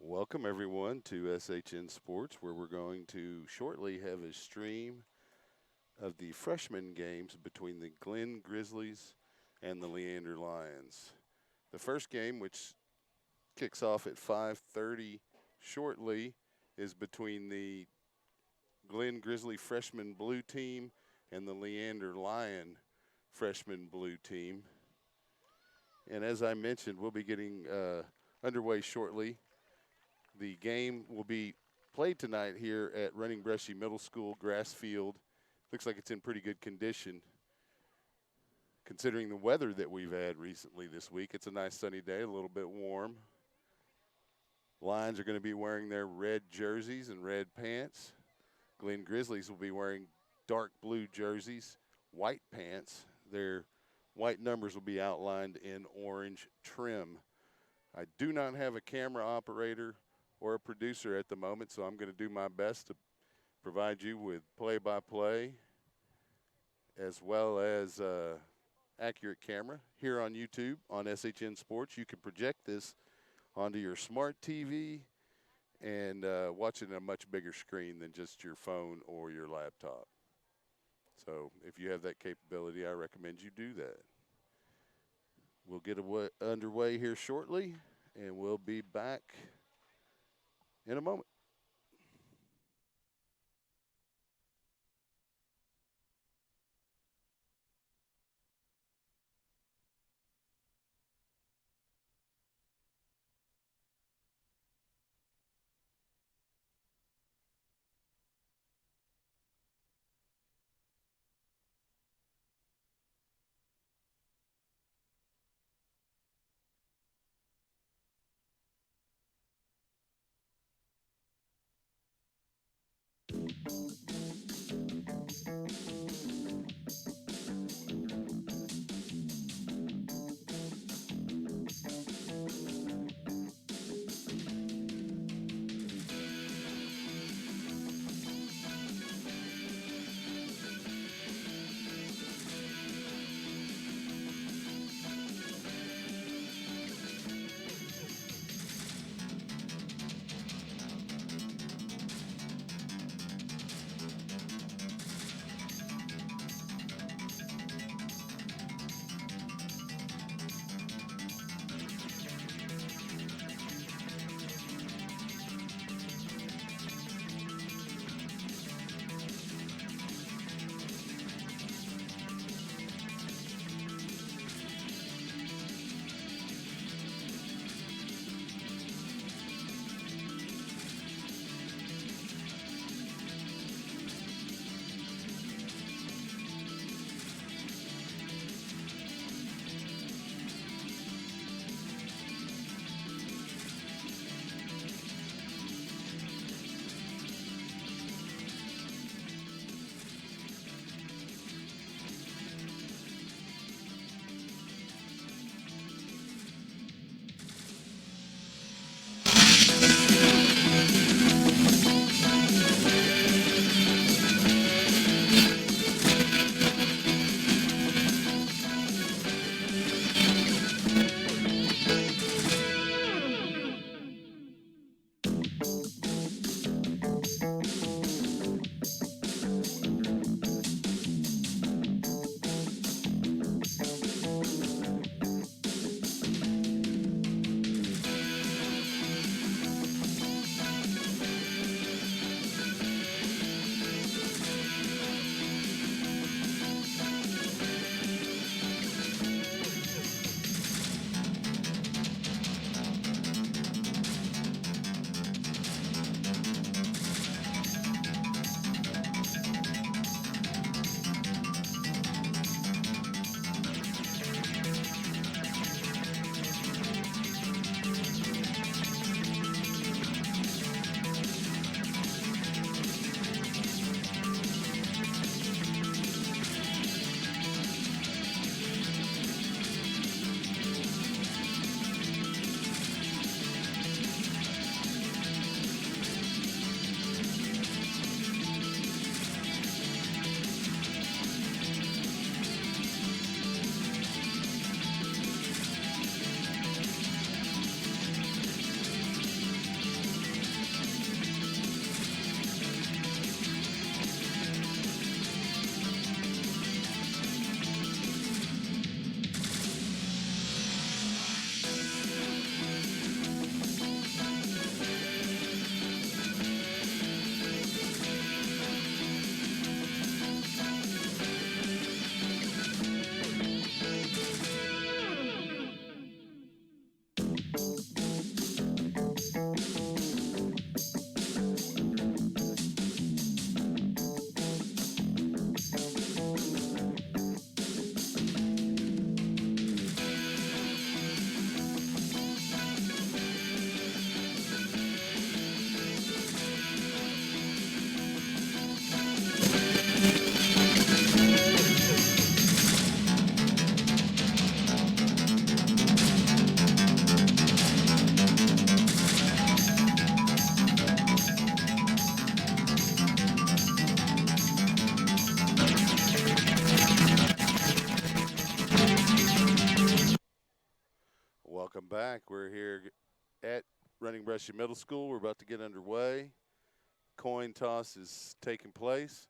Welcome, everyone, to SHN Sports, where we're going to shortly have a stream of the freshman games between the Glen Grizzlies and the Leander Lions. The first game, which kicks off at 5:30 shortly, is between the Glen Grizzly freshman blue team and the Leander Lion freshman blue team. And as I mentioned, we'll be getting underway shortly. The game will be played tonight here at Running Bresci Middle School grass field. Looks like it's in pretty good condition considering the weather that we've had recently this week. It's a nice sunny day, a little bit warm. Lions are going to be wearing their red jerseys and red pants. Glen Grizzlies will be wearing dark blue jerseys, white pants. Their white numbers will be outlined in orange trim. I do not have a camera operator or a producer at the moment, so I'm going to do my best to provide you with play-by-play as well as accurate camera here on YouTube on SHN Sports. You can project this onto your smart TV and watch it on a much bigger screen than just your phone or your laptop. So if you have that capability, I recommend you do that. We'll get underway here shortly, and we'll be back in a moment. We're here at Running Brushy Middle School. We're about to get underway. Coin toss is taking place.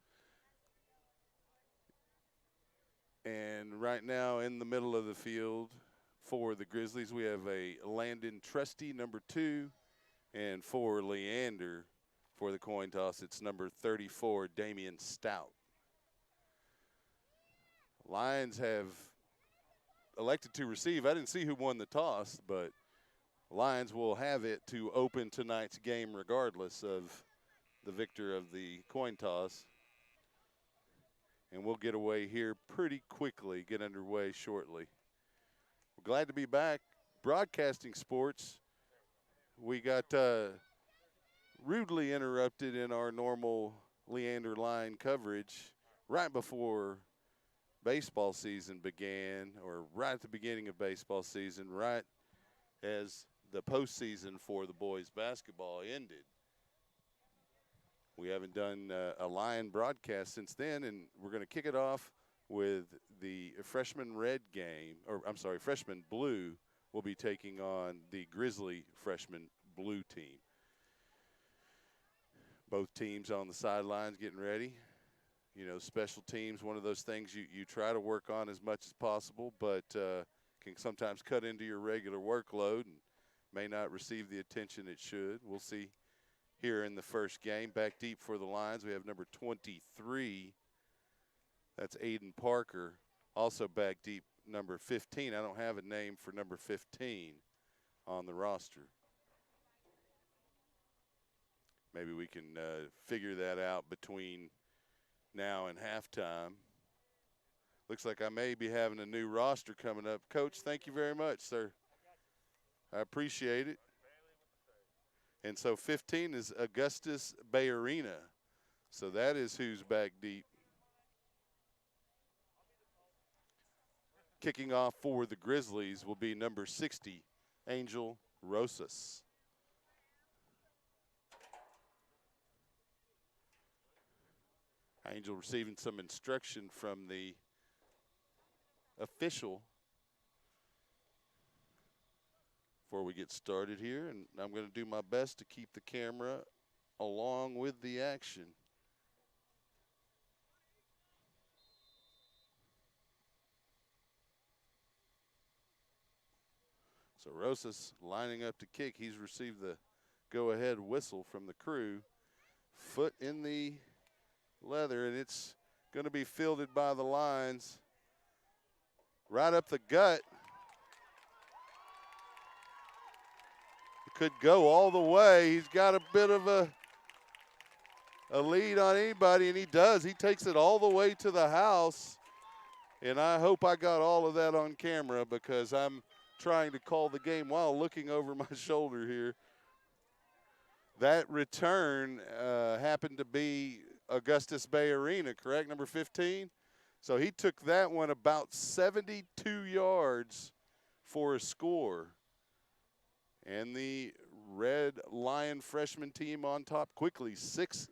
And right now in the middle of the field for the Grizzlies, we have a Landon Trusty, number 2, and for Leander for the coin toss, it's number 34, Damian Stout. Lions have elected to receive. I didn't see who won the toss, but Lions will have it to open tonight's game regardless of the victor of the coin toss. And we'll get away here pretty quickly, get underway shortly. We're glad to be back broadcasting sports. We got rudely interrupted in our normal Leander line coverage right before baseball season began, or right at the beginning of baseball season, right as the postseason for the boys basketball ended. We haven't done a Lion broadcast since then, and we're going to kick it off with the freshman red game, or I'm sorry, freshman blue will be taking on the Grizzly freshman blue team. Both teams on the sidelines getting ready. You know, special teams, one of those things you try to work on as much as possible, but can sometimes cut into your regular workload and may not receive the attention it should. We'll see here in the first game. Back deep for the Lions, we have number 23. That's Aiden Parker. Also back deep, number 15. I don't have a name for number 15 on the roster. Maybe we can figure that out between now and halftime. Looks like I may be having a new roster coming up. Coach, thank you very much, sir. I appreciate it. And so 15 is Augustus Bayarina. So that is who's back deep. Kicking off for the Grizzlies will be number 60, Angel Rosas. Angel receiving some instruction from the official before we get started here, and I'm going to do my best to keep the camera along with the action. So Rosas lining up to kick. He's received the go-ahead whistle from the crew. Foot in the leather, and it's going to be fielded by the Lions. Right up the gut. Could go all the way. He's got a bit of a lead on anybody, and he does. He takes it all the way to the house, and I hope I got all of that on camera because I'm trying to call the game while looking over my shoulder here. That return happened to be Augustus Bayarina, correct, number 15? So he took that one about 72 yards for a score. And the Red Lion freshman team on top quickly, 6-0.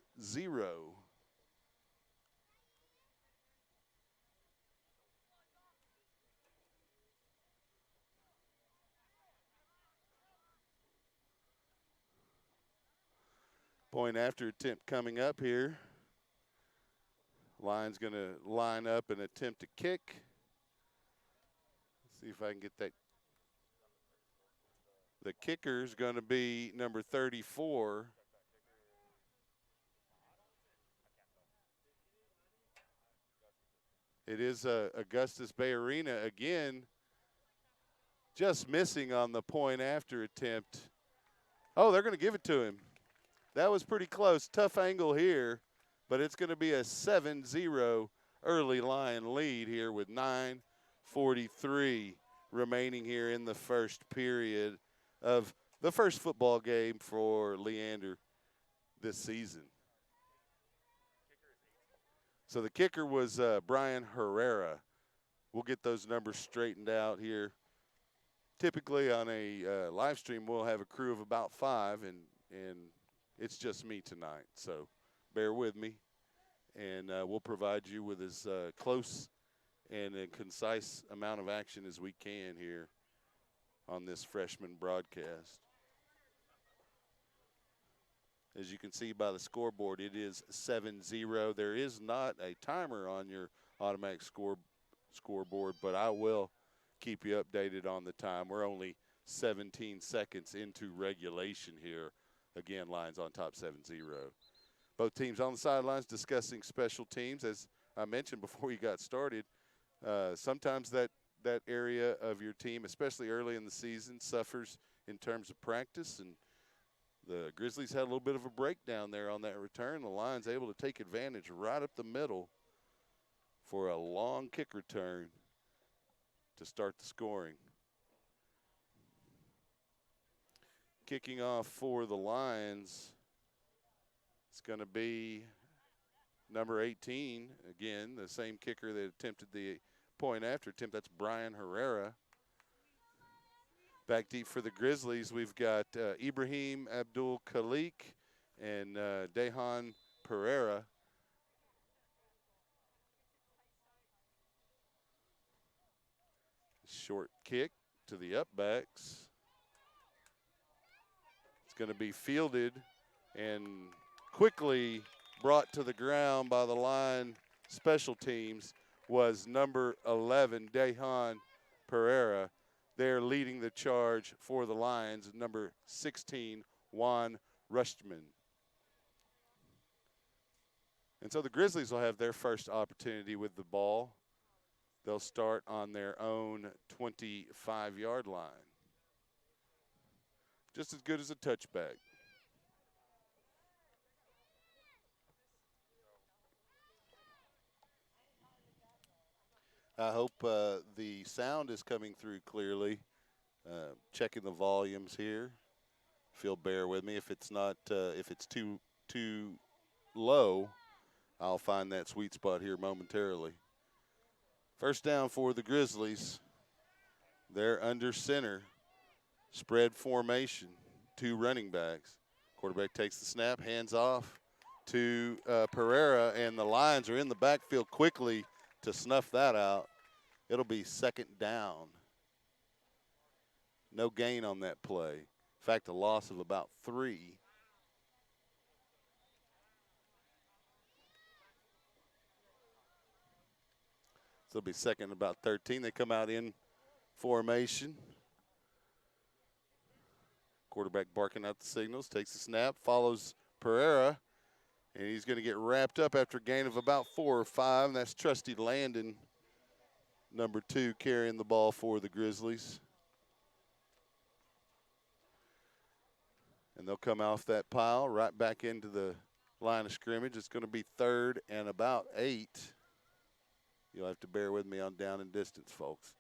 Point after attempt coming up here. Lions going to line up and attempt to kick. Let's see if I can get that. The kicker is going to be number 34. It is Augustus Bayarina again, just missing on the point after attempt. Oh, they're going to give it to him. That was pretty close. Tough angle here, but it's going to be a 7-0 early Lion lead here with 9:43 remaining here in the first period of the first football game for Leander this season. So the kicker was Brian Herrera. We'll get those numbers straightened out here. Typically on a live stream, we'll have a crew of about 5, and it's just me tonight. So bear with me, and we'll provide you with as close and a concise amount of action as we can here on this freshman broadcast. As you can see by the scoreboard, it is 7-0. There is not a timer on your automatic scoreboard, but I will keep you updated on the time. We're only 17 seconds into regulation here. Again, Lions on top 7-0. Both teams on the sidelines discussing special teams. As I mentioned before you got started, sometimes that area of your team, especially early in the season, suffers in terms of practice, and the Grizzlies had a little bit of a breakdown there on that return. The Lions able to take advantage right up the middle for a long kick return to start the scoring. Kicking off for the Lions, it's going to be number 18, again, the same kicker that attempted the point after attempt. That's Brian Herrera. Back deep for the Grizzlies, we've got Ibrahim Abdul Khalik and Dejan Pereira. Short kick to the upbacks. It's going to be fielded and quickly brought to the ground by the line special teams was number 11, Dejan Pereira. They're leading the charge for the Lions, number 16, Juan Rushman. And so the Grizzlies will have their first opportunity with the ball. They'll start on their own 25-yard line. Just as good as a touchback. I hope the sound is coming through clearly. Checking the volumes here. If you'll bear with me, if it's not, if it's too low, I'll find that sweet spot here momentarily. First down for the Grizzlies. They're under center. Spread formation. 2 running backs. Quarterback takes the snap, hands off to Pereira, and the Lions are in the backfield quickly to snuff that out. It'll be second down. No gain on that play. In fact, a loss of about 3. So it'll be second and about 13. They come out in formation. Quarterback barking out the signals, takes the snap, follows Pereira, and he's going to get wrapped up after a gain of about 4 or 5, and that's trusty Landon, number 2, carrying the ball for the Grizzlies. And they'll come off that pile right back into the line of scrimmage. It's going to be third and about 8. You'll have to bear with me on down and distance, folks.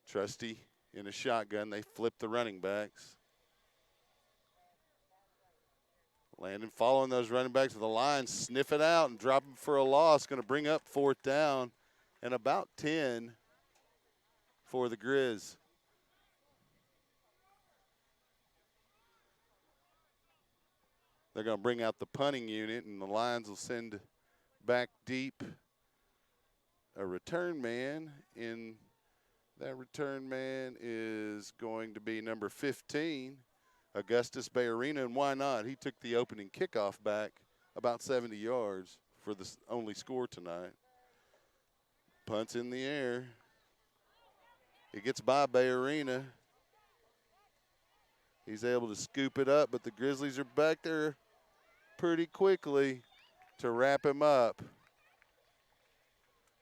Trusty in a shotgun. They flip the running backs. Landon following those running backs with the line, sniff it out and drop them for a loss. Going to bring up 4th down and about 10 for the Grizz. They're going to bring out the punting unit, and the Lions will send back deep a return man. In that return man is going to be number 15, Augustus Bayarina, and why not? He took the opening kickoff back about 70 yards for the only score tonight. Punts in the air. It gets by Bayarina. He's able to scoop it up, but the Grizzlies are back there pretty quickly to wrap him up.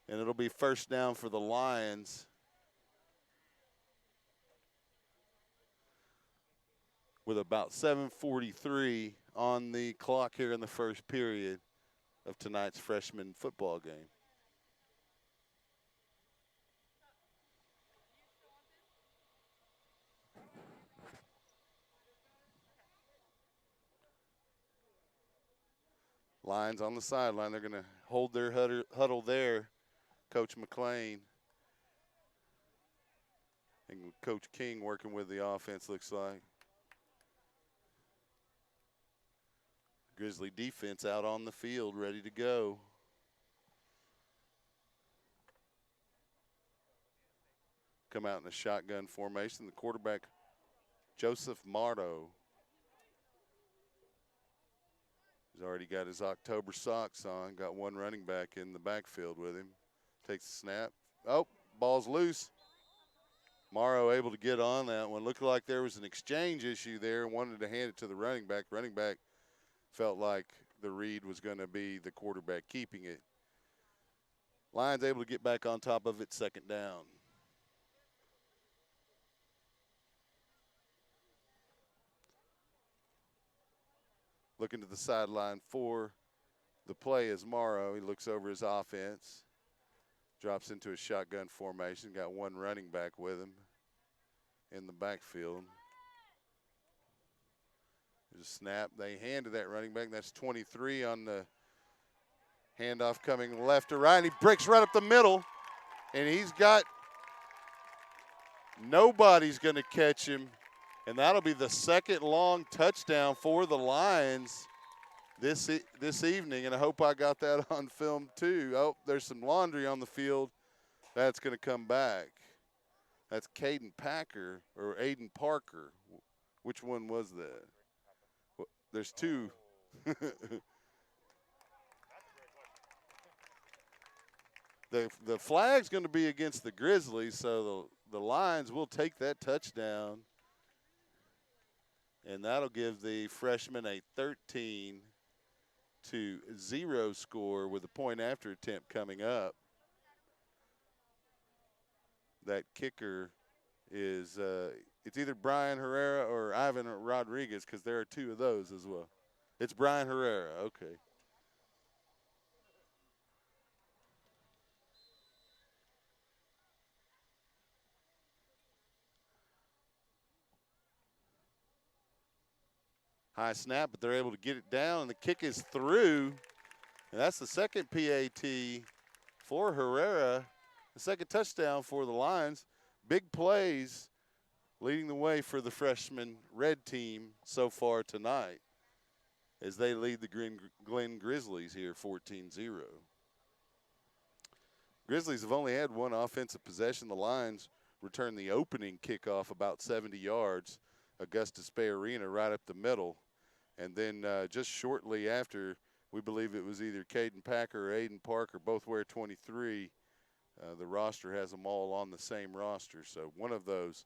And it'll be first down for the Lions. With about 7:43 on the clock here in the first period of tonight's freshman football game. Lions on the sideline. They're going to hold their huddle there. Coach McLean and Coach King working with the offense, looks like. Grizzly defense out on the field, ready to go. come out in a shotgun formation. The quarterback, Joseph Marto. He's already got his October socks on. Got one running back in the backfield with him. Takes the snap. Oh, ball's loose. Morrow able to get on that one. Looked like there was an exchange issue there. Wanted to hand it to the running back. Running back felt like the read was going to be the quarterback keeping it. Lions able to get back on top of it, second down. Looking to the sideline for the play is Morrow. He looks over his offense. Drops into a shotgun formation. Got one running back with him in the backfield. There's a snap. They hand to that running back. That's 23 on the handoff coming left to right. And he breaks right up the middle. And he's got nobody's going to catch him. And that'll be the second long touchdown for the Lions this evening. And I hope I got that on film too. Oh, there's some laundry on the field. That's going to come back. That's Caden Packer or Aiden Parker. Which one was that? Well, there's two. The flag's going to be against the Grizzlies, so the Lions will take that touchdown. And that'll give the freshman a 13-0 score with a point after attempt coming up. That kicker is it's either Brian Herrera or Ivan Rodriguez, because there are two of those as well. It's Brian Herrera, okay. High snap, but they're able to get it down, and the kick is through. And that's the second PAT for Herrera, the second touchdown for the Lions. Big plays leading the way for the freshman red team so far tonight as they lead the Glen Grizzlies here 14-0. Grizzlies have only had one offensive possession. The Lions returned the opening kickoff about 70 yards. Augustus Bay Arena right up the middle. And then just shortly after, we believe it was either Caden Packer or Aiden Parker, both wear 23. The roster has them all on the same roster. So one of those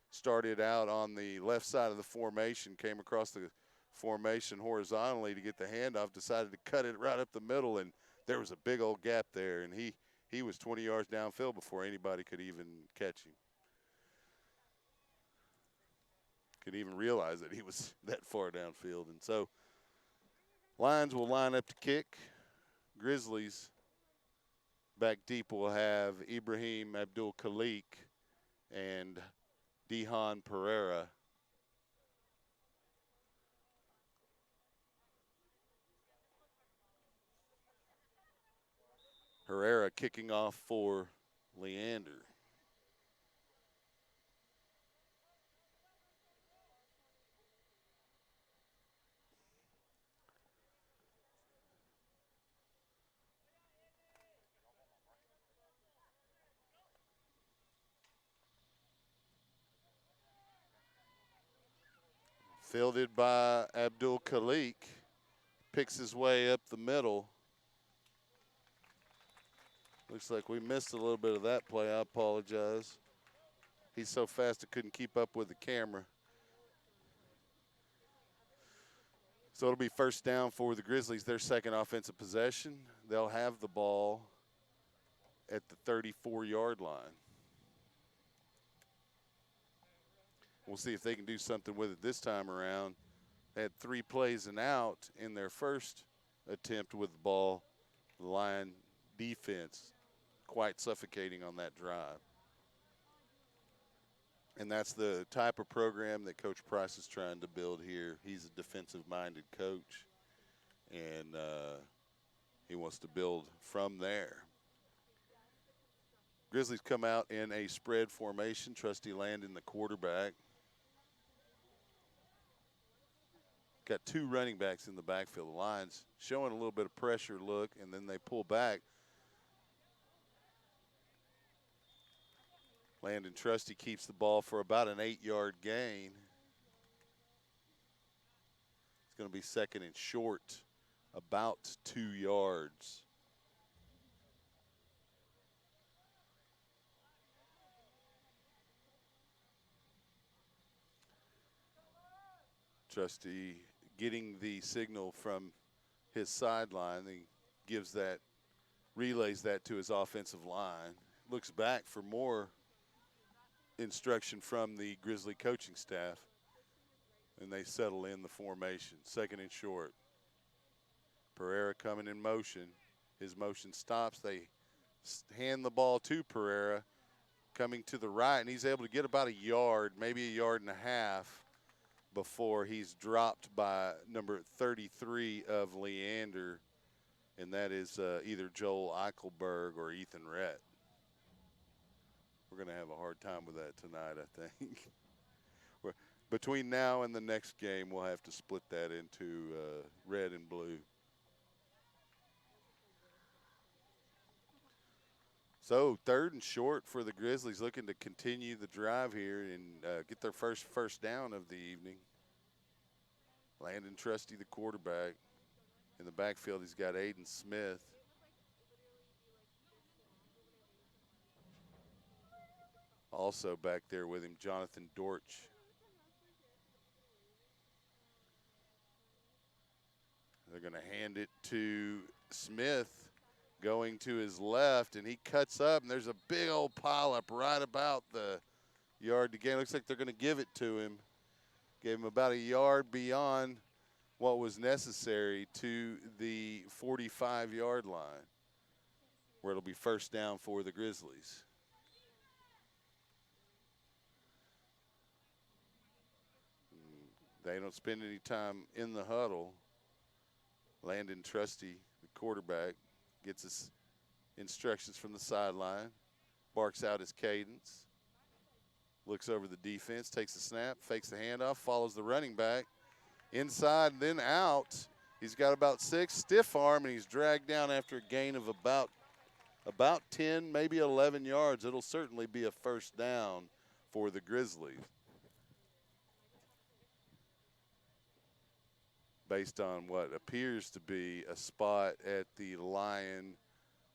started out on the left side of the formation, came across the formation horizontally to get the handoff, decided to cut it right up the middle, and there was a big old gap there, and he was 20 yards downfield before anybody could even catch him. Could even realize that he was that far downfield. And so Lions will line up to kick. Grizzlies back deep will have Ibrahim Abdul-Khalik and Dehan Pereira. Herrera kicking off for Leander. Fielded by Abdul-Khalik. Picks his way up the middle. Looks like we missed a little bit of that play. I apologize. He's so fast I couldn't keep up with the camera. So it'll be first down for the Grizzlies, their second offensive possession. They'll have the ball at the 34-yard line. We'll see if they can do something with it this time around. They had 3 plays and out in their first attempt with the ball. The Lion defense quite suffocating on that drive. And that's the type of program that Coach Price is trying to build here. He's a defensive-minded coach, and he wants to build from there. Grizzlies come out in a spread formation. Trusty Landon, the quarterback. Got 2 running backs in the backfield. The Lions showing a little bit of pressure look, and then they pull back. Landon Trusty keeps the ball for about an 8-yard gain. It's going to be second and short, about 2 yards. Trusty getting the signal from his sideline. He gives that, relays that to his offensive line. Looks back for more instruction from the Grizzly coaching staff, and they settle in the formation. Second and short. Pereira coming in motion. His motion stops. They hand the ball to Pereira, coming to the right, and he's able to get about a yard, maybe a yard and a half, before he's dropped by number 33 of Leander, and that is either Joel Eichelberg or Ethan Rett. We're going to have a hard time with that tonight, I think. Between now and the next game, we'll have to split that into red and blue. So third and short for the Grizzlies, looking to continue the drive here and get their first down of the evening. Landon Trusty, the quarterback. In the backfield, he's got Aiden Smith. Also back there with him, Jonathan Dortch. They're going to hand it to Smith, going to his left, and he cuts up, and there's a big old pileup right about the yard to gain. Looks like they're going to give it to him. Gave him about a yard beyond what was necessary to the 45-yard line, where it'll be first down for the Grizzlies. They don't spend any time in the huddle. Landon Trusty, the quarterback, gets his instructions from the sideline, barks out his cadence, looks over the defense, takes the snap, fakes the handoff, follows the running back, inside and then out. He's got about 6, stiff arm, and he's dragged down after a gain of about 10, maybe 11 yards. It'll certainly be a first down for the Grizzlies, based on what appears to be a spot at the Lion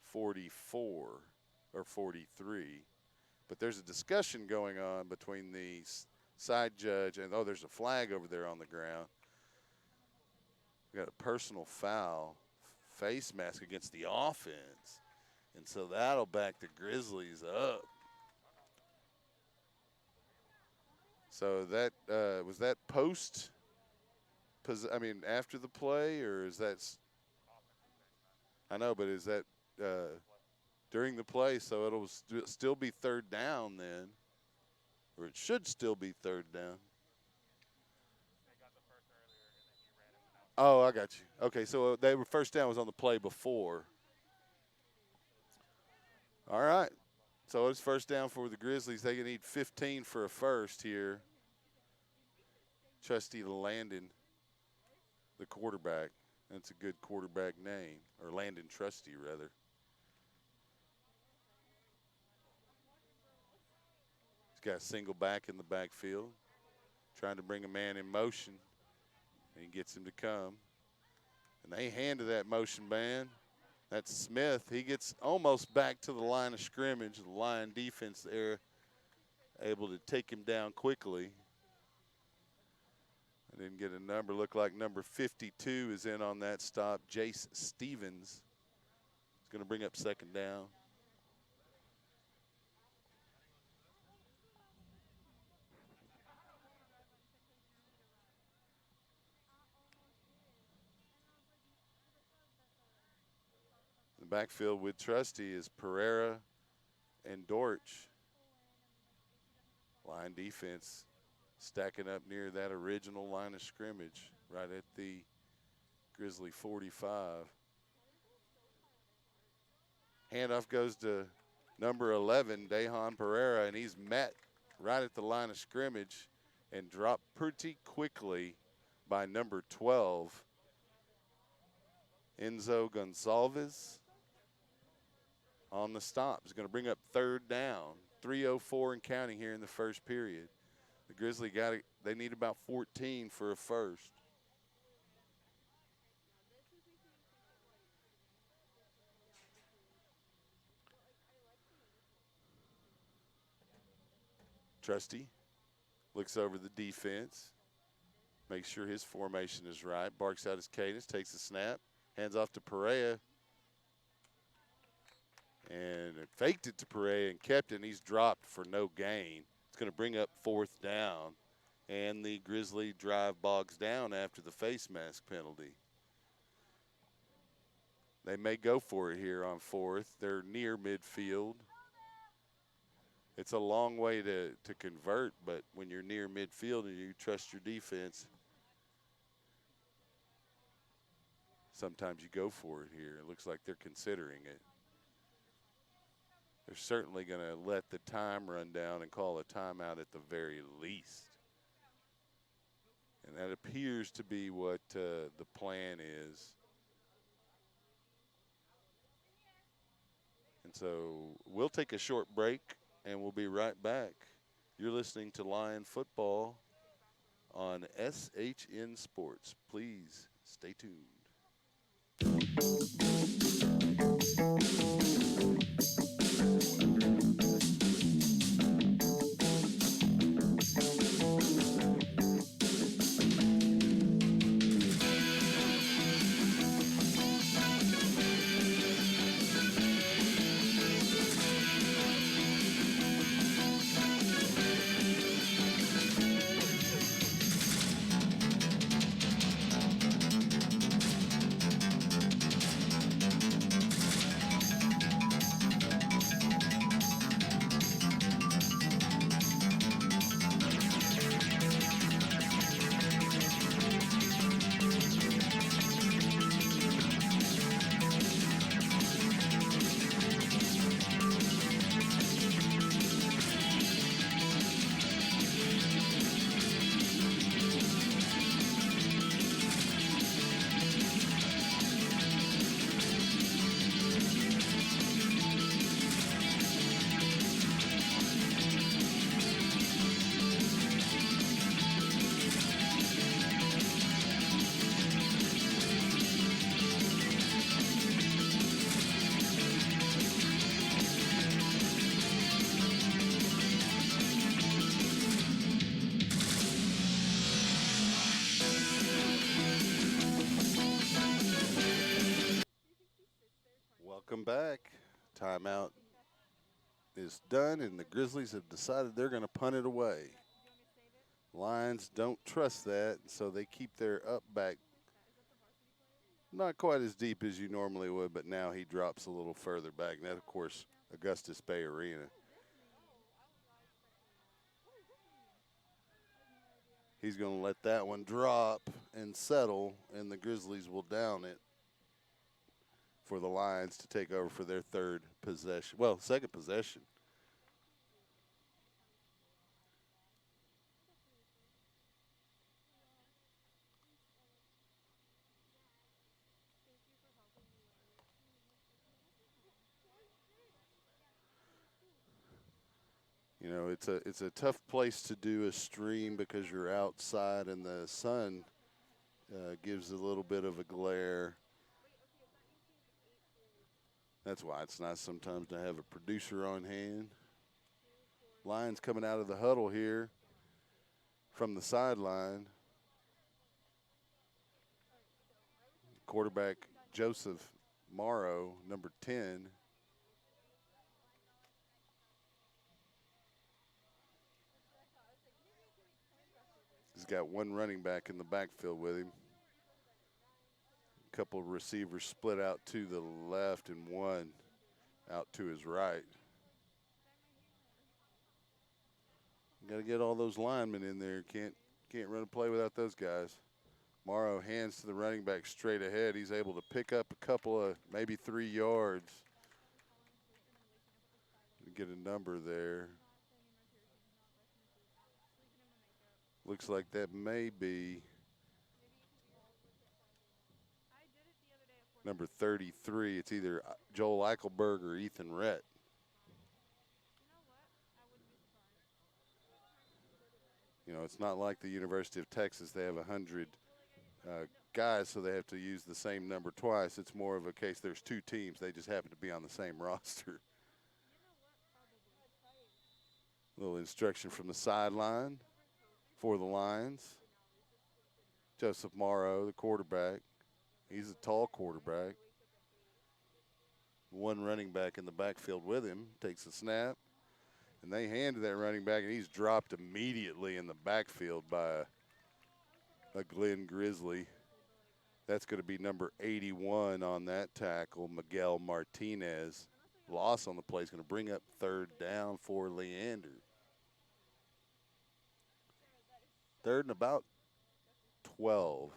44 or 43. But there's a discussion going on between the side judge and, oh, there's a flag over there on the ground. We got a personal foul, face mask against the offense. And so that'll back the Grizzlies up. So that, was that post? I mean, after the play, or is that? I know, but is that during the play? So it'll still be third down then, or it should still be third down. Oh, I got you. Okay, so they were first down was on the play before. All right, so it's first down for the Grizzlies. They need 15 for a first here. Trusty Landon, the quarterback. That's a good quarterback name, or Landon Trusty, rather. He's got a single back in the backfield, trying to bring a man in motion, and he gets him to come. And they hand to that motion man. That's Smith. He gets almost back to the line of scrimmage. The Lion defense there able to take him down quickly. I didn't get a number. Looked like number 52 is in on that stop. Jace Stevens is going to bring up second down. The backfield with Trusty is Pereira and Dortch. Line defense stacking up near that original line of scrimmage, right at the Grizzly 45. Handoff goes to number 11, Dejan Pereira, and he's met right at the line of scrimmage and dropped pretty quickly by number 12, Enzo Gonsalves, on the stop. He's going to bring up third down. 3:04 and counting here in the first period. The Grizzlies they need about 14 for a first. Trusty looks over the defense, makes sure his formation is right, barks out his cadence, takes a snap, hands off to Perea, and faked it to Perea and kept it, and he's dropped for no gain. It's going to bring up fourth down, and the Grizzly drive bogs down after the face mask penalty. They may go for it here on fourth. They're near midfield. It's a long way to convert, but when you're near midfield and you trust your defense, sometimes you go for it here. It looks like they're considering it. They're certainly going to let the time run down and call a timeout at the very least. And that appears to be what the plan is. And so we'll take a short break, and we'll be right back. You're listening to Lion Football on SHN Sports. Please stay tuned. Welcome back. Timeout is done, and the Grizzlies have decided they're going to punt it away. Lions don't trust that, so they keep their up back not quite as deep as you normally would, but now he drops a little further back. And that, of course, Augustus Bay Arena. He's going to let that one drop and settle, and the Grizzlies will down it for the Lions to take over for their third possession. Well, second possession. You know, it's a tough place to do a stream because you're outside and the sun gives a little bit of a glare. That's why it's nice sometimes to have a producer on hand. Lions coming out of the huddle here from the sideline. Quarterback Joseph Morrow, number 10. He's got one running back in the backfield with him. A couple of receivers split out to the left and one out to his right. Got to get all those linemen in there. Can't run a play without those guys. Morrow hands to the running back straight ahead. He's able to pick up a couple of maybe 3 yards. Get a number there. Looks like that may be number 33. It's either Joel Eichelberg or Ethan Rhett. You know, it's not like the University of Texas. They have 100 guys, so they have to use the same number twice. It's more of a case there's two teams. They just happen to be on the same roster. Little instruction from the sideline for the Lions. Joseph Morrow, the quarterback. He's a tall quarterback. One running back in the backfield with him takes the snap, and they hand to that running back, and he's dropped immediately in the backfield by a Glen Grizzly. That's going to be number 81 on that tackle, Miguel Martinez. Loss on the play is going to bring up third down for Leander. Third and about 12.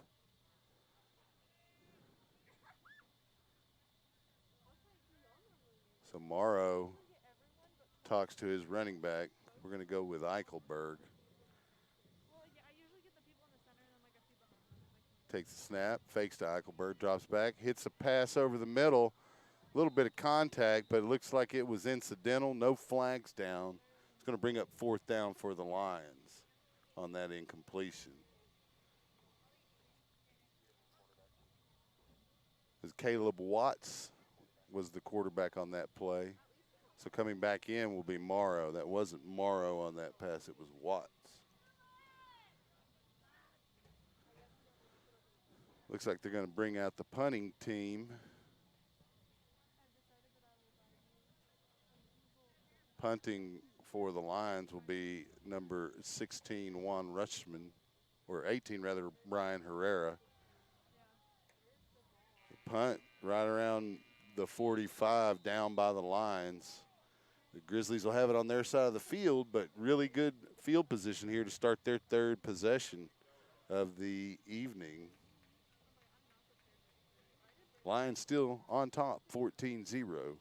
So Morrow talks to his running back. We're going to go with Eichelberg. Takes the snap, fakes to Eichelberg, drops back, hits a pass over the middle. A little bit of contact, but it looks like it was incidental. No flags down. It's going to bring up fourth down for the Lions on that incompletion. As Caleb Watts was the quarterback on that play. So coming back in will be Morrow. That wasn't Morrow on that pass, it was Watts. Looks like they're going to bring out the punting team. Punting for the Lions will be number 16, Juan Rushman, or 18 rather, Brian Herrera. The punt right around the 45 down by the Lions. The Grizzlies will have it on their side of the field, but really good field position here to start their third possession of the evening. Lions still on top, 14-0,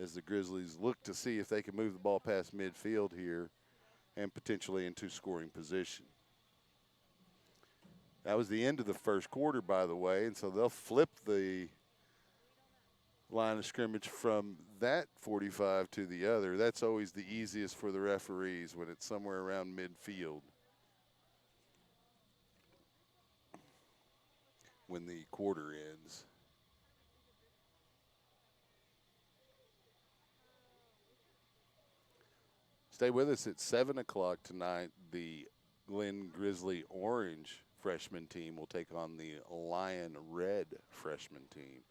as the Grizzlies look to see if they can move the ball past midfield here and potentially into scoring position. That was the end of the first quarter, by the way, and so they'll flip the line of scrimmage from that 45 to the other. That's always the easiest for the referees when it's somewhere around midfield. When the quarter ends. Stay with us at 7 o'clock tonight. The Glen Grizzly Orange freshman team will take on the Lion Red freshman team.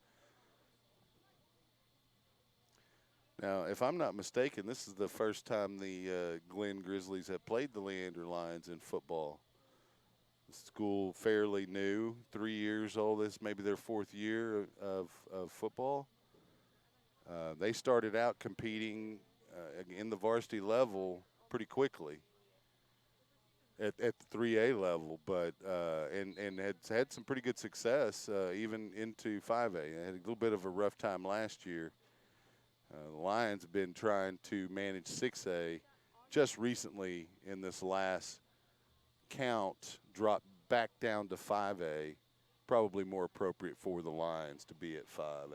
Now, if I'm not mistaken, this is the first time the Glen Grizzlies have played the Leander Lions in football. School fairly new, 3 years old. This may be their fourth year of football. They started out competing in the varsity level pretty quickly at the 3A level, but and had some pretty good success even into 5A. They had a little bit of a rough time last year. The Lions have been trying to manage 6A just recently in this last count, dropped back down to 5A, probably more appropriate for the Lions to be at 5A.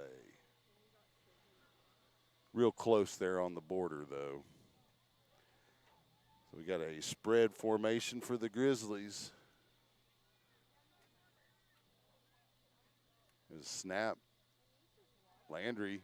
Real close there on the border, though. So we got a spread formation for the Grizzlies. There's a snap. Landry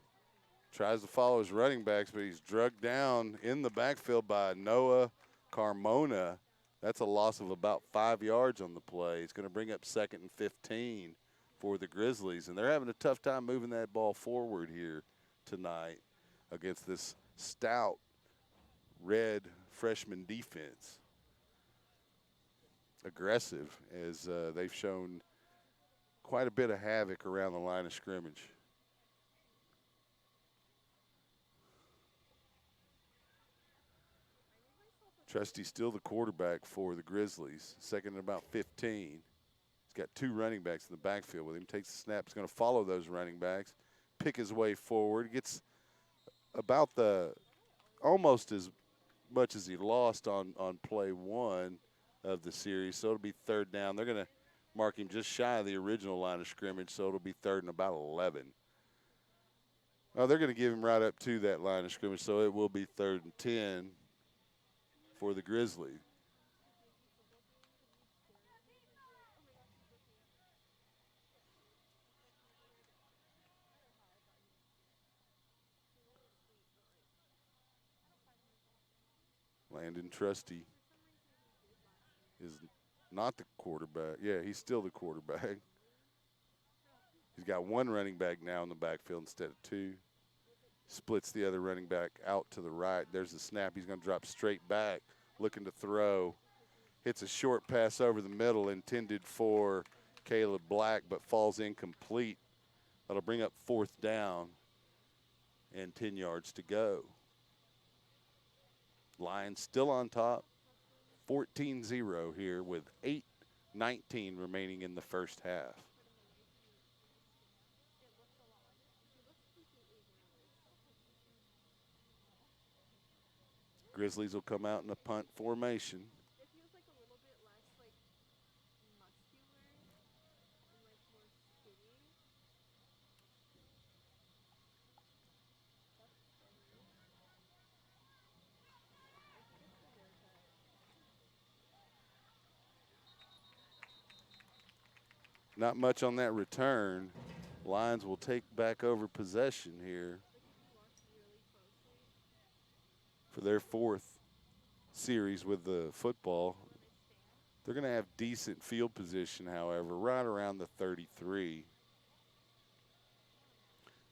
tries to follow his running backs, but he's drugged down in the backfield by Noah Carmona. That's a loss of about 5 yards on the play. It's going to bring up 2nd and 15 for the Grizzlies, and they're having a tough time moving that ball forward here tonight against this stout red freshman defense. Aggressive, as they've shown quite a bit of havoc around the line of scrimmage. Trusty's still the quarterback for the Grizzlies, second and about 15. He's got two running backs in the backfield with him. Takes the snap. He's going to follow those running backs, pick his way forward. Gets about almost as much as he lost on play one of the series. So it'll be third down. They're going to mark him just shy of the original line of scrimmage, so it'll be third and about 11. Oh, they're going to give him right up to that line of scrimmage, so it will be third and 10 for the Grizzlies. Landon Trusty is not the quarterback. Yeah, he's still the quarterback. He's got one running back now in the backfield instead of two. Splits the other running back out to the right. There's the snap. He's going to drop straight back, looking to throw. Hits a short pass over the middle intended for Caleb Black, but falls incomplete. That'll bring up 4th down and 10 yards to go. Lions still on top, 14-0 here with 8:19 remaining in the first half. Grizzlies will come out in a punt formation. Not much on that return. Lions will take back over possession here for their 4th series with the football. They're going to have decent field position, however, right around the 33.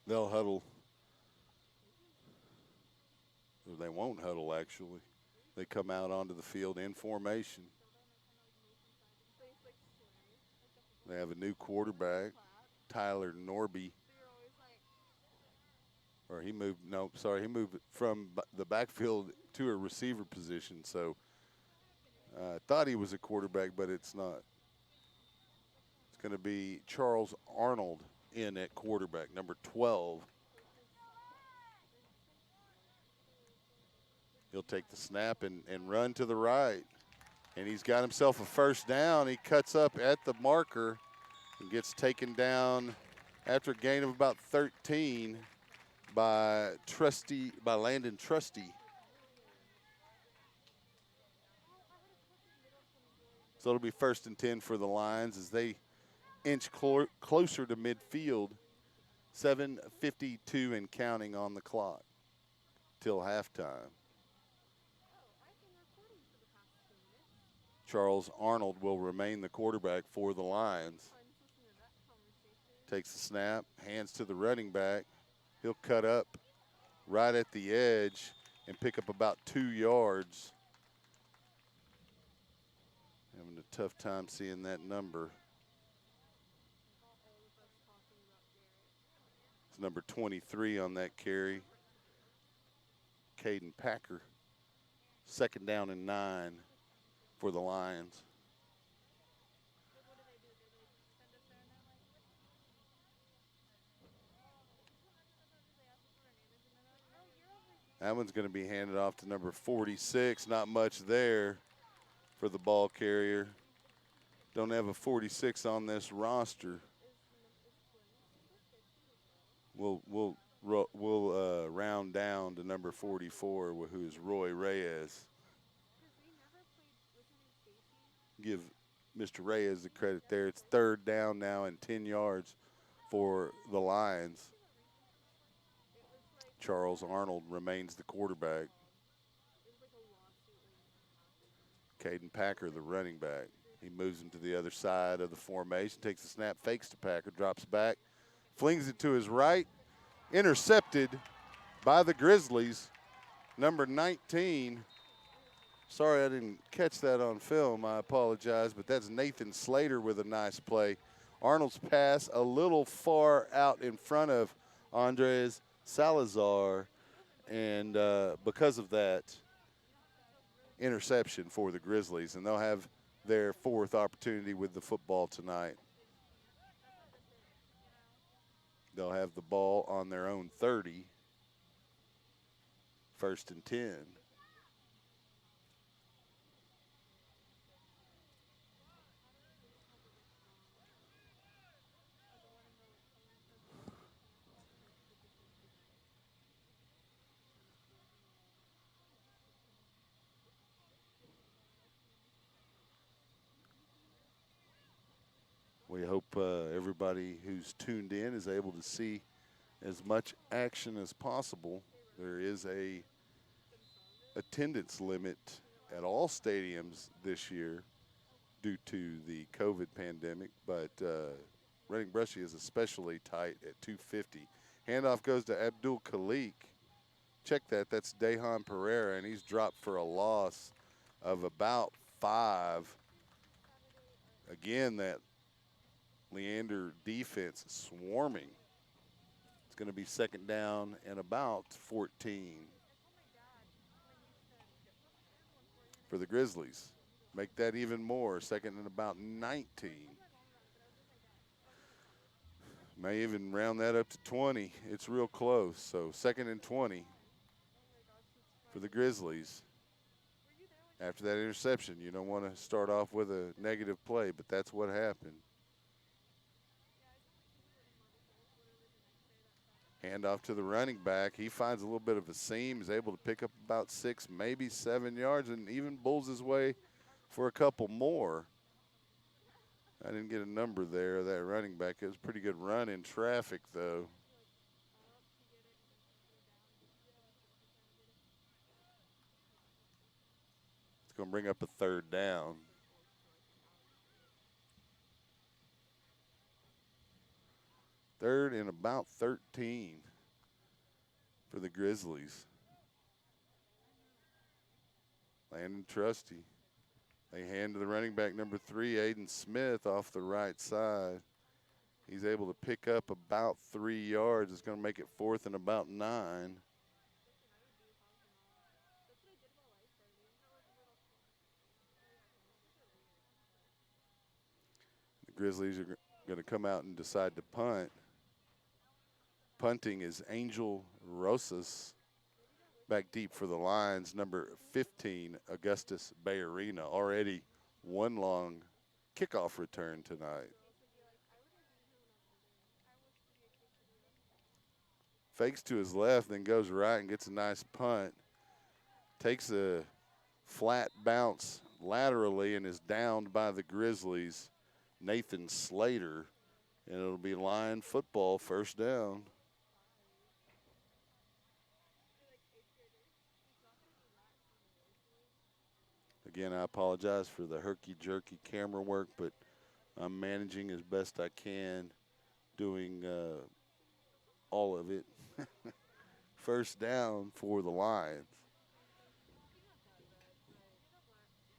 They'll huddle. Or they won't huddle, actually. They come out onto the field in formation. They have a new quarterback, Tyler Norby. Or he moved from the backfield to a receiver position. So I thought he was a quarterback, but it's not. It's going to be Charles Arnold in at quarterback, number 12. He'll take the snap and run to the right. And he's got himself a 1st down. He cuts up at the marker and gets taken down after a gain of about 13 by Landon Trusty. So it'll be 1st and 10 for the Lions as they inch closer to midfield. 7:52 and counting on the clock till halftime. Charles Arnold will remain the quarterback for the Lions. Takes the snap, hands to the running back. He'll cut up right at the edge and pick up about 2 yards. Having a tough time seeing that number. It's number 23 on that carry. Caden Packer. 2nd down and 9 for the Lions. That one's going to be handed off to number 46. Not much there for the ball carrier. Don't have a 46 on this roster. We'll round down to number 44, who's Roy Reyes. Give Mr. Reyes the credit there. It's 3rd down now and 10 yards for the Lions. Charles Arnold remains the quarterback. Caden Packer, the running back. He moves him to the other side of the formation, takes the snap, fakes to Packer, drops back, flings it to his right, intercepted by the Grizzlies. Number 19. Sorry I didn't catch that on film. I apologize, but that's Nathan Slater with a nice play. Arnold's pass a little far out in front of Andres Salazar, and because of that, interception for the Grizzlies, and they'll have their 4th opportunity with the football tonight. They'll have the ball on their own 30, 1st and 10. We hope everybody who's tuned in is able to see as much action as possible. There is a attendance limit at all stadiums this year due to the COVID pandemic, but Reading Brushy is especially tight at 250. Handoff goes to Abdul Khalik. Check that. That's Dejan Pereira, and he's dropped for a loss of about 5. Again, that Leander defense is swarming. It's going to be second down and about 14 for the Grizzlies. Make that even more, second and about 19. May even round that up to 20. It's real close. So second and 20 for the Grizzlies. After that interception, you don't want to start off with a negative play, but that's what happened. Handoff to the running back. He finds a little bit of a seam, is able to pick up about 6, maybe 7 yards, and even bulls his way for a couple more. I didn't get a number there, that running back. It was a pretty good run in traffic, though. It's going to bring up a third down. Third and about 13 for the Grizzlies. Landon Trusty. They hand to the running back, number 3, Aiden Smith, off the right side. He's able to pick up about 3 yards. It's going to make it fourth and about 9. The Grizzlies are going to come out and decide to punt. Punting is Angel Rosas. Back deep for the Lions, number 15, Augustus Bayarina. Already one long kickoff return tonight. Fakes to his left, then goes right and gets a nice punt. Takes a flat bounce laterally and is downed by the Grizzlies, Nathan Slater. And it'll be Lion football, first down. Again, I apologize for the herky-jerky camera work, but I'm managing as best I can, doing all of it. First down for the Lions.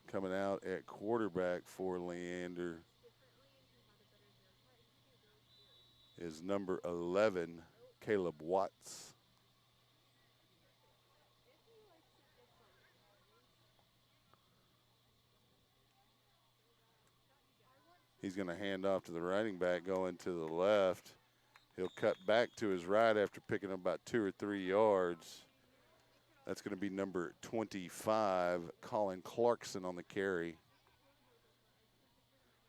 Coming out at quarterback for Leander is number 11, Caleb Watts. He's going to hand off to the running back going to the left. He'll cut back to his right after picking up about 2 or 3 yards. That's going to be number 25, Colin Clarkson on the carry.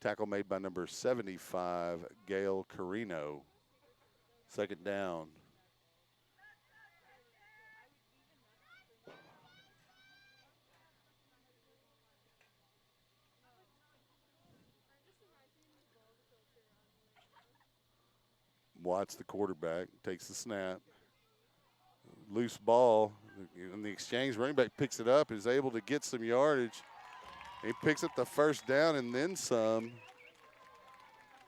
Tackle made by number 75, Gail Carino. Second down. Watts, the quarterback, takes the snap. Loose ball. In the exchange, running back picks it up, is able to get some yardage. He picks up the first down and then some.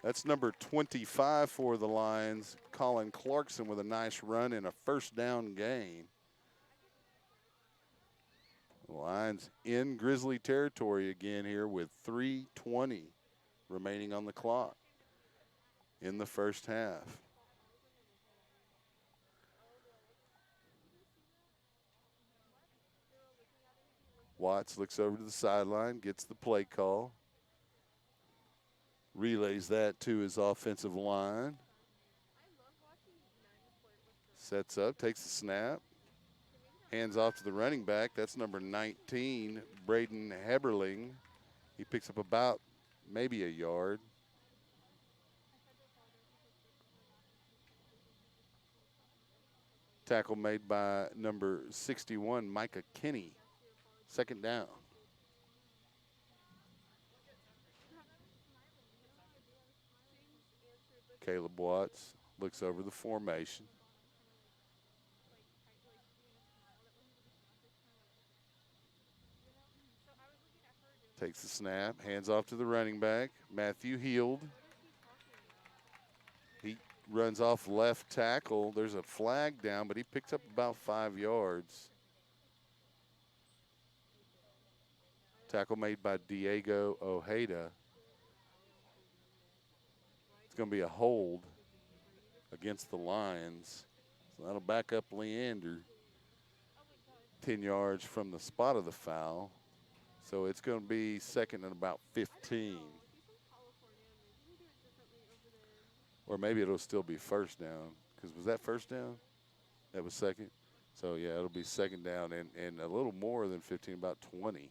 That's number 25 for the Lions, Colin Clarkson, with a nice run and a first down gain. The Lions in Grizzly territory again here with 3:20 remaining on the clock in the first half. Watts looks over to the sideline, gets the play call, relays that to his offensive line. Sets up, takes the snap, hands off to the running back. That's number 19, Braden Heberling. He picks up about maybe a yard. Tackle made by number 61, Micah Kinney. Second down. Caleb Watts looks over the formation. Takes the snap, hands off to the running back, Matthew Heald. He runs off left tackle. There's a flag down, but he picks up about 5 yards. Tackle made by Diego Ojeda. It's going to be a hold against the Lions. So that'll back up Leander 10 yards from the spot of the foul. So it's going to be second and about 15. Or maybe it'll still be first down. Because was that first down? That was second? So, yeah, it'll be second down and a little more than 15, about 20.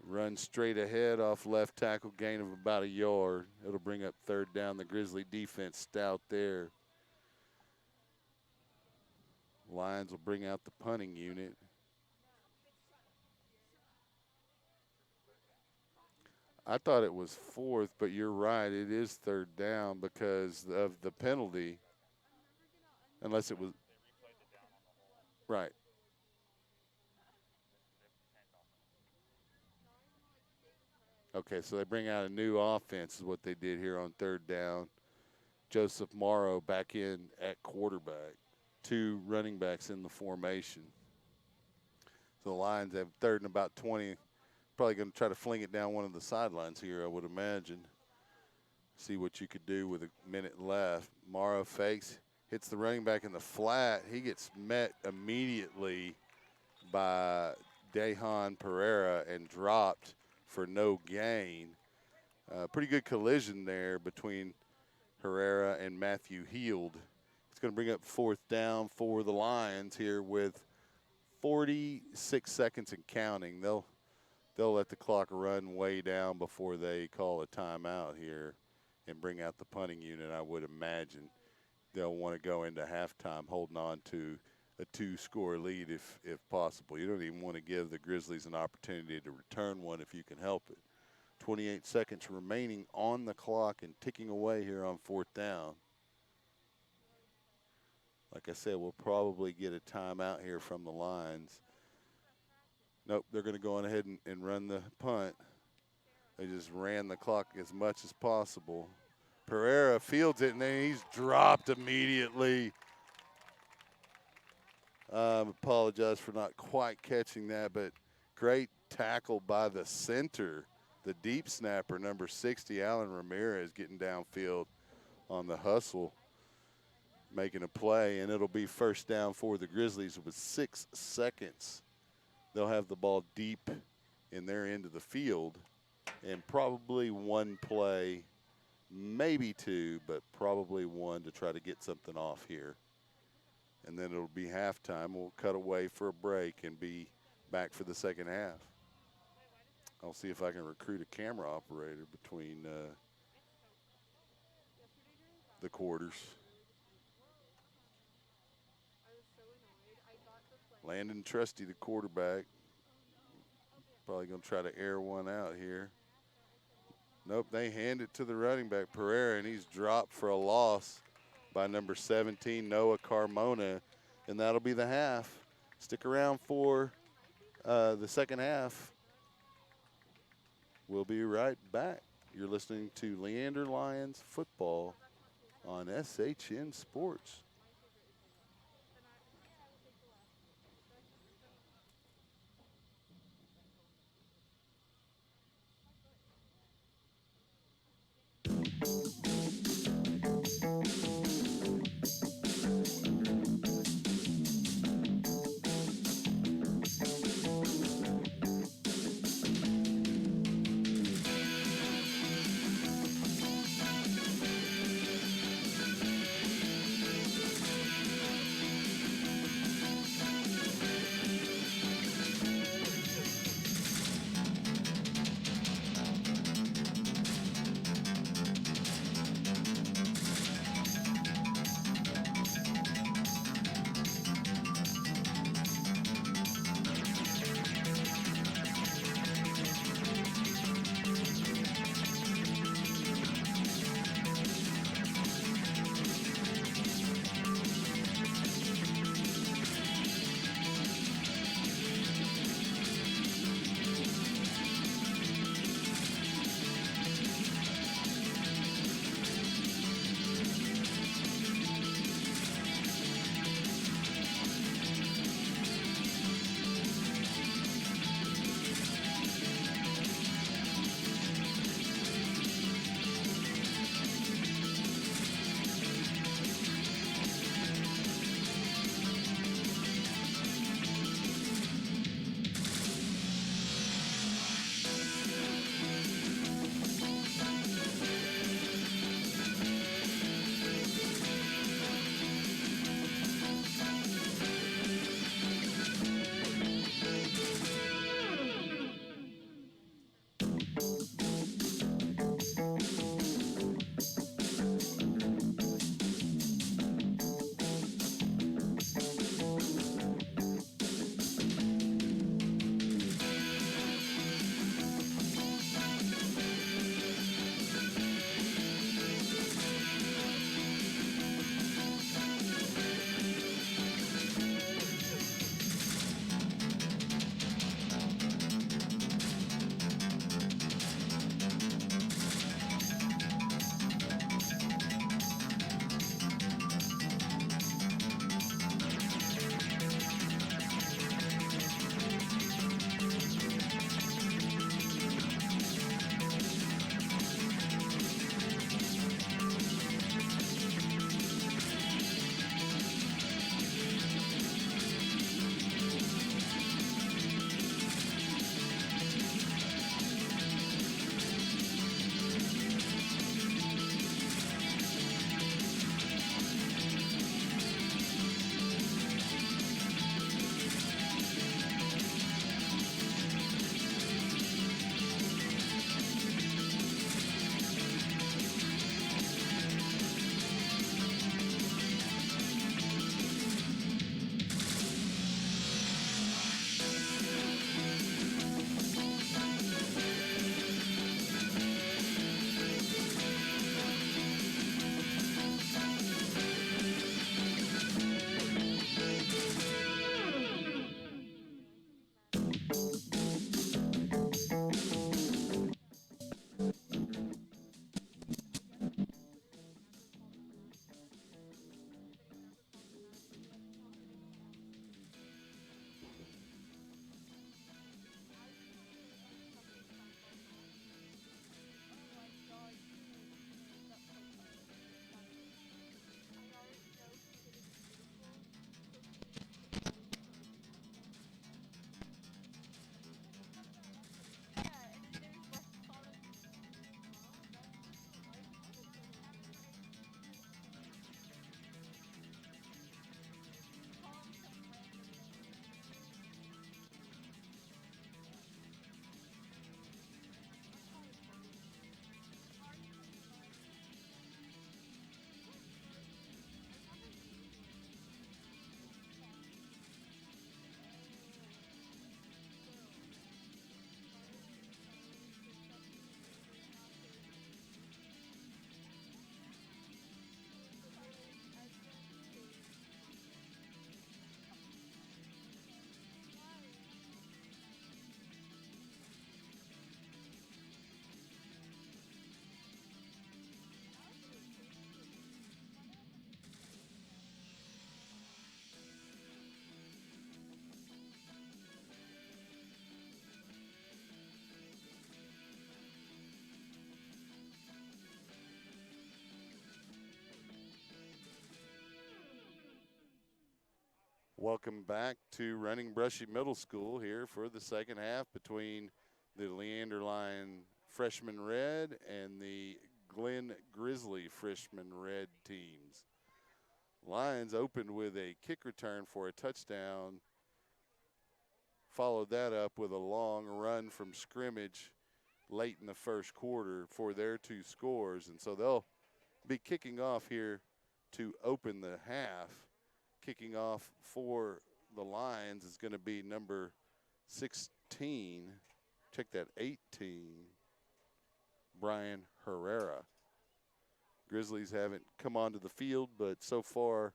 Run straight ahead off left tackle, gain of about a yard. It'll bring up third down. The Grizzly defense stout there. Lions will bring out the punting unit. I thought it was fourth, but you're right. It is third down because of the penalty. Unless it was right. Okay, so they bring out a new offense is what they did here on third down. Joseph Morrow back in at quarterback. 2 running backs in the formation. So the Lions have third and about 20. Probably going to try to fling it down one of the sidelines here, I would imagine. See what you could do with a minute left. Morrow fakes, hits the running back in the flat. He gets met immediately by Dejan Pereira and dropped for no gain. Pretty good collision there between Herrera and Matthew Heald. It's going to bring up fourth down for the Lions here with 46 seconds and counting. They'll let the clock run way down before they call a timeout here and bring out the punting unit. I would imagine they'll want to go into halftime holding on to a 2-score lead if possible. You don't even want to give the Grizzlies an opportunity to return one if you can help it. 28 seconds remaining on the clock and ticking away here on fourth down. Like I said, we'll probably get a timeout here from the Lions. Nope, they're going to go on ahead and run the punt. They just ran the clock as much as possible. Pereira fields it, and then he's dropped immediately. Apologize for not quite catching that, but great tackle by the center, the deep snapper, number 60, Alan Ramirez, getting downfield on the hustle, making a play, and it'll be first down for the Grizzlies with 6 seconds. They'll have the ball deep in their end of the field, and probably one play, maybe 2, but probably 1 to try to get something off here. And then it'll be halftime. We'll cut away for a break and be back for the second half. I'll see if I can recruit a camera operator between the quarters. Landon Trusty, the quarterback. Probably going to try to air one out here. Nope, they hand it to the running back, Pereira, and he's dropped for a loss by number 17, Noah Carmona, and that'll be the half. Stick around for the second half. We'll be right back. You're listening to Leander Lions football on SHN Sports. Welcome back to Running Brushy Middle School here for the second half between the Leander Lion Freshman Red and the Glen Grizzly Freshman Red teams. Lions opened with a kick return for a touchdown, followed that up with a long run from scrimmage late in the first quarter for their two scores. And so they'll be kicking off here to open the half. Kicking off for the Lions is going to be number 16. Check that, 18, Brian Herrera. Grizzlies haven't come onto the field, but so far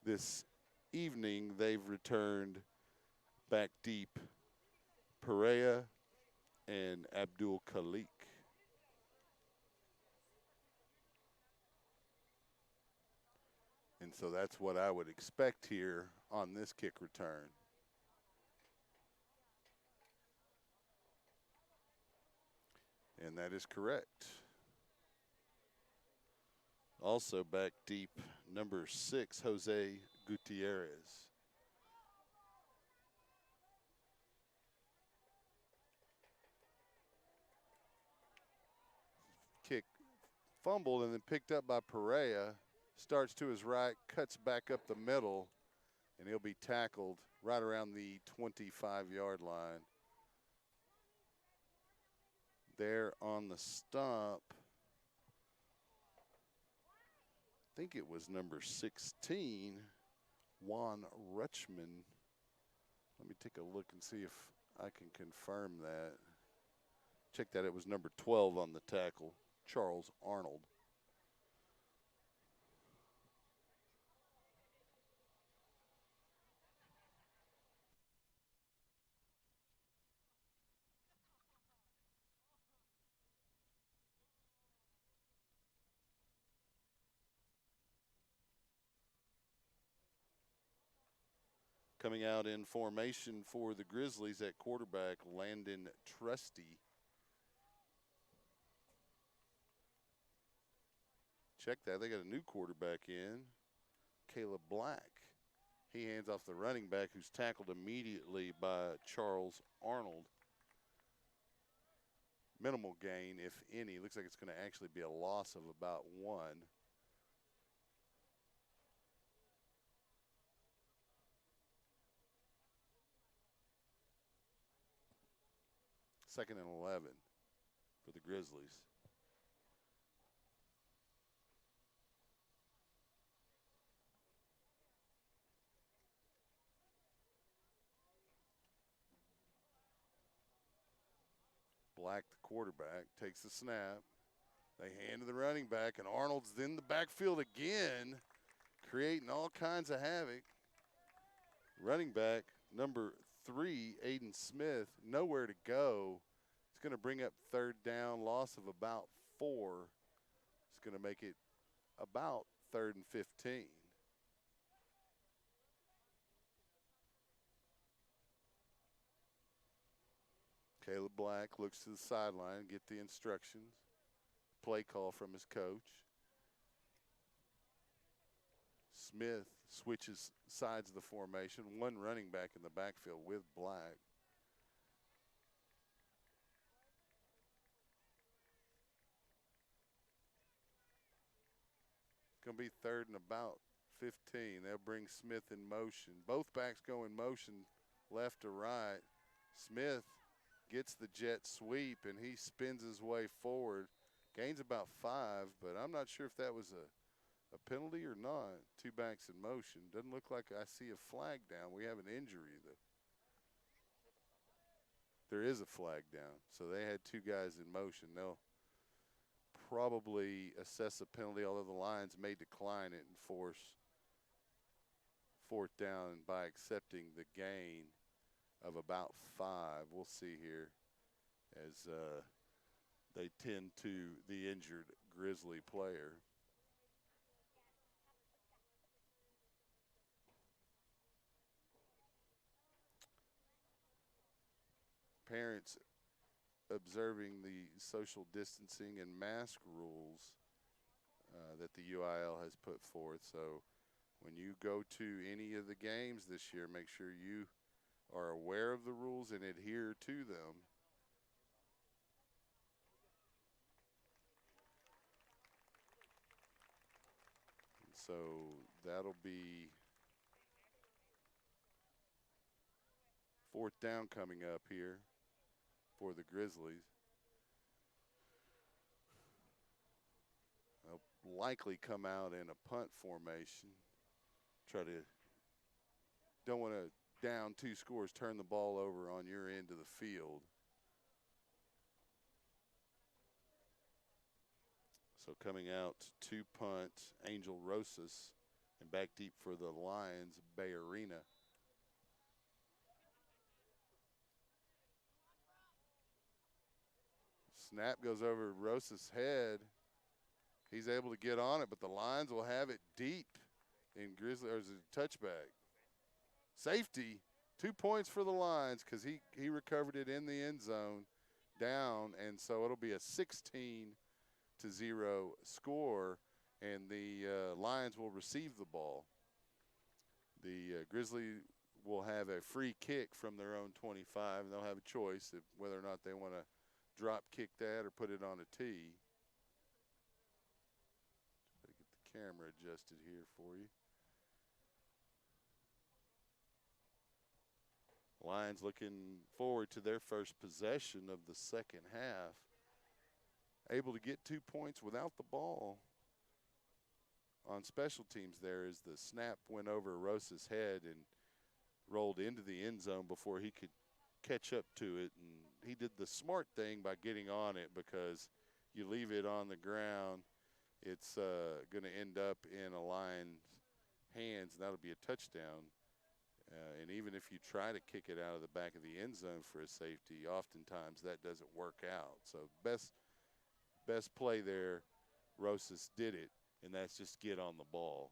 this evening they've returned back deep Perea and Abdul Khalik. And so that's what I would expect here on this kick return. And that is correct. Also back deep, number 6, Jose Gutierrez. Kick fumbled and then picked up by Perea. Starts to his right, cuts back up the middle, and he'll be tackled right around the 25-yard line. There on the stop, I think it was number 16, Juan Rutschman. Let me take a look and see if I can confirm that. Check that, it was number 12 on the tackle, Charles Arnold. Coming out in formation for the Grizzlies at quarterback, Landon Trusty. Check that, they got a new quarterback in, Caleb Black. He hands off the running back, who's tackled immediately by Charles Arnold. Minimal gain, if any. Looks like it's going to actually be a loss of about 1. Second and 11 for the Grizzlies. Black, the quarterback, takes the snap. They hand to the running back, and Arnold's in the backfield again, creating all kinds of havoc. Running back, number 3, Aiden Smith, nowhere to go. It's going to bring up third down, loss of about 4. It's going to make it about 3rd and 15. Caleb Black looks to the sideline, get the instructions, play call from his coach. Smith switches sides of the formation, one running back in the backfield with Black. It's going to be 3rd and about 15. They'll bring Smith in motion. Both backs go in motion left to right. Smith gets the jet sweep, and he spins his way forward. Gains about 5, but I'm not sure if that was a penalty or not. 2 backs in motion. Doesn't look like I see a flag down. We have an injury, though. There is a flag down. So they had 2 guys in motion. They'll probably assess a penalty, although the Lions may decline it and force 4th down by accepting the gain of about 5. We'll see here as they tend to the injured Grizzly player. Parents observing the social distancing and mask rules that the UIL has put forth. So When you go to any of the games this year, make sure you are aware of the rules and adhere to them. And so that'll be 4th down coming up here for the Grizzlies. They'll likely come out in a punt formation. Don't want to down 2 scores, turn the ball over on your end of the field. So coming out to punt, Angel Rosas, and back deep for the Lions, Bay Arena. Snap goes over Rosas' head. He's able to get on it, but the Lions will have it deep in Grizzlies. Or is it a touchback? Safety, 2 points for the Lions because he recovered it in the end zone down, and so it'll be a 16-0 score, and the Lions will receive the ball. The Grizzlies will have a free kick from their own 25, and they'll have a choice of whether or not they want to drop kick that or put it on a tee. Try to get the camera adjusted here for you. Lions looking forward to their first possession of the second half. Able to get 2 points without the ball. On special teams there as the snap went over Rosa's head and rolled into the end zone before he could catch up to it. And he did the smart thing by getting on it, because you leave it on the ground, it's going to end up in a Lion's hands, and that'll be a touchdown. And even if you try to kick it out of the back of the end zone for a safety, oftentimes that doesn't work out. So best play there, Rosas did it, and that's just get on the ball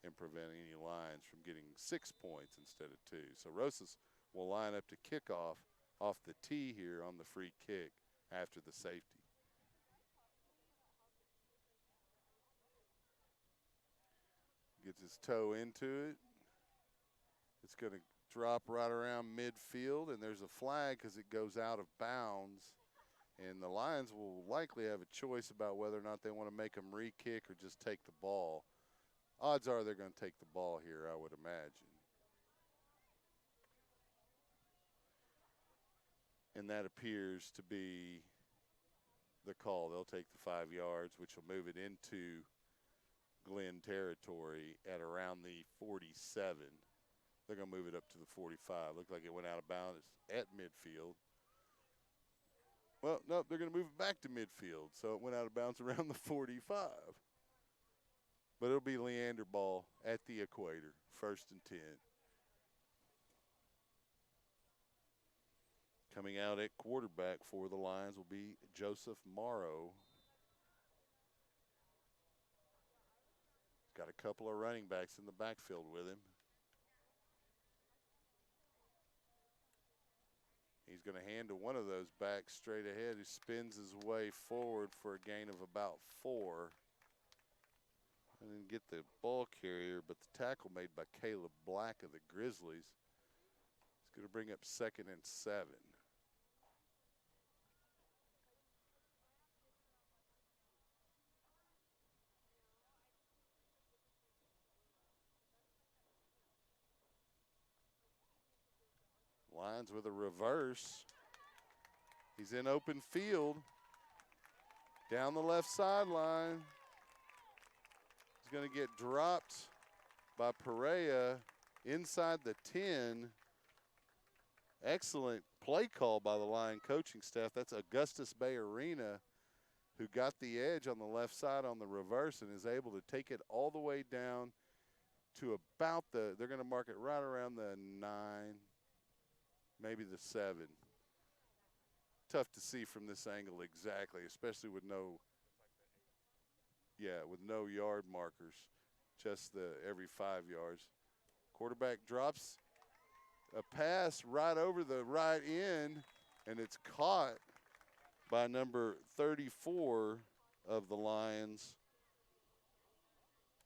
and prevent any Lions from getting 6 points instead of 2. So Rosas will line up to kickoff off the tee here on the free kick after the safety. Gets his toe into it. It's going to drop right around midfield, and there's a flag because it goes out of bounds. And the Lions will likely have a choice about whether or not they want to make them re-kick or just take the ball. Odds are they're going to take the ball here, I would imagine. And that appears to be the call. They'll take the 5 yards, which will move it into Glenn territory at around the 47. They're going to move it up to the 45. Looked like it went out of bounds at midfield. Well, no, they're going to move it back to midfield. So it went out of bounds around the 45. But it'll be Leander ball at the equator, 1st and 10. Coming out at quarterback for the Lions will be Joseph Morrow. Got a couple of running backs in the backfield with him. He's going to hand to one of those backs straight ahead, who spins his way forward for a gain of about 4. I didn't get the ball carrier, but the tackle made by Caleb Black of the Grizzlies. It's going to bring up 2nd and 7. Lions with a reverse. He's in open field. Down the left sideline. He's going to get dropped by Perea inside the 10. Excellent play call by the Lion coaching staff. That's Augustus Bay Arena, who got the edge on the left side on the reverse and is able to take it all the way down to about they're going to mark it right around the 9, maybe the 7. Tough to see from this angle exactly, especially with no yard markers, just every 5 yards. Quarterback drops a pass right over the right end, and it's caught by number 34 of the Lions,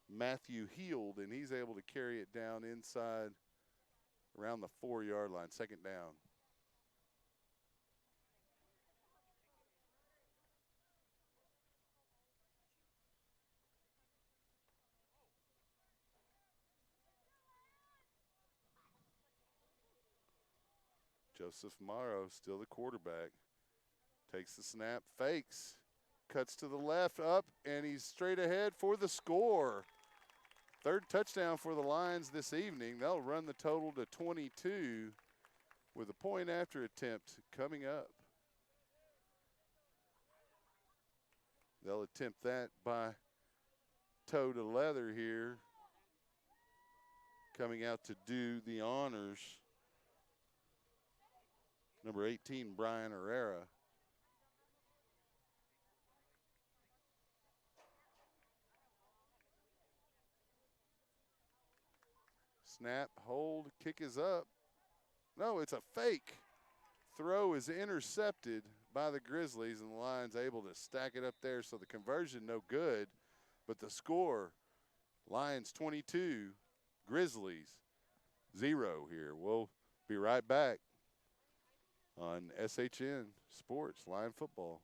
Matthew Heald, and he's able to carry it down inside around the 4-yard line, second down. Joseph Morrow, still the quarterback, takes the snap, fakes, cuts to the left, up, and he's straight ahead for the score. Third touchdown for the Lions this evening. They'll run the total to 22 with a point after attempt coming up. They'll attempt that by toe to leather here. Coming out to do the honors, number 18, Brian Herrera. Snap, hold, kick is up. No, it's a fake. Throw is intercepted by the Grizzlies, and the Lions able to stack it up there, so the conversion no good. But the score, Lions 22, Grizzlies 0 here. We'll be right back on SHN Sports Lion Football.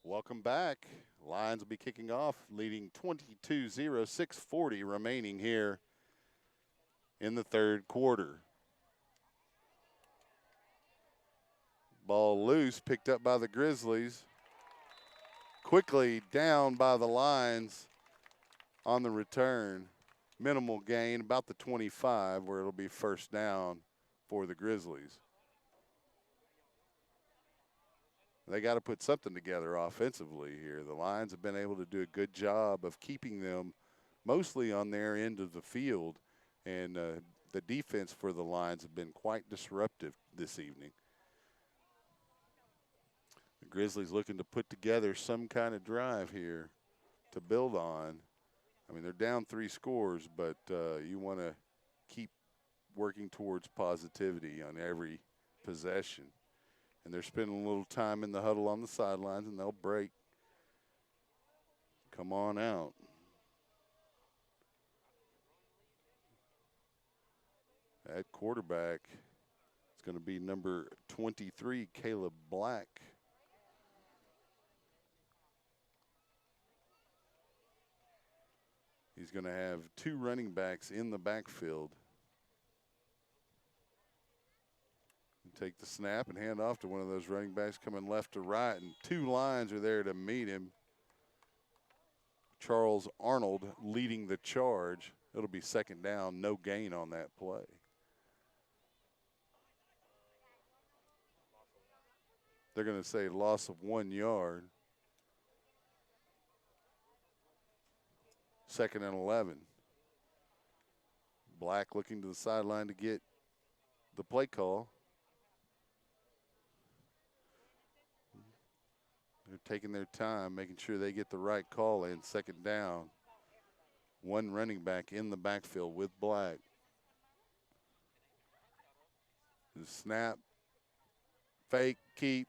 Welcome back. Lions will be kicking off, leading 22-0, 6:40 remaining here in the third quarter. Ball loose, picked up by the Grizzlies. Quickly down by the Lions on the return. Minimal gain, about the 25, where it'll be first down for the Grizzlies. They got to put something together offensively here. The Lions have been able to do a good job of keeping them mostly on their end of the field, and the defense for the Lions have been quite disruptive this evening. The Grizzlies looking to put together some kind of drive here to build on. I mean, they're down 3 scores, but you want to keep working towards positivity on every possession. And they're spending a little time in the huddle on the sidelines, and they'll break. Come on out. At quarterback, it's going to be number 23, Caleb Black. He's going to have 2 running backs in the backfield. Take the snap and hand off to one of those running backs coming left to right, and 2 lines are there to meet him. Charles Arnold leading the charge. It'll be second down, no gain on that play. They're going to say loss of 1 yard. Second and 11. Black looking to the sideline to get the play call. They're taking their time, making sure they get the right call in. Second down. 1 running back in the backfield with Black. The snap, fake, keep,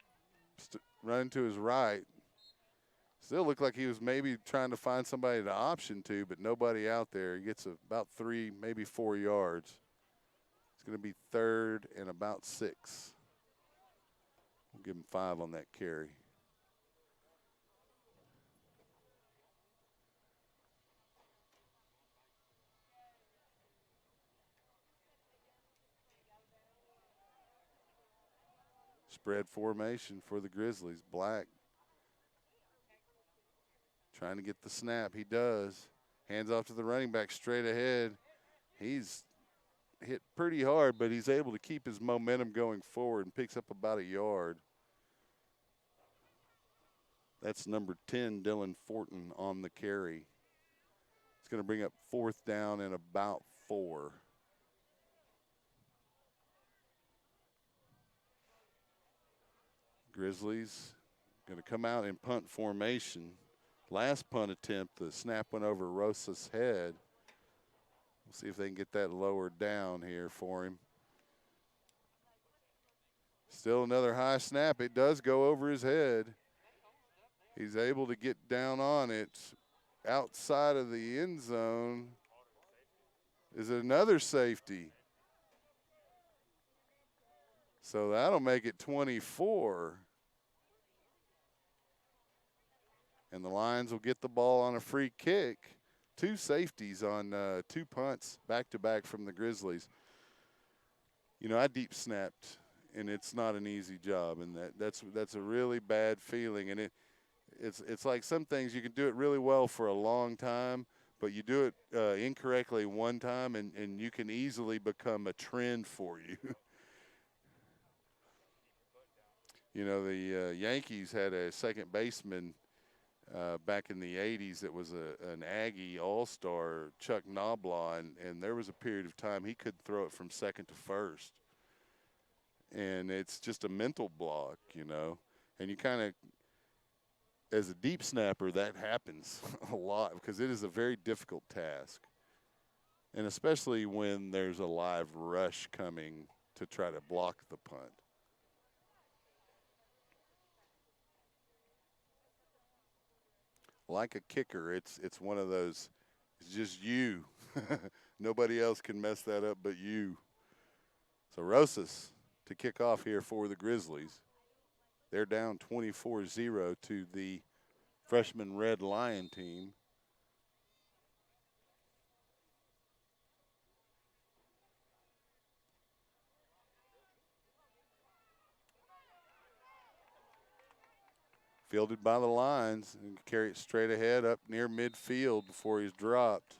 running to his right. Still looked like he was maybe trying to find somebody to option to, but nobody out there. He gets about 3, maybe 4 yards. It's going to be 3rd and about 6. We'll give him 5 on that carry. Spread formation for the Grizzlies. Black trying to get the snap. He does. Hands off to the running back straight ahead. He's hit pretty hard, but he's able to keep his momentum going forward and picks up about a yard. That's number 10, Dylan Fortin, on the carry. It's going to bring up 4th down and about 4. Grizzlies going to come out in punt formation. Last punt attempt, the snap went over Rosa's head. We'll see if they can get that lowered down here for him. Still another high snap. It does go over his head. He's able to get down on it outside of the end zone. Is it another safety? So that'll make it 24. And the Lions will get the ball on a free kick. 2 safeties on 2 punts back-to-back from the Grizzlies. You know, I deep snapped, and it's not an easy job, and that's a really bad feeling. And it's like some things you can do it really well for a long time, but you do it incorrectly one time, and you can easily become a trend for you. You know, the Yankees had a second baseman back in the 80s that was an Aggie all-star, Chuck Knoblaw, and there was a period of time he couldn't throw it from second to first. And it's just a mental block, you know. And you kind of, as a deep snapper, that happens a lot because it is a very difficult task. And especially when there's a live rush coming to try to block the punt. Like a kicker, it's one of those, it's just you. Nobody else can mess that up but you. So Rosas to kick off here for the Grizzlies. They're down 24-0 to the freshman Red Lion team. Fielded by the Lions and carry it straight ahead up near midfield before he's dropped.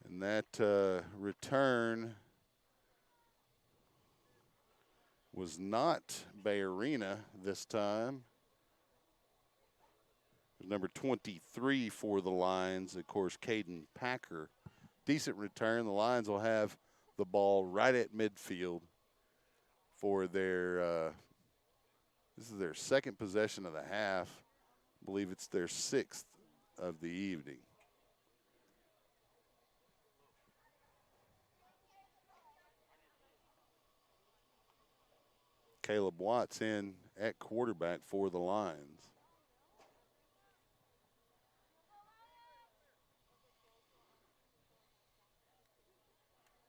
And that return was not Bay Arena this time. It was number 23 for the Lions, of course, Caden Packer. Decent return. The Lions will have the ball right at midfield for their this is their second possession of the half. I believe it's their 6th of the evening. Caleb Watts in at quarterback for the Lions.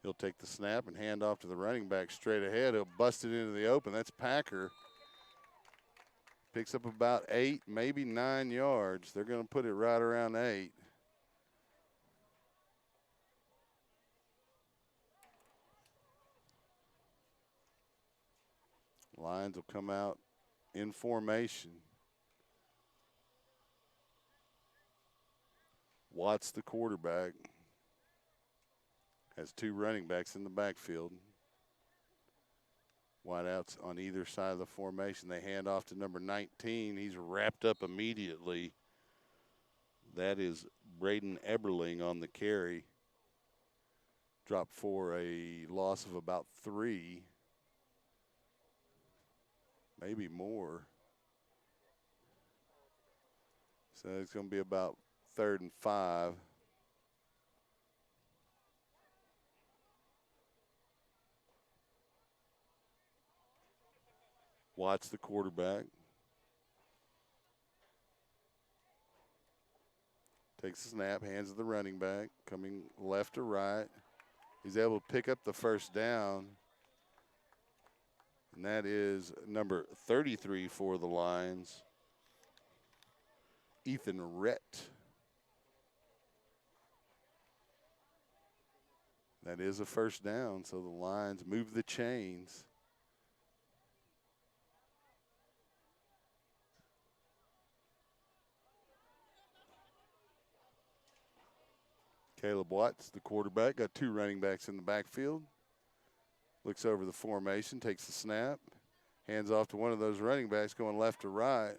He'll take the snap and hand off to the running back straight ahead. He'll bust it into the open. That's Packer. Picks up about 8, maybe 9 yards. They're going to put it right around 8. Lions will come out in formation. Watts, the quarterback, has 2 running backs in the backfield. Wideouts on either side of the formation. They hand off to number 19. He's wrapped up immediately. That is Braden Eberling on the carry. Dropped for a loss of about 3. Maybe more. So it's going to be about 3rd and 5. Watts, the quarterback. Takes the snap, hands to the running back, coming left to right. He's able to pick up the first down, and that is number 33 for the Lions, Ethan Rhett. That is a first down, so the Lions move the chains. Caleb Watts, the quarterback, got two running backs in the backfield. Looks over the formation, takes the snap, hands off to one of those running backs going left to right.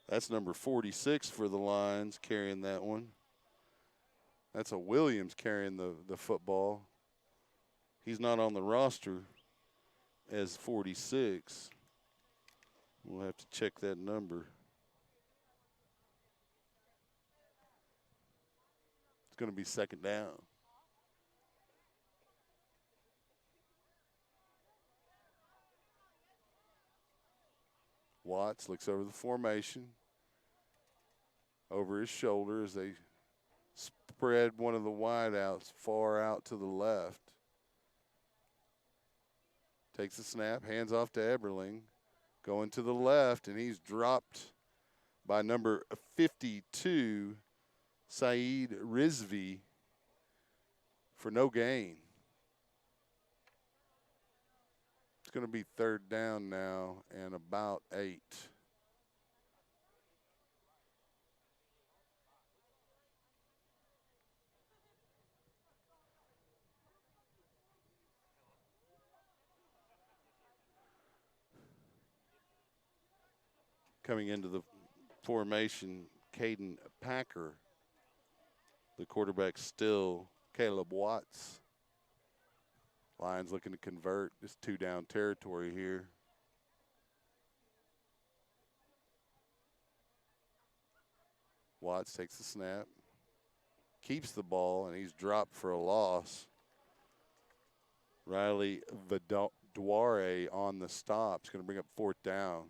That's number 46 for the Lions carrying that one. That's a Williams carrying the football. He's not on the roster as 46. We'll have to check that number. It's going to be second down. Watts looks over the formation, over his shoulder as they spread one of the wideouts far out to the left. Takes the snap, hands off to Eberling, going to the left, and he's dropped by number 52, Saeed Rizvi, for no gain. It's going to be third down now and about 8. Coming into the formation, Caden Packer. The quarterback still Caleb Watts. Lions looking to convert. Just 2-down territory here. Watts takes the snap, keeps the ball, and he's dropped for a loss. Riley Vidouare on the stop. It's going to bring up fourth down.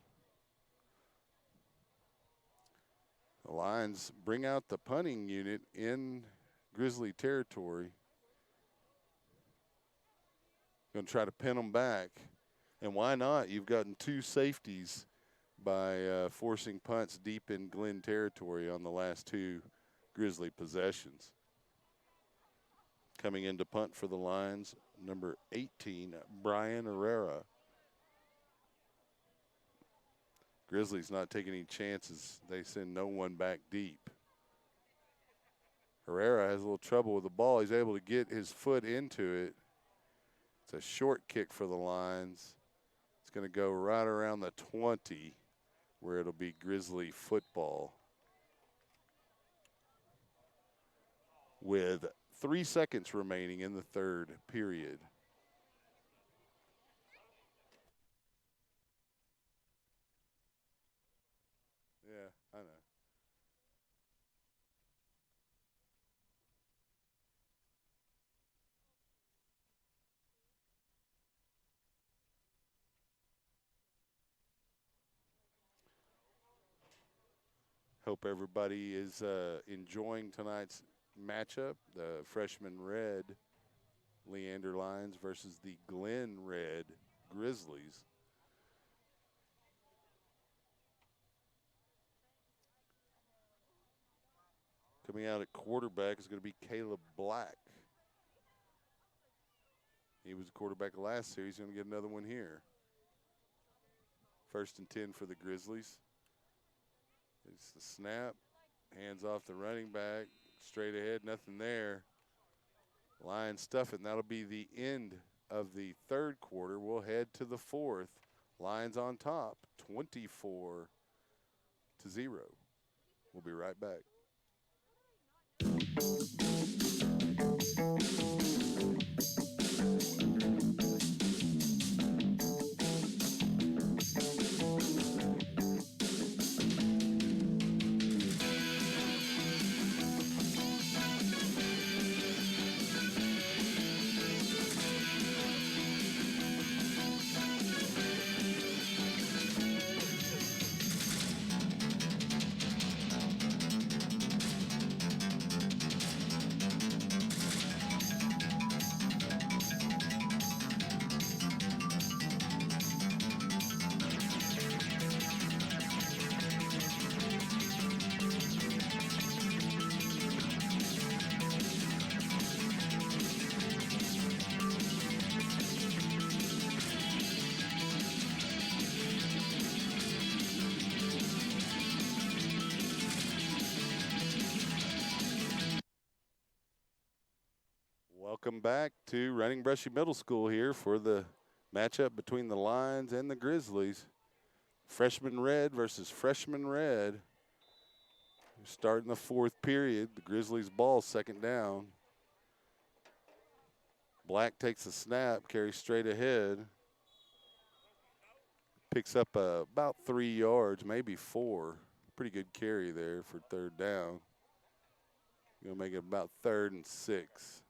The Lions bring out the punting unit in Grizzly territory. Going to try to pin them back. And why not? You've gotten 2 safeties by forcing punts deep in Glen territory on the last 2 Grizzly possessions. Coming in to punt for the Lions, number 18, Brian Herrera. Grizzlies not taking any chances. They send no one back deep. Herrera has a little trouble with the ball. He's able to get his foot into it. It's a short kick for the Lions. It's going to go right around the 20, where it'll be Grizzly football. With 3 seconds remaining in the third period. Yeah, I know. Hope everybody is enjoying tonight's matchup. The freshman red Leander Lions versus the Glen red Grizzlies. Coming out at quarterback is going to be Caleb Black. He was the quarterback last series. He's going to get another one here. 1st and 10 for the Grizzlies. It's the snap. Hands off the running back. Straight ahead, nothing there. Lions stuff it, and that'll be the end of the third quarter. We'll head to the fourth. Lions on top, 24-0. We'll be right back. Welcome back to Running Brushy Middle School here for the matchup between the Lions and the Grizzlies. Freshman red versus freshman red. We're starting the fourth period. The Grizzlies ball, second down. Black takes a snap, carries straight ahead. Picks up about 3 yards, maybe 4. Pretty good carry there for third down. Going to make it about 3rd and 6.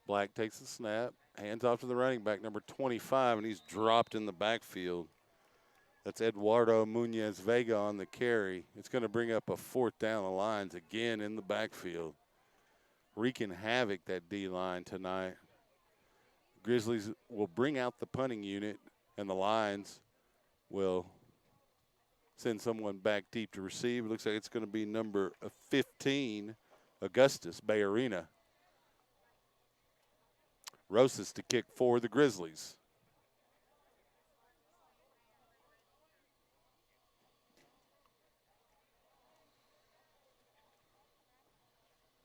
Black takes the snap, hands off to the running back, number 25, and he's dropped in the backfield. That's Eduardo Muñez Vega on the carry. It's going to bring up a 4th down. The Lions again in the backfield. Wreaking havoc, that D-line tonight. Grizzlies will bring out the punting unit, and the Lions will send someone back deep to receive. It looks like it's going to be number 15, Augustus Bayarina. Rosas to kick for the Grizzlies.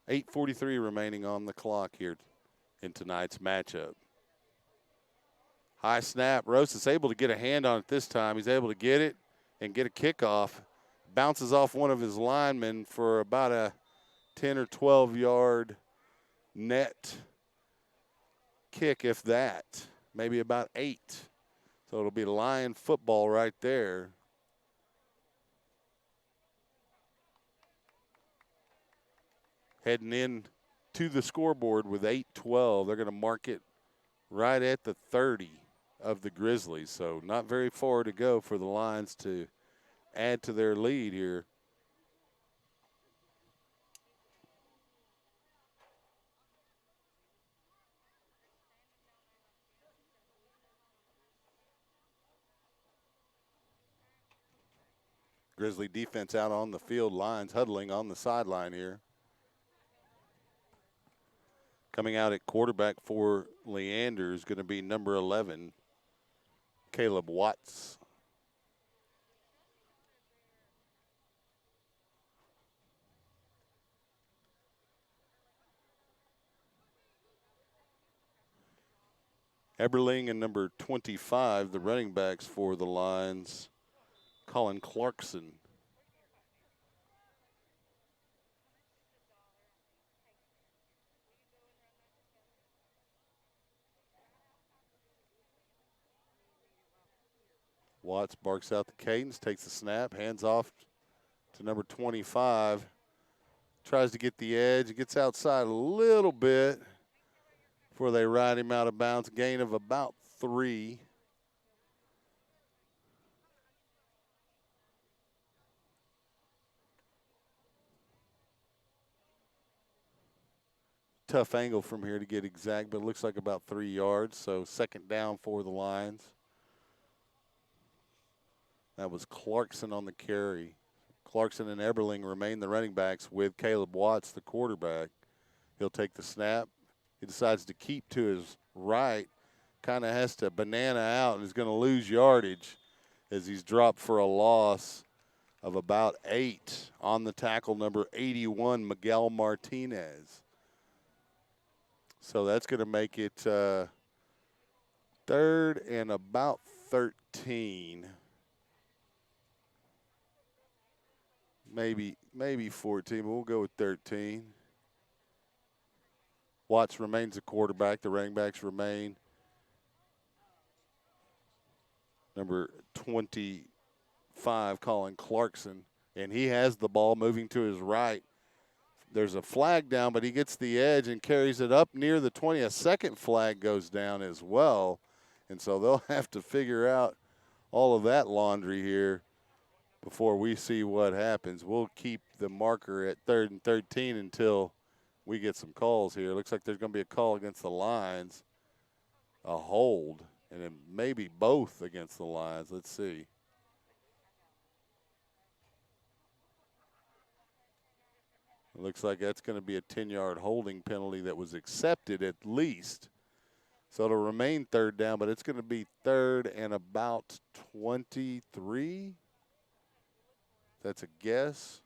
.8:43 remaining on the clock here in tonight's matchup. High snap. Rosas able to get a hand on it this time. He's able to get it and get a kickoff. Bounces off one of his linemen for about a 10 or 12 yard net kick, if that. Maybe about 8. So it'll be Lion football right there. Heading in to the scoreboard with 8:12. They're going to mark it right at the 30 of the Grizzlies. So not very far to go for the Lions to add to their lead here. Grizzly defense out on the field. Lions huddling on the sideline here. Coming out at quarterback for Leander is going to be number 11, Caleb Watts. Eberling and number 25, the running backs for the Lions, Colin Clarkson. Watts barks out the cadence, takes the snap, hands off to number 25. Tries to get the edge, gets outside a little bit before they ride him out of bounds. Gain of about 3. Tough angle from here to get exact, but it looks like about 3 yards. So second down for the Lions. That was Clarkson on the carry. Clarkson and Eberling remain the running backs with Caleb Watts, the quarterback. He'll take the snap. He decides to keep to his right. Kind of has to banana out and is going to lose yardage as he's dropped for a loss of about 8 on the tackle, number 81, Miguel Martinez. So that's going to make it 3rd and about 13. Maybe 14, but we'll go with 13. Watts remains the quarterback. The running backs remain number 25, Colin Clarkson, and he has the ball moving to his right. There's a flag down, but he gets the edge and carries it up near the 20. A second flag goes down as well, and so they'll have to figure out all of that laundry here before we see what happens. We'll keep the marker at 3rd and 13 until we get some calls here. Looks like there's going to be a call against the Lions, a hold, and it may be both against the Lions. Let's see. It looks like that's going to be a 10-yard holding penalty that was accepted at least So it'll remain third down, but it's going to be third and about 23. That's a guess.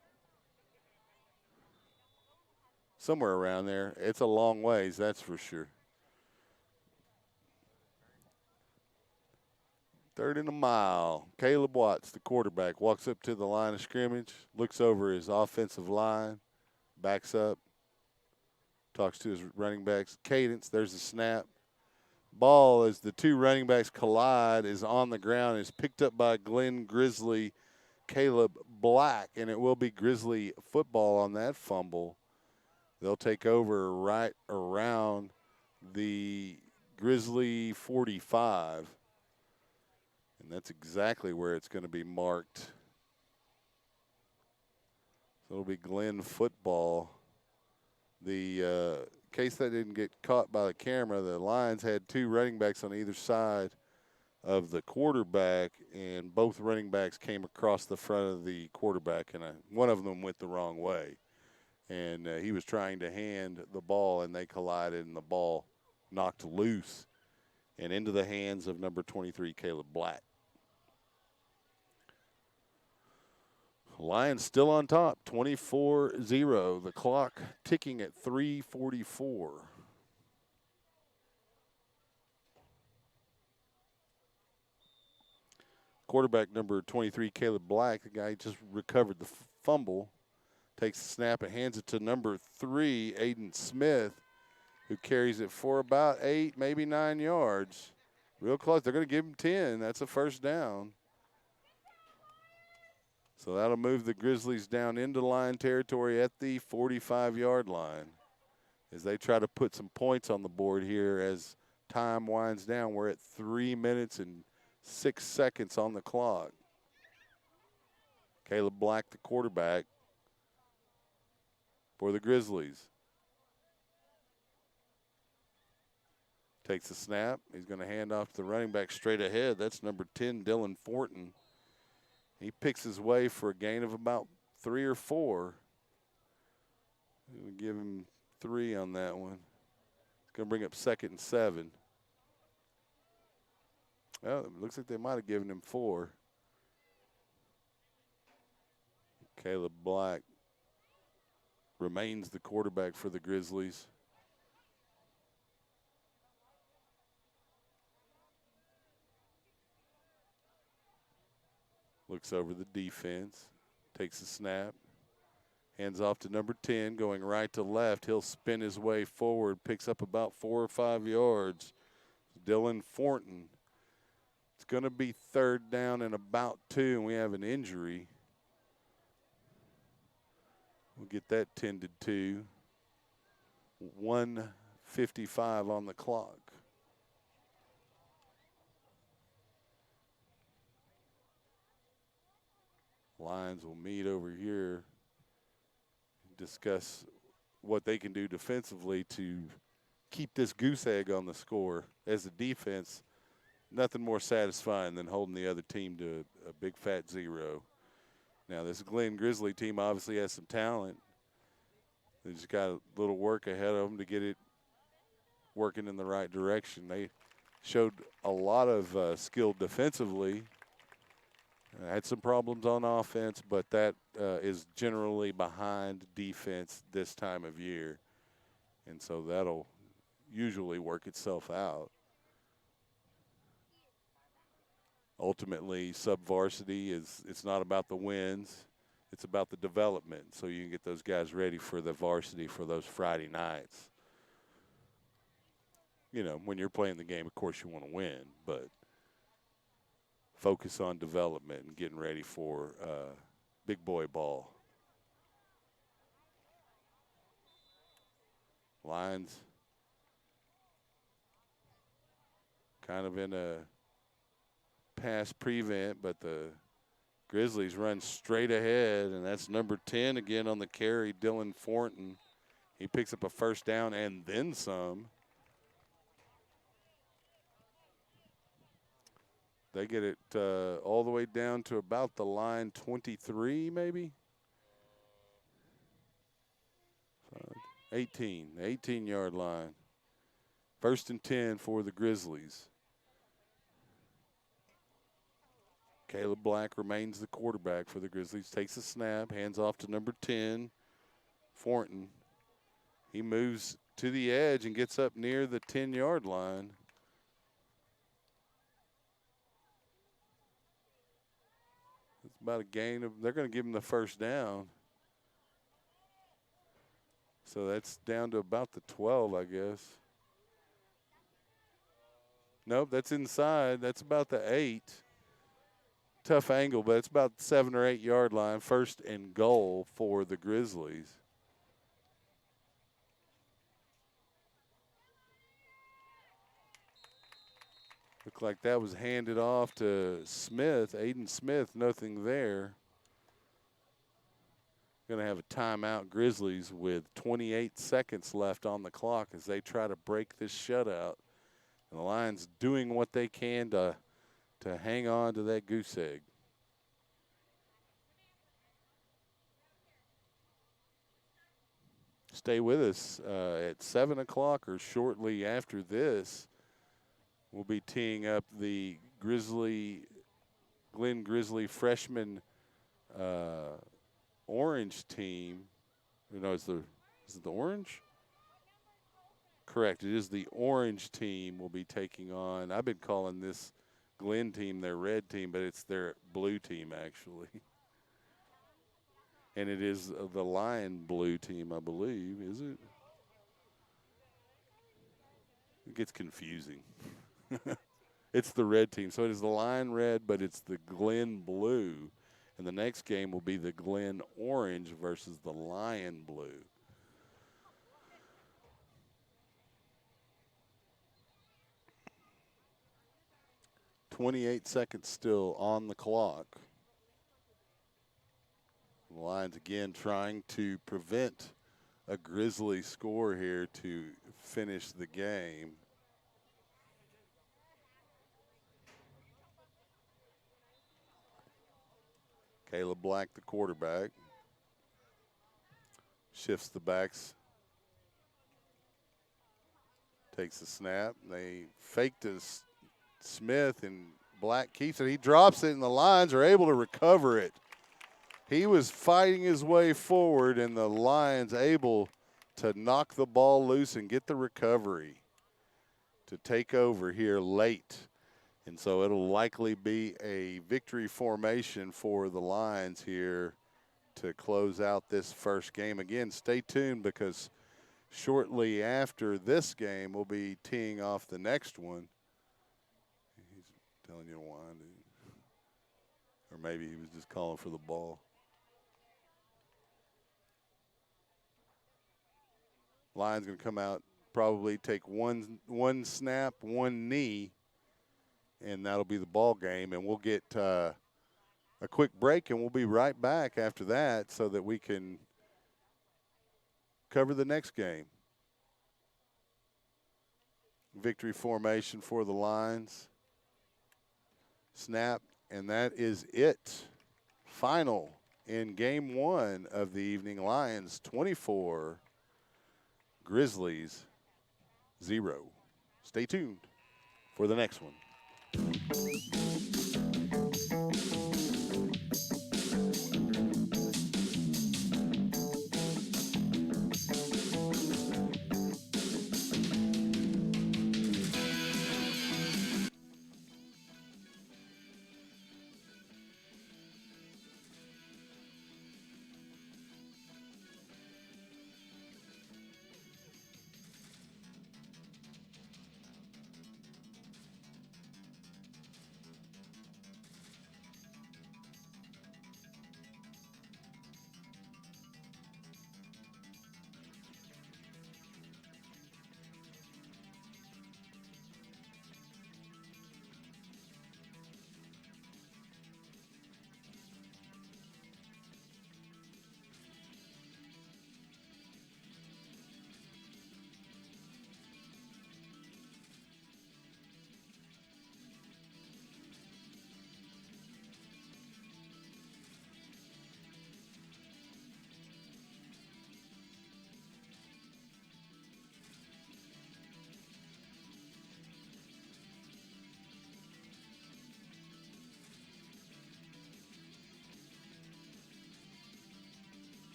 Somewhere around there. It's a long ways, that's for sure. Third and a mile. Caleb Watts, the quarterback, walks up to the line of scrimmage, looks over his offensive line, backs up, talks to his running backs. Cadence, there's the snap. Ball, as the two running backs collide, is on the ground, is picked up by Glenn Grizzly Caleb Black, and it will be Grizzly football on that fumble. They'll take over right around the Grizzly 45. And that's exactly where it's going to be marked. So it'll be Glenn football. The case that didn't get caught by the camera, the Lions had two running backs on either side of the quarterback, and both running backs came across the front of the quarterback, and one of them went the wrong way. And he was trying to hand the ball, and they collided, and the ball knocked loose and into the hands of number 23, Caleb Black. Lions still on top, 24-0. The clock ticking at 3:44. Quarterback number 23, Caleb Black, the guy who just recovered the fumble, takes the snap and hands it to number 3, Aiden Smith, who carries it for about 8, maybe 9 yards. Real close. They're going to give him 10. That's a first down. So that'll move the Grizzlies down into Lion territory at the 45-yard line as they try to put some points on the board here as time winds down. We're at 3 minutes and 6 seconds on the clock. Caleb Black, the quarterback for the Grizzlies. Takes the snap. He's going to hand off to the running back straight ahead. That's number 10, Dylan Fortin. He picks his way for a gain of about 3 or 4. We'll give him 3 on that one. It's going to bring up 2nd and 7. Well, it looks like they might have given him 4. Caleb Black remains the quarterback for the Grizzlies. Looks over the defense, takes the snap, hands off to number 10, going right to left. He'll spin his way forward, picks up about 4 or 5 yards. Dylan Fortin. It's going to be third down and about 2, and we have an injury. We'll get that tended to. 1:55 on the clock. Lions will meet over here, discuss what they can do defensively to keep this goose egg on the score. As a defense, nothing more satisfying than holding the other team to a big fat 0. Now, this Glen Grizzly team obviously has some talent. They just got a little work ahead of them to get it working in the right direction. They showed a lot of skill defensively. Had some problems on offense, but that is generally behind defense this time of year. And so that'll usually work itself out. Ultimately, sub-varsity it's not about the wins. It's about the development, so you can get those guys ready for the varsity for those Friday nights. You know, when you're playing the game, of course you want to win, but focus on development and getting ready for big boy ball. Lions kind of in a pass prevent, but the Grizzlies run straight ahead, and that's number 10 again on the carry, Dylan Fortin. He picks up a first down and then some. They get it all the way down to about the line 23, maybe? 18, 18-yard line. First and 10 for the Grizzlies. Caleb Black remains the quarterback for the Grizzlies. Takes a snap, hands off to number 10, Thornton. He moves to the edge and gets up near the 10-yard line. It's about a gain of, they're going to give him the first down. So that's down to about the 12, I guess. Nope, that's inside. That's about the 8. Tough angle, but it's about the 7 or 8 yard line. First and goal for the Grizzlies. Looked like that was handed off to Smith, Aiden Smith, nothing there. Going to have a timeout, Grizzlies, with 28 seconds left on the clock as they try to break this shutout. And the Lions doing what they can to hang on to that goose egg. Stay with us at 7 o'clock or shortly after this. We'll be teeing up the Glenn Grizzly freshman orange team. No, is it the orange? Correct. It is the orange team we'll be taking on. I've been calling this Glenn team their red team, but it's their blue team actually. And it is the Lion blue team, I believe, is it? It gets confusing. It's the red team. So it is the Lion red, but it's the Glenn blue. And the next game will be the Glenn orange versus the Lion blue. .28 seconds still on the clock. The Lions again trying to prevent a Grizzly score here to finish the game. Caleb Black, the quarterback, shifts the backs, takes the snap. They fake to Smith, and Black keeps it. He drops it, and the Lions are able to recover it. He was fighting his way forward, and the Lions able to knock the ball loose and get the recovery to take over here late. And so it'll likely be a victory formation for the Lions here to close out this first game. Again, stay tuned because shortly after this game, we'll be teeing off the next one. He's telling you to wind it. Or maybe he was just calling for the ball. Lions going to come out, probably take one snap, one knee, and that'll be the ball game. And we'll get a quick break, and we'll be right back after that so that we can cover the next game. Victory formation for the Lions. Snap, and that is it. Final in game one of the evening. Lions 24, Grizzlies 0. Stay tuned for the next one.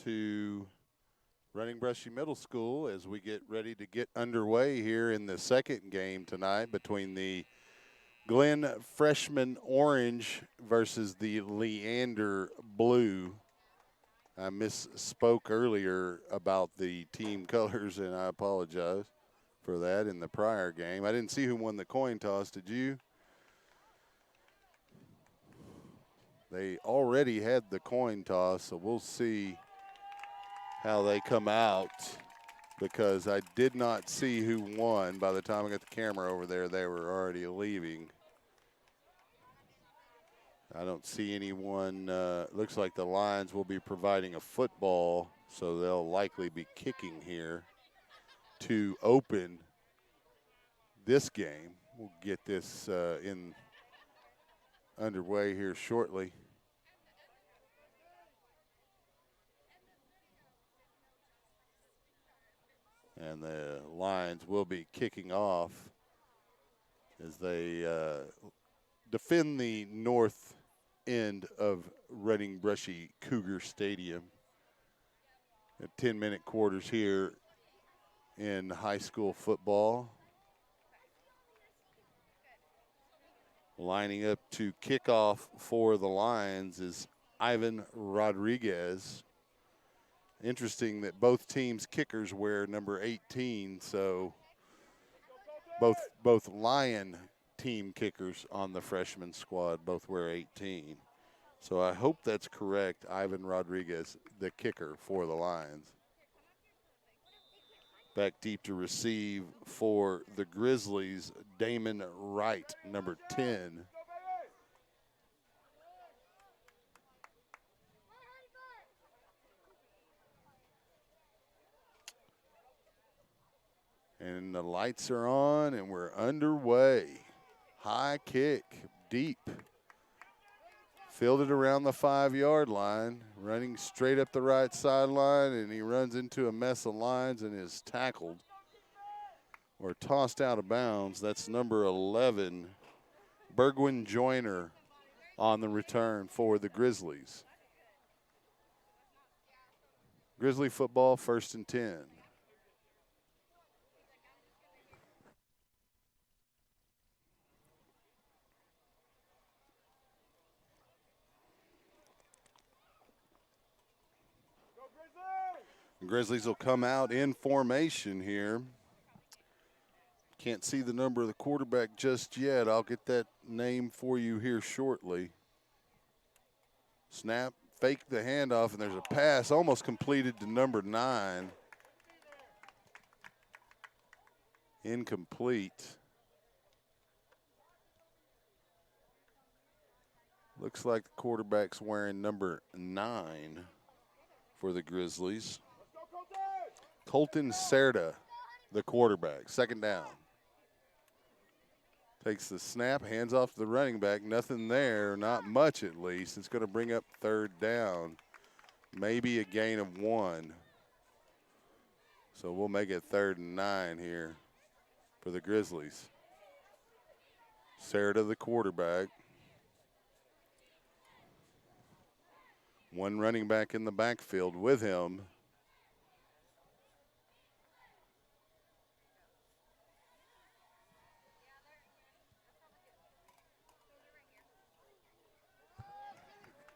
to Running Brushy Middle School as we get ready to get underway here in the second game tonight between the Glen Freshman Orange versus the Leander Blue. I misspoke earlier about the team colors, and I apologize for that in the prior game. I didn't see who won the coin toss. Did you? They already had the coin toss, so we'll see how they come out, because I did not see who won. By the time I got the camera over there, they were already leaving. I don't see anyone. Looks like the Lions will be providing a football, so they'll likely be kicking here to open this game. We'll get this in underway here shortly. And the Lions will be kicking off as they defend the north end of Running Brushy Cougar Stadium. 10-minute quarters here in high school football. Lining up to kick off for the Lions is Ivan Rodriguez. Interesting that both teams' kickers wear number 18, so both Lion team kickers on the freshman squad both wear 18. So I hope that's correct. Ivan Rodriguez, the kicker for the Lions. Back deep to receive for the Grizzlies, Damon Wright, number 10. And the lights are on, and we're underway. High kick, deep. Fielded around the 5-yard line, running straight up the right sideline, and he runs into a mess of lines and is tackled or tossed out of bounds. That's number 11, Bergwin Joyner, on the return for the Grizzlies. Grizzly football, 1st and 10. Grizzlies will come out in formation here. Can't see the number of the quarterback just yet. I'll get that name for you here shortly. Snap, fake the handoff, and there's a pass almost completed to number 9. Incomplete. Looks like the quarterback's wearing number 9 for the Grizzlies. Colton Serta, the quarterback, 2nd down. Takes the snap, hands off to the running back. Nothing there, not much at least. It's going to bring up 3rd down, maybe a gain of 1. So we'll make it 3rd and 9 here for the Grizzlies. Serta, the quarterback. One running back in the backfield with him.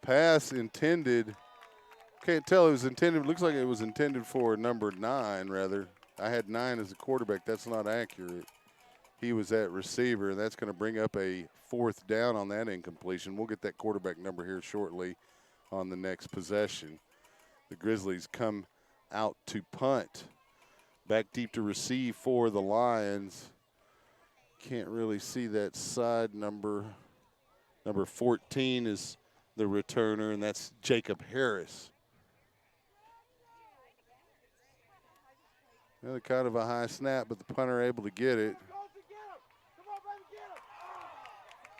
Pass intended. Can't tell it was intended. Looks like it was intended for number 9, rather. I had 9 as a quarterback. That's not accurate. He was at receiver, and that's going to bring up a 4th down on that incompletion. We'll get that quarterback number here shortly on the next possession. The Grizzlies come out to punt. Back deep to receive for the Lions. Can't really see that side number. Number 14 is the returner, and that's Jacob Harris. Another kind of a high snap, but the punter able to get it.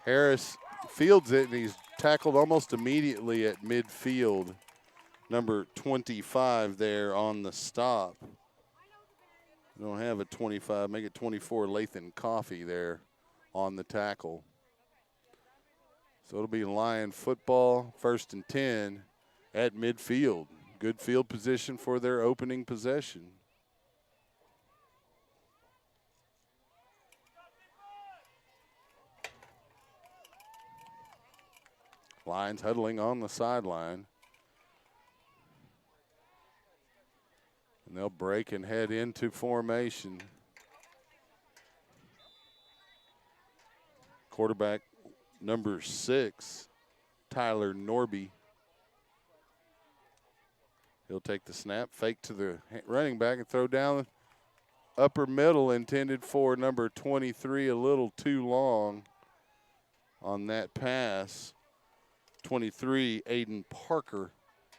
Harris fields it, and he's tackled almost immediately at midfield. Number 25 there on the stop. We don't have a 25, make it 24, Lathan Coffey there on the tackle. So it'll be Lion football, 1st and 10 at midfield. Good field position for their opening possession. Lions huddling on the sideline. And they'll break and head into formation. Quarterback number 6, Tyler Norby. He'll take the snap, fake to the running back, and throw down upper middle, intended for number 23, a little too long on that pass. 23, Aiden Parker.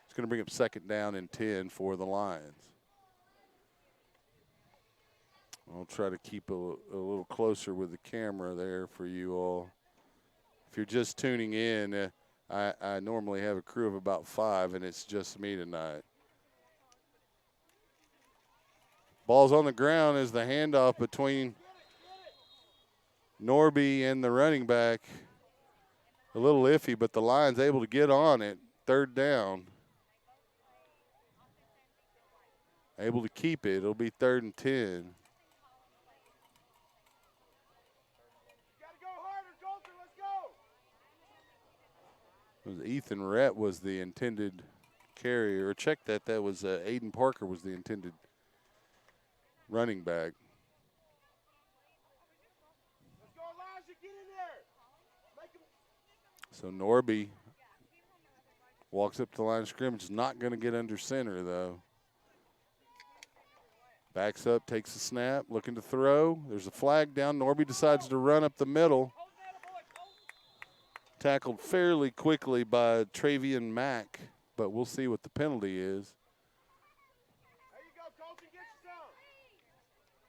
It's going to bring up 2nd down and 10 for the Lions. I'll try to keep a little closer with the camera there for you all. If you're just tuning in, I normally have a crew of about 5, and it's just me tonight. Ball's on the ground as the handoff between Norby and the running back. A little iffy, but the Lions able to get on it. 3rd down. Able to keep it. It'll be 3rd and 10. Ethan Rhett was the intended carrier. Check that. That was Aiden Parker was the intended running back. So Norby walks up to the line of scrimmage. Is not going to get under center, though. Backs up, takes the snap, looking to throw. There's a flag down. Norby decides to run up the middle. Tackled fairly quickly by Travian Mack, but we'll see what the penalty is. There you go, coach, and get you some.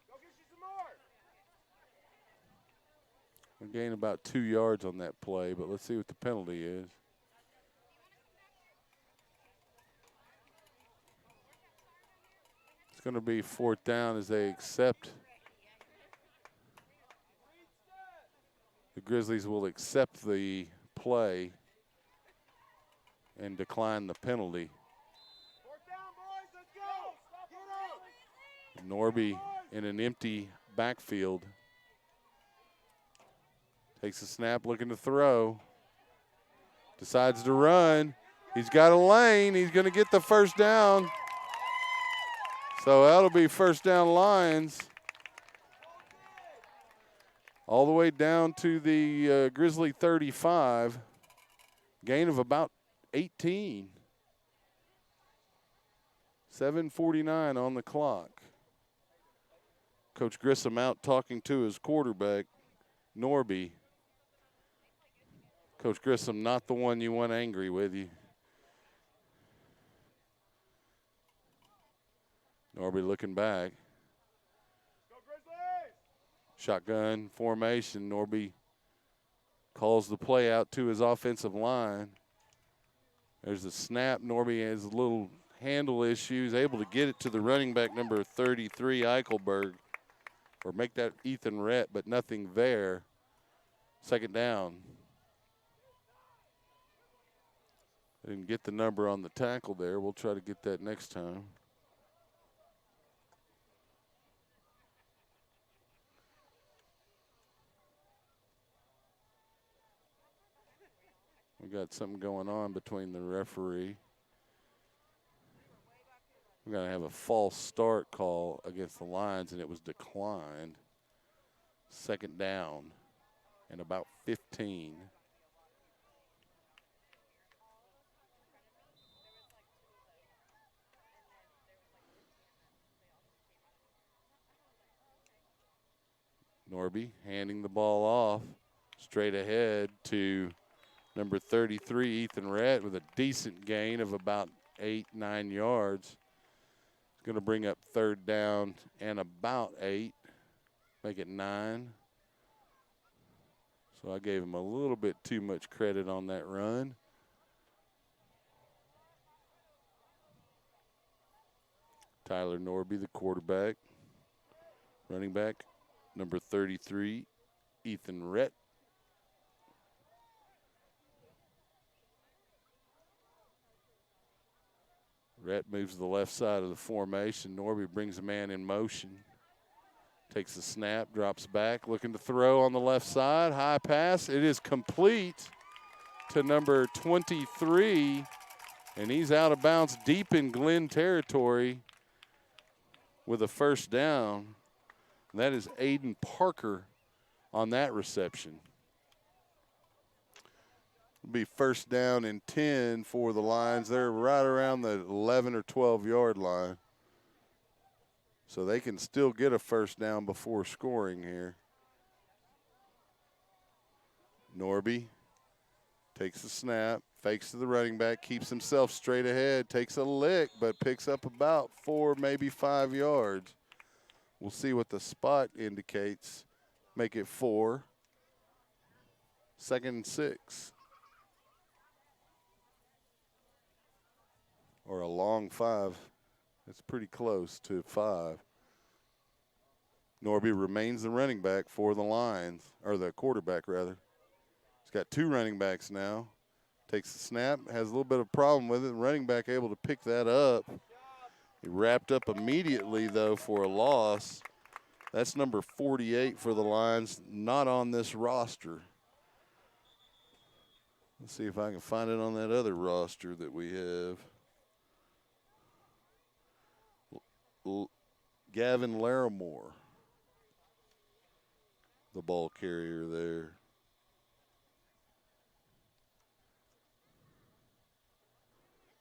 Go get you some more. We gained about 2 yards on that play, but let's see what the penalty is. It's going to be 4th down as they accept. The Grizzlies will accept the play and decline the penalty. 4th down, boys, let's go. Norby in an empty backfield. Takes a snap, looking to throw. Decides to run. He's got a lane. He's going to get the 1st down. So that'll be 1st down Lions. All the way down to the Grizzly 35. Gain of about 18. 7:49 on the clock. Coach Grissom out talking to his quarterback, Norby. Coach Grissom, not the one you want angry with you. Norby looking back. Shotgun formation. Norby calls the play out to his offensive line. There's a snap. Norby has a little handle issues, able to get it to the running back number 33, Eichelberg, or make that Ethan Rhett, but nothing there. 2nd down. Didn't get the number on the tackle there. We'll try to get that next time. We got something going on between the referee. We're going to have a false start call against the Lions, and it was declined. 2nd down and about 15. Norby handing the ball off straight ahead to number 33, Ethan Rhett, with a decent gain of about 8-9 yards. It's going to bring up 3rd down and about 8, make it 9. So I gave him a little bit too much credit on that run. Tyler Norby, the quarterback. Running back, number 33, Ethan Rhett. Rhett moves to the left side of the formation. Norby brings a man in motion. Takes the snap, drops back, looking to throw on the left side. High pass. It is complete to number 23, and he's out of bounds deep in Glen territory with a first down. And that is Aiden Parker on that reception. It'll be first down and 10 for the Lions. They're right around the 11 or 12-yard line. So they can still get a first down before scoring here. Norby takes the snap, fakes to the running back, keeps himself straight ahead, takes a lick, but picks up about 4, maybe 5 yards. We'll see what the spot indicates. Make it 4. 2nd and 6. Or a long 5. It's pretty close to 5. Norby remains the running back for the Lions, or the quarterback, rather. He's got 2 running backs now. Takes the snap, has a little bit of a problem with it. The running back able to pick that up. He wrapped up immediately, though, for a loss. That's number 48 for the Lions, not on this roster. Let's see if I can find it on that other roster that we have. Gavin Larimore, the ball carrier there.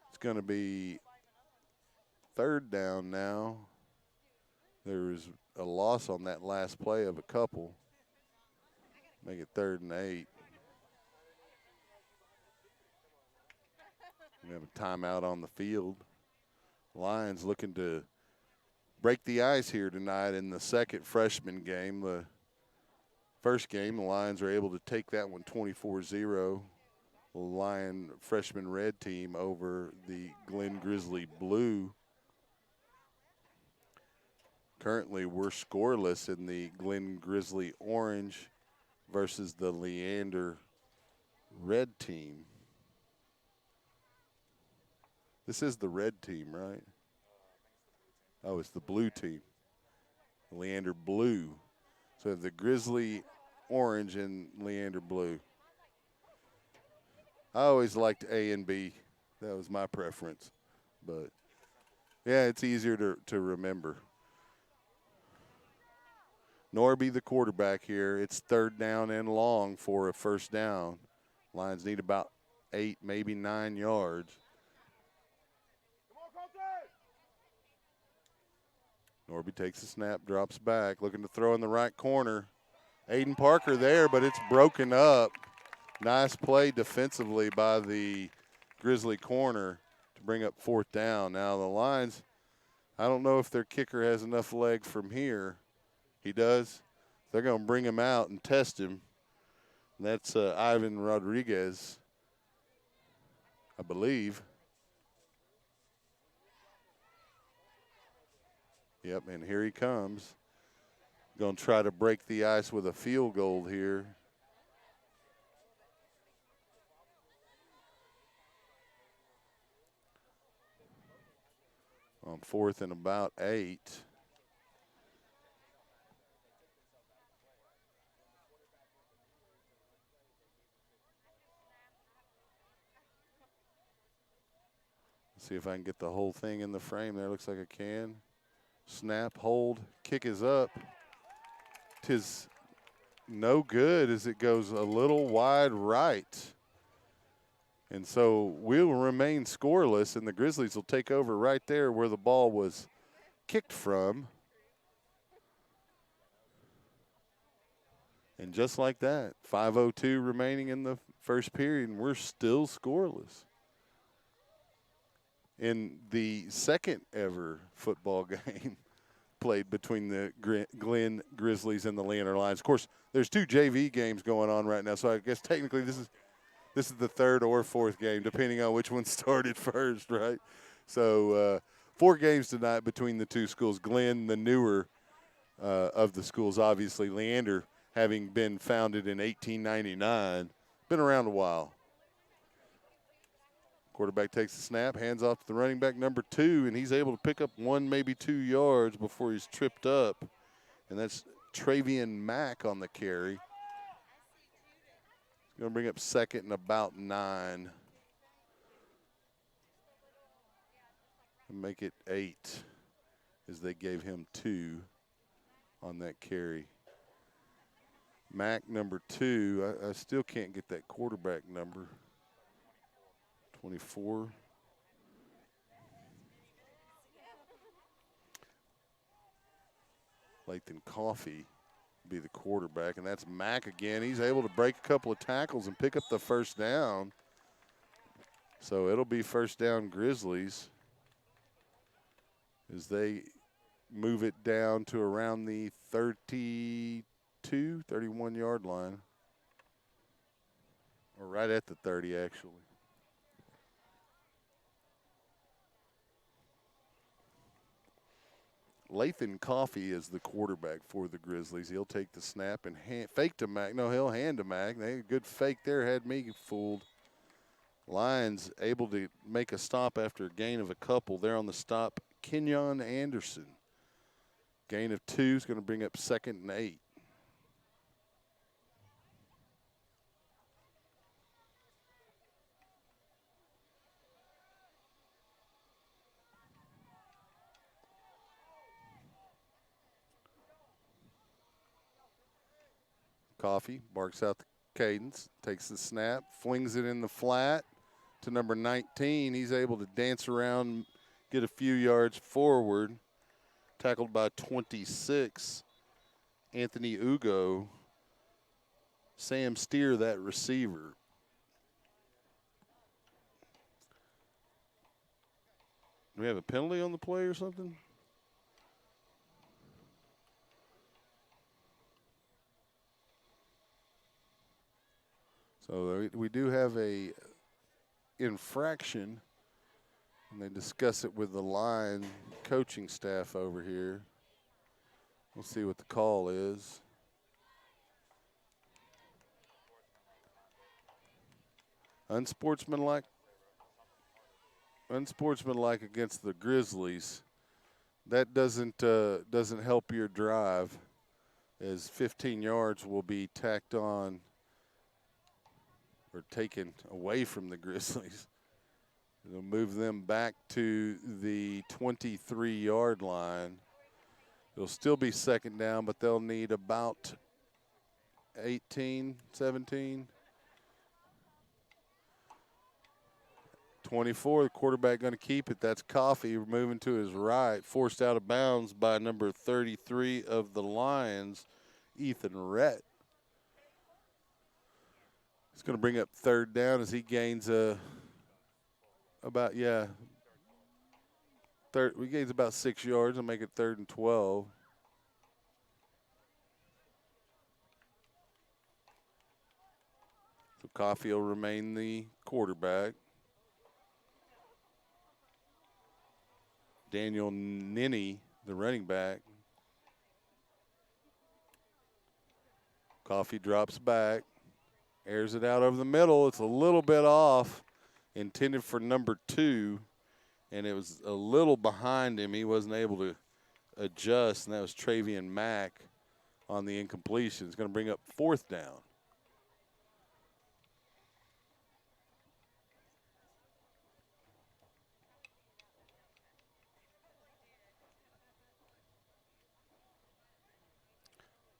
It's going to be 3rd down now. There's a loss on that last play of a couple. Make it 3rd and 8. We have a timeout on the field. Lions looking to break the ice here tonight in the second freshman game. The first game, the Lions are able to take that one 24-0. The Lion freshman red team over the Glen Grizzly blue. Currently, we're scoreless in the Glen Grizzly orange versus the Leander red team. This is the red team, right? Oh, it's the blue team. Leander blue. So the Grizzly orange and Leander blue. I always liked A and B. That was my preference. But, yeah, it's easier to remember. Norby, the quarterback here. It's 3rd down and long for a first down. Lions need about 8, maybe 9 yards. Norby takes the snap, drops back, looking to throw in the right corner. Aiden Parker there, but it's broken up. Nice play defensively by the Grizzly corner to bring up 4th down. Now the Lions, I don't know if their kicker has enough leg from here. He does. They're going to bring him out and test him. And that's Ivan Rodriguez, I believe. Yep, and here he comes. Going to try to break the ice with a field goal here. On 4th and about 8. Let's see if I can get the whole thing in the frame there. Looks like I can. Snap, hold, kick is up. 'Tis no good as it goes a little wide right. And so we'll remain scoreless, and the Grizzlies will take over right there where the ball was kicked from. And just like that, 5:02 remaining in the first period, and we're still scoreless. In the second ever football game played between the Glen Grizzlies and the Leander Lions. Of course, there's 2 JV games going on right now, so I guess technically this is the 3rd or 4th game, depending on which one started first, right? So 4 games tonight between the 2 schools. Glen, the newer of the schools, obviously. Leander, having been founded in 1899, been around a while. Quarterback takes the snap, hands off to the running back number 2, and he's able to pick up 1, maybe 2 yards before he's tripped up. And that's Travian Mack on the carry. He's going to bring up 2nd and about 9. And make it 8 as they gave him 2 on that carry. Mack number 2, I still can't get that quarterback number. 24. Lathan Coffey be the quarterback, and that's Mack again. He's able to break a couple of tackles and pick up the first down. So it'll be first down Grizzlies as they move it down to around the 32, 31-yard line. Or right at the 30, actually. Lathan Coffey is the quarterback for the Grizzlies. He'll take the snap and fake to Mack. No, he'll hand to Mack. They had a good fake there, had me fooled. Lions able to make a stop after a gain of a couple. There on the stop, Kenyon Anderson. Gain of 2 is going to bring up 2nd and 8. Coffey barks out the cadence, takes the snap, flings it in the flat to number 19. He's able to dance around, get a few yards forward. Tackled by 26, Anthony Ugo. Sam Steer, that receiver. Do we have a penalty on the play or something? So we do have a infraction, and they discuss it with the line coaching staff over here. We'll see what the call is. Unsportsmanlike against the Grizzlies. That doesn't help your drive, as 15 yards will be tacked on or taken away from the Grizzlies. It'll move them back to the 23-yard line. It'll still be 2nd down, but they'll need about 18, 17. 24, the quarterback going to keep it. That's Coffey moving to his right, forced out of bounds by number 33 of the Lions, Ethan Rhett. It's going to bring up 3rd down as he gains he gains about 6 yards and make it 3rd and 12. So Coffey will remain the quarterback. Daniel Ninny, the running back. Coffey drops back, airs it out over the middle. It's a little bit off, intended for number 2, and it was a little behind him. He wasn't able to adjust, and that was Travian Mack on the incompletion. It's going to bring up 4th down.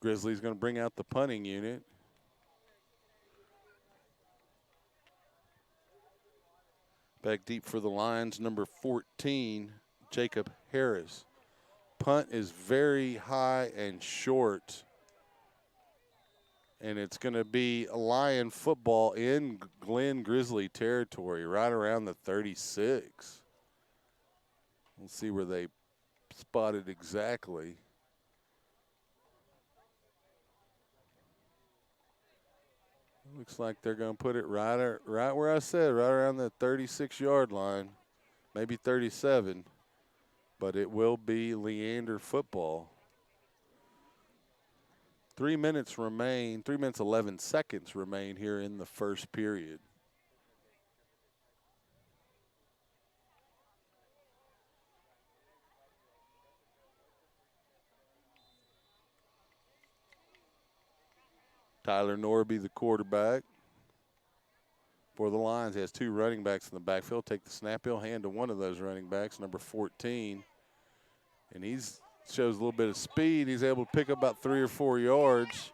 Grizzlies going to bring out the punting unit. Back deep for the Lions, number 14, Jacob Harris. Punt is very high and short. And it's going to be Lion football in Glen Grizzly territory, right around the 36. We'll see where they spot it exactly. Looks like they're going to put it right where I said, right around the 36-yard line, maybe 37. But it will be Leander football. 3 minutes remain, 3 minutes, 11 seconds remain here in the first period. Tyler Norby, the quarterback for the Lions. He has two running backs in the backfield. Take the snap. He'll hand to one of those running backs, number 14. And he shows a little bit of speed. He's able to pick up about 3 or 4 yards.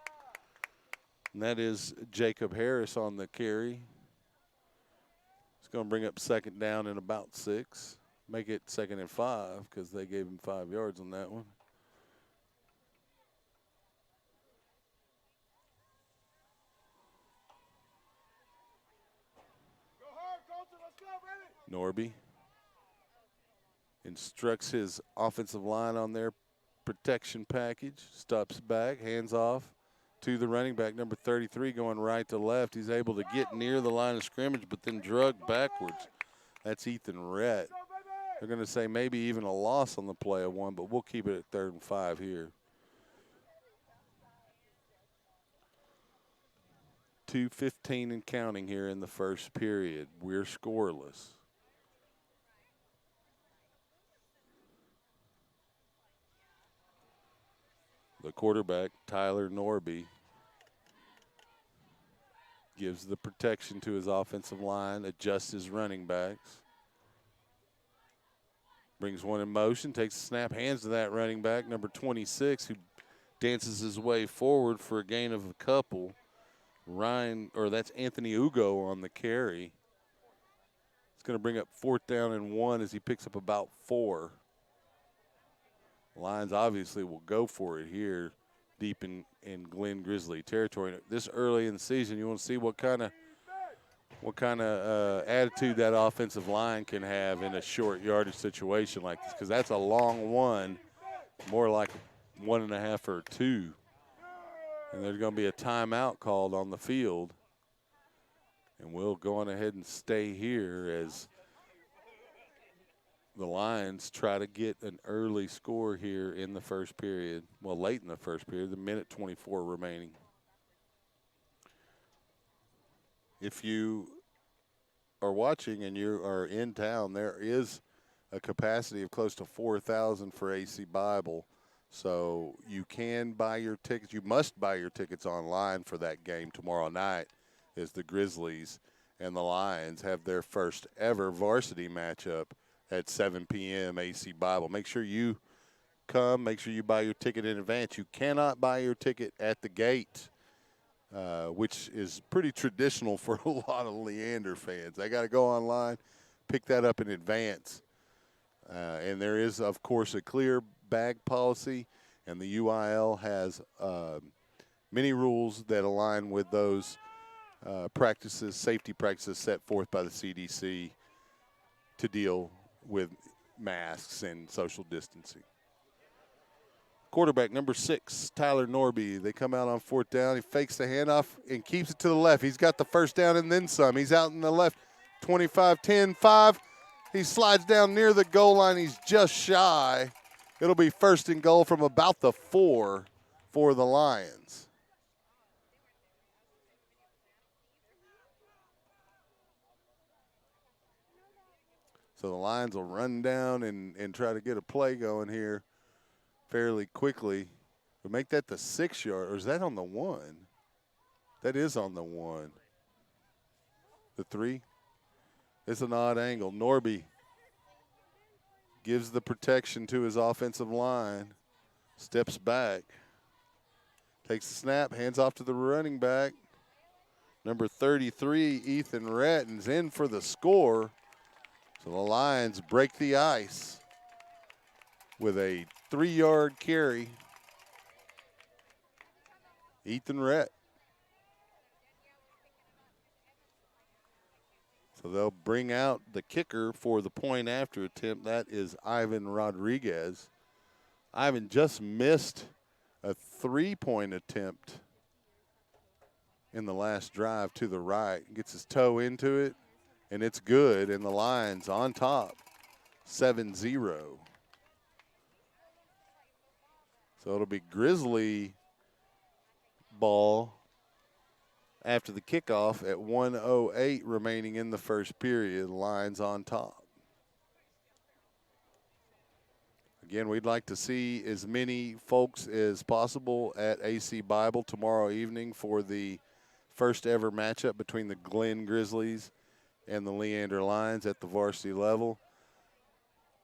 And that is Jacob Harris on the carry. It's going to bring up second down in about 6. Make it 2nd and 5 because they gave him 5 yards on that one. Go hard, Colton. Let's go, baby. Norby instructs his offensive line on their protection package. Stops back, hands off to the running back, number 33, going right to left. He's able to get near the line of scrimmage, but then drug backwards. That's Ethan Rhett. They're going to say maybe even a loss on the play of 1, but we'll keep it at 3rd and 5 here. 2:15 and counting here in the first period. We're scoreless. The quarterback, Tyler Norby, gives the protection to his offensive line, adjusts his running backs. Brings one in motion, takes a snap, hands to that running back, number 26, who dances his way forward for a gain of a couple. That's Anthony Ugo on the carry. It's going to bring up 4th down and 1 as he picks up about 4. Lions obviously will go for it here deep in Glen Grizzly territory. This early in the season, you want to see what kind of attitude that offensive line can have in a short yardage situation like this, because that's a long one, more like 1.5 or 2. And there's going to be a timeout called on the field. And we'll go on ahead and stay here as the Lions try to get an early score here in the first period. Well, late in the first period, the 1:24 remaining. If you are watching and you are in town, there is a capacity of close to 4,000 for AC Bible. So you can buy your tickets. You must buy your tickets online for that game tomorrow night as the Grizzlies and the Lions have their first ever varsity matchup at 7 p.m. AC Bible. Make sure you come. Make sure you buy your ticket in advance. You cannot buy your ticket at the gate, which is pretty traditional for a lot of Leander fans. They got to go online, pick that up in advance. And there is, of course, a clear bag policy, and the UIL has many rules that align with those safety practices set forth by the CDC to deal with masks and social distancing. Quarterback number 6, Tyler Norby. They come out on 4th down. He fakes the handoff and keeps it to the left. He's got the first down and then some. He's out in the left, 25, 10, 5. He slides down near the goal line. He's just shy. It'll be 1st and goal from about the 4 for the Lions. So the Lions will run down and try to get a play going here fairly quickly. But make that the 6-yard, or is that on the 1? That is on the 1. The 3? It's an odd angle. Norby gives the protection to his offensive line, steps back, takes the snap, hands off to the running back. Number 33, Ethan Ratton's in for the score. So the Lions break the ice with a 3-yard carry. Ethan Rett. So they'll bring out the kicker for the point after attempt. That is Ivan Rodriguez. Ivan just missed a 3-point attempt in the last drive to the right. Gets his toe into it, and it's good, and the Lions on top, 7-0. So it'll be Grizzly ball after the kickoff at 1:08 remaining in the first period. Lions on top. Again, we'd like to see as many folks as possible at AC Bible tomorrow evening for the first ever matchup between the Glen Grizzlies and the Leander Lions at the varsity level.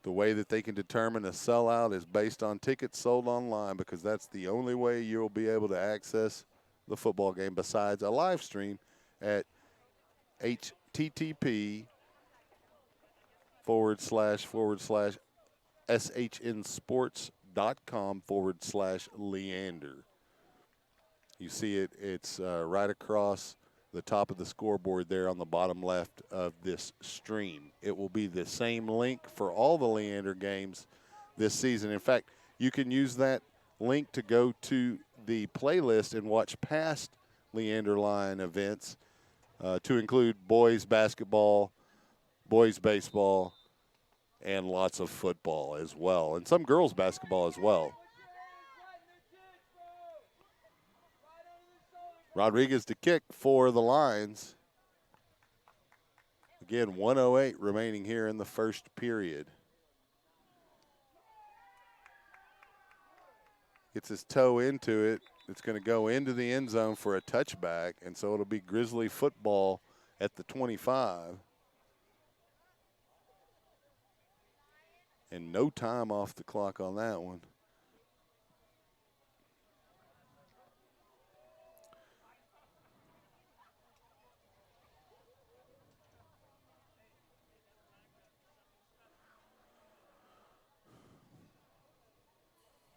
The way that they can determine a sellout is based on tickets sold online, because that's the only way you'll be able to access the football game besides a live stream at http://shnsports.com/Leander. You see it's right across the top of the scoreboard there on the bottom left of this stream. It will be the same link for all the Leander games this season. In fact, you can use that link to go to the playlist and watch past Leander Line events, to include boys basketball, boys baseball, and lots of football as well, and some girls basketball as well. Rodriguez to kick for the Lions. Again, 1:08 remaining here in the first period. Gets his toe into it. It's going to go into the end zone for a touchback, and so it'll be Grizzly football at the 25. And no time off the clock on that one.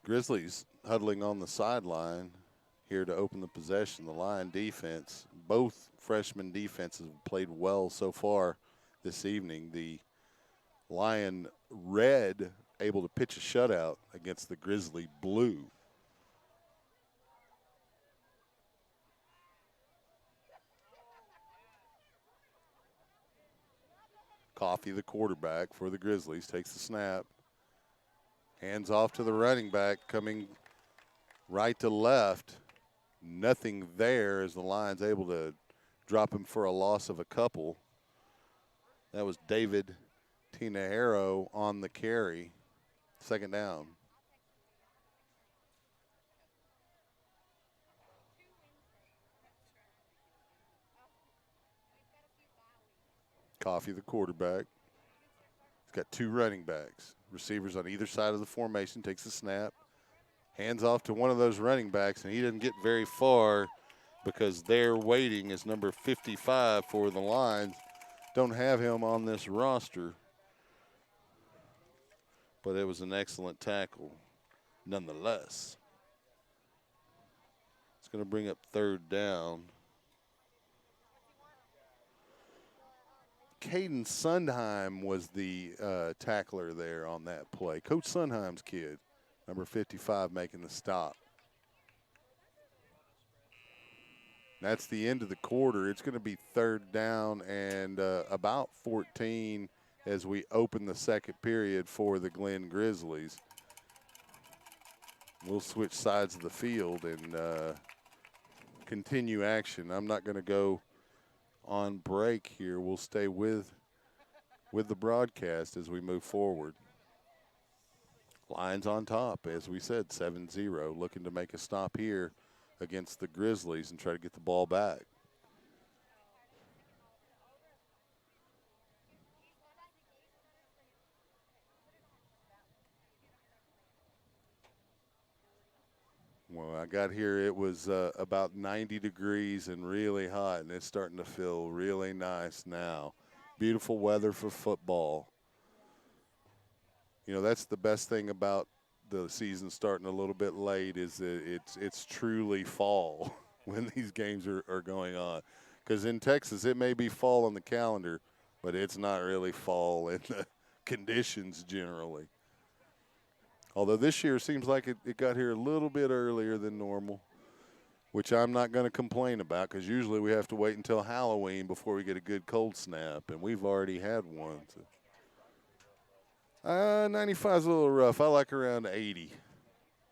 Grizzlies huddling on the sideline here to open the possession. The Lion defense, both freshman defenses have played well so far this evening. The Lion red able to pitch a shutout against the Grizzly blue. Coffee, the quarterback for the Grizzlies, takes the snap. Hands off to the running back, coming right to left. Nothing there as the Lions able to drop him for a loss of a couple. That was David Tinajero on the carry. Second down. Coffee, the quarterback. He's got two running backs. Receivers on either side of the formation, takes the snap. Hands off to one of those running backs, and he doesn't get very far because there waiting is number 55 for the Lions. Don't have him on this roster, but it was an excellent tackle nonetheless. It's going to bring up third down. Caden Sundheim was the tackler there on that play. Coach Sundheim's kid, number 55, making the stop. That's the end of the quarter. It's going to be third down and about 14 as we open the second period for the Glen Grizzlies. We'll switch sides of the field and continue action. I'm not going to go on break here. We'll stay with the broadcast as we move forward. Lions on top, as we said, 7-0, looking to make a stop here against the Grizzlies and try to get the ball back. Well, I got here, it was about 90 degrees and really hot, and it's starting to feel really nice now. Beautiful weather for football. You know, that's the best thing about the season starting a little bit late is that it's truly fall when these games are going on. Because in Texas, it may be fall on the calendar, but it's not really fall in the conditions generally. Although this year seems like it got here a little bit earlier than normal, which I'm not going to complain about because usually we have to wait until Halloween before we get a good cold snap, and we've already had one. So. 95 is a little rough. I like around 80.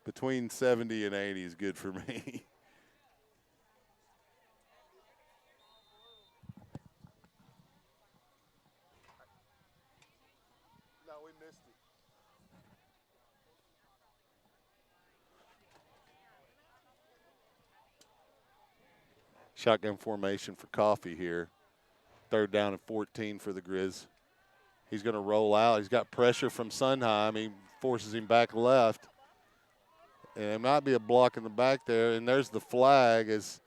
Between 70 and 80 is good for me. No, we missed it. Shotgun formation for Coffee here. 3rd down and 14 for the Grizz. He's going to roll out. He's got pressure from Sunheim. He forces him back left. And it might be a block in the back there. And there's the flag as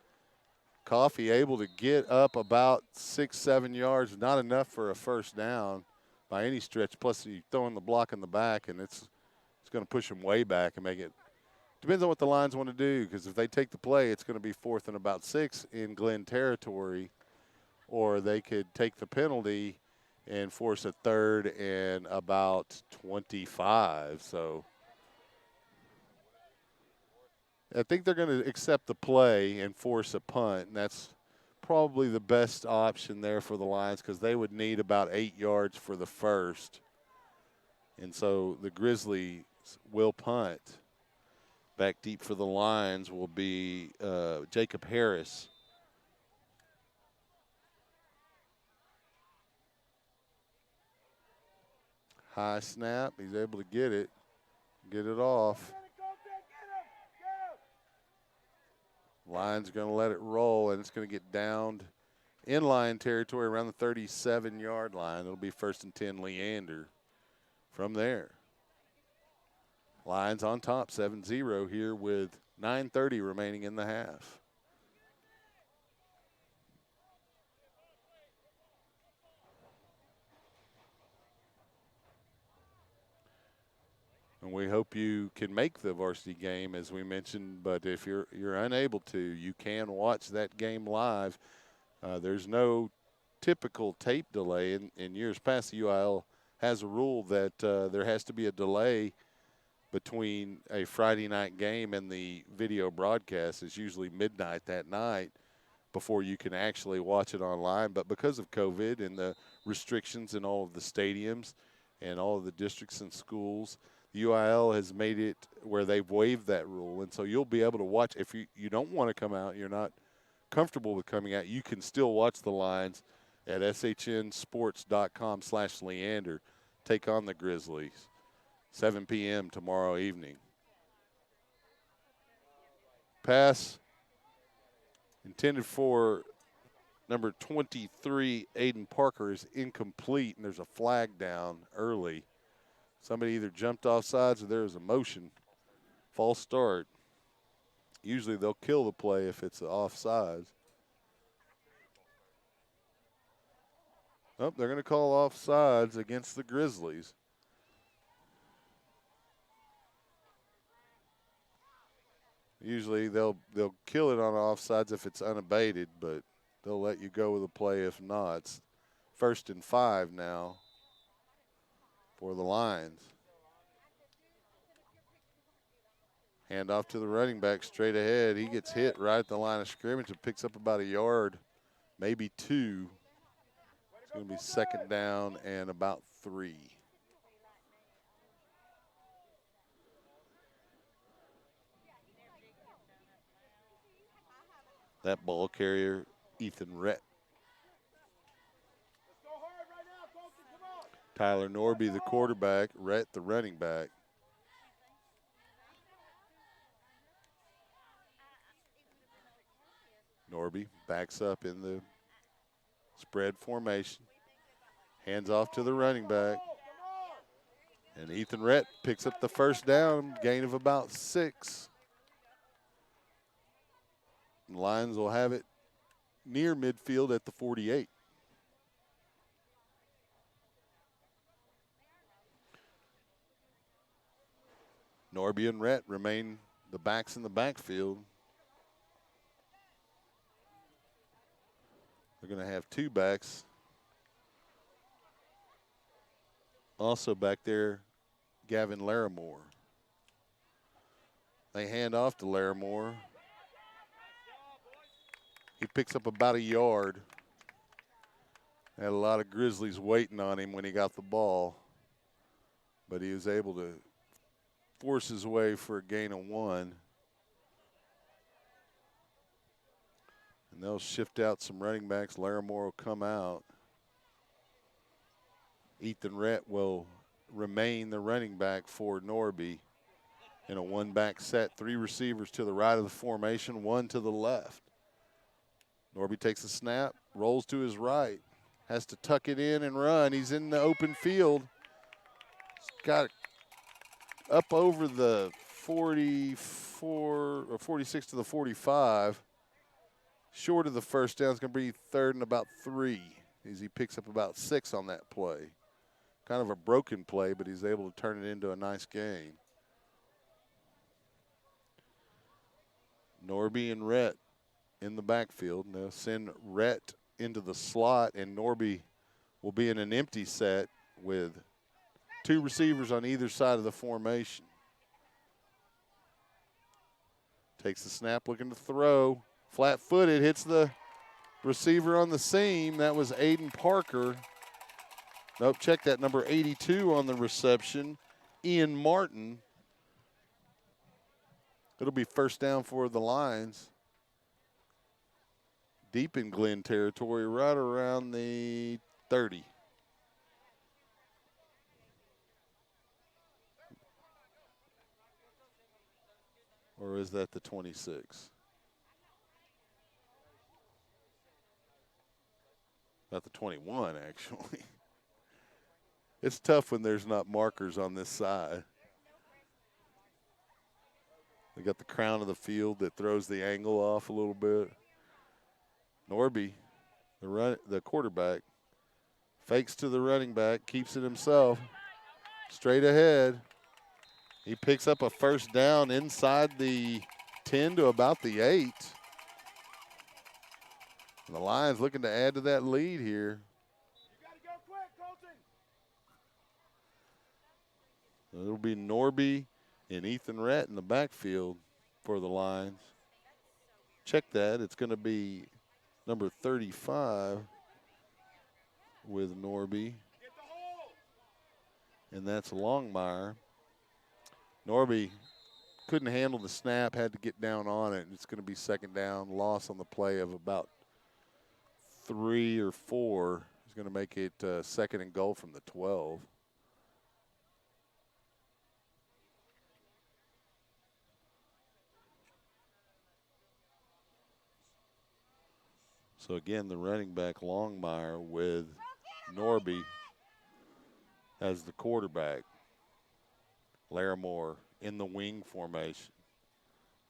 Coffee able to get up about 6-7 yards. Not enough for a first down by any stretch. Plus, you throw in the block in the back, and it's going to push him way back and make it. Depends on what the Lions want to do, because if they take the play, it's going to be 4th and about 6 in Glen territory, or they could take the penalty and force a 3rd and about 25. So I think they're going to accept the play and force a punt, and that's probably the best option there for the Lions because they would need about 8 yards for the first. And so the Grizzlies will punt. Back deep for the Lions will be Jacob Harris. High snap. He's able to get it off. Lions going to let it roll, and it's going to get downed in line territory around the 37-yard line. It'll be 1st and 10 Leander from there. Lions on top, 7-0 here with 9:30 remaining in the half. And we hope you can make the varsity game, as we mentioned, but if you're unable to, you can watch that game live. There's no typical tape delay. In years past, the UIL has a rule that there has to be a delay between a Friday night game and the video broadcast. It's usually midnight that night before you can actually watch it online. But because of COVID and the restrictions in all of the stadiums and all of the districts and schools, the UIL has made it where they've waived that rule. And so you'll be able to watch. If you don't want to come out, you're not comfortable with coming out, you can still watch the Lions at shnsports.com/Leander take on the Grizzlies. 7 p.m. tomorrow evening. Pass intended for number 23, Aiden Parker, is incomplete, and there's a flag down early. Somebody either jumped off sides or there was a motion. False start. Usually they'll kill the play if it's offsides. Oh, they're going to call offsides against the Grizzlies. Usually they'll kill it on offsides if it's unabated, but they'll let you go with a play if not. It's 1st and 5 now for the Lions. Hand off to the running back straight ahead. He gets hit right at the line of scrimmage and picks up about a yard, maybe 2. It's going to be 2nd down and about 3. That ball carrier, Ethan Rhett. Tyler Norby, the quarterback, Rhett, the running back. Norby backs up in the spread formation. Hands off to the running back. And Ethan Rhett picks up the 1st down, gain of about 6. The Lions will have it near midfield at the 48. Norby and Rhett remain the backs in the backfield. They're going to have 2 backs. Also back there, Gavin Larimore. They hand off to Larimore. He picks up about a yard. Had a lot of Grizzlies waiting on him when he got the ball, but he was able to force his way for a gain of 1. And they'll shift out some running backs. Larimore will come out. Ethan Rhett will remain the running back for Norby in a 1-back set. 3 receivers to the right of the formation, 1 to the left. Norby takes a snap, rolls to his right, has to tuck it in and run. He's in the open field. He's got up over the 44 or 46 to the 45. Short of the first down. It's going to be 3rd and about 3 as he picks up about 6 on that play. Kind of a broken play, but he's able to turn it into a nice gain. Norby and Rhett in the backfield. They'll send Rhett into the slot, and Norby will be in an empty set with 2 receivers on either side of the formation. Takes the snap, looking to throw. Flat-footed, hits the receiver on the seam. That was Aiden Parker. Nope, check that, number 82 on the reception, Ian Martin. It'll be 1st down for the Lions. Deep in Glen territory, right around the 30. Or is that the 26? About the 21, actually. It's tough when there's not markers on this side. They got the crown of the field that throws the angle off a little bit. Norby, the quarterback, fakes to the running back, keeps it himself. Straight ahead. He picks up a 1st down inside the 10 to about the 8. And the Lions looking to add to that lead here. You got to go quick, Colton. It'll be Norby and Ethan Rhett in the backfield for the Lions. Check that. It's going to be number 35 with Norby. And that's Longmire. Norby couldn't handle the snap, had to get down on it. It's going to be 2nd down, loss on the play of about 3 or 4. He's going to make it 2nd and goal from the 12. So again, the running back Longmire with Norby as the quarterback. Larimore in the wing formation.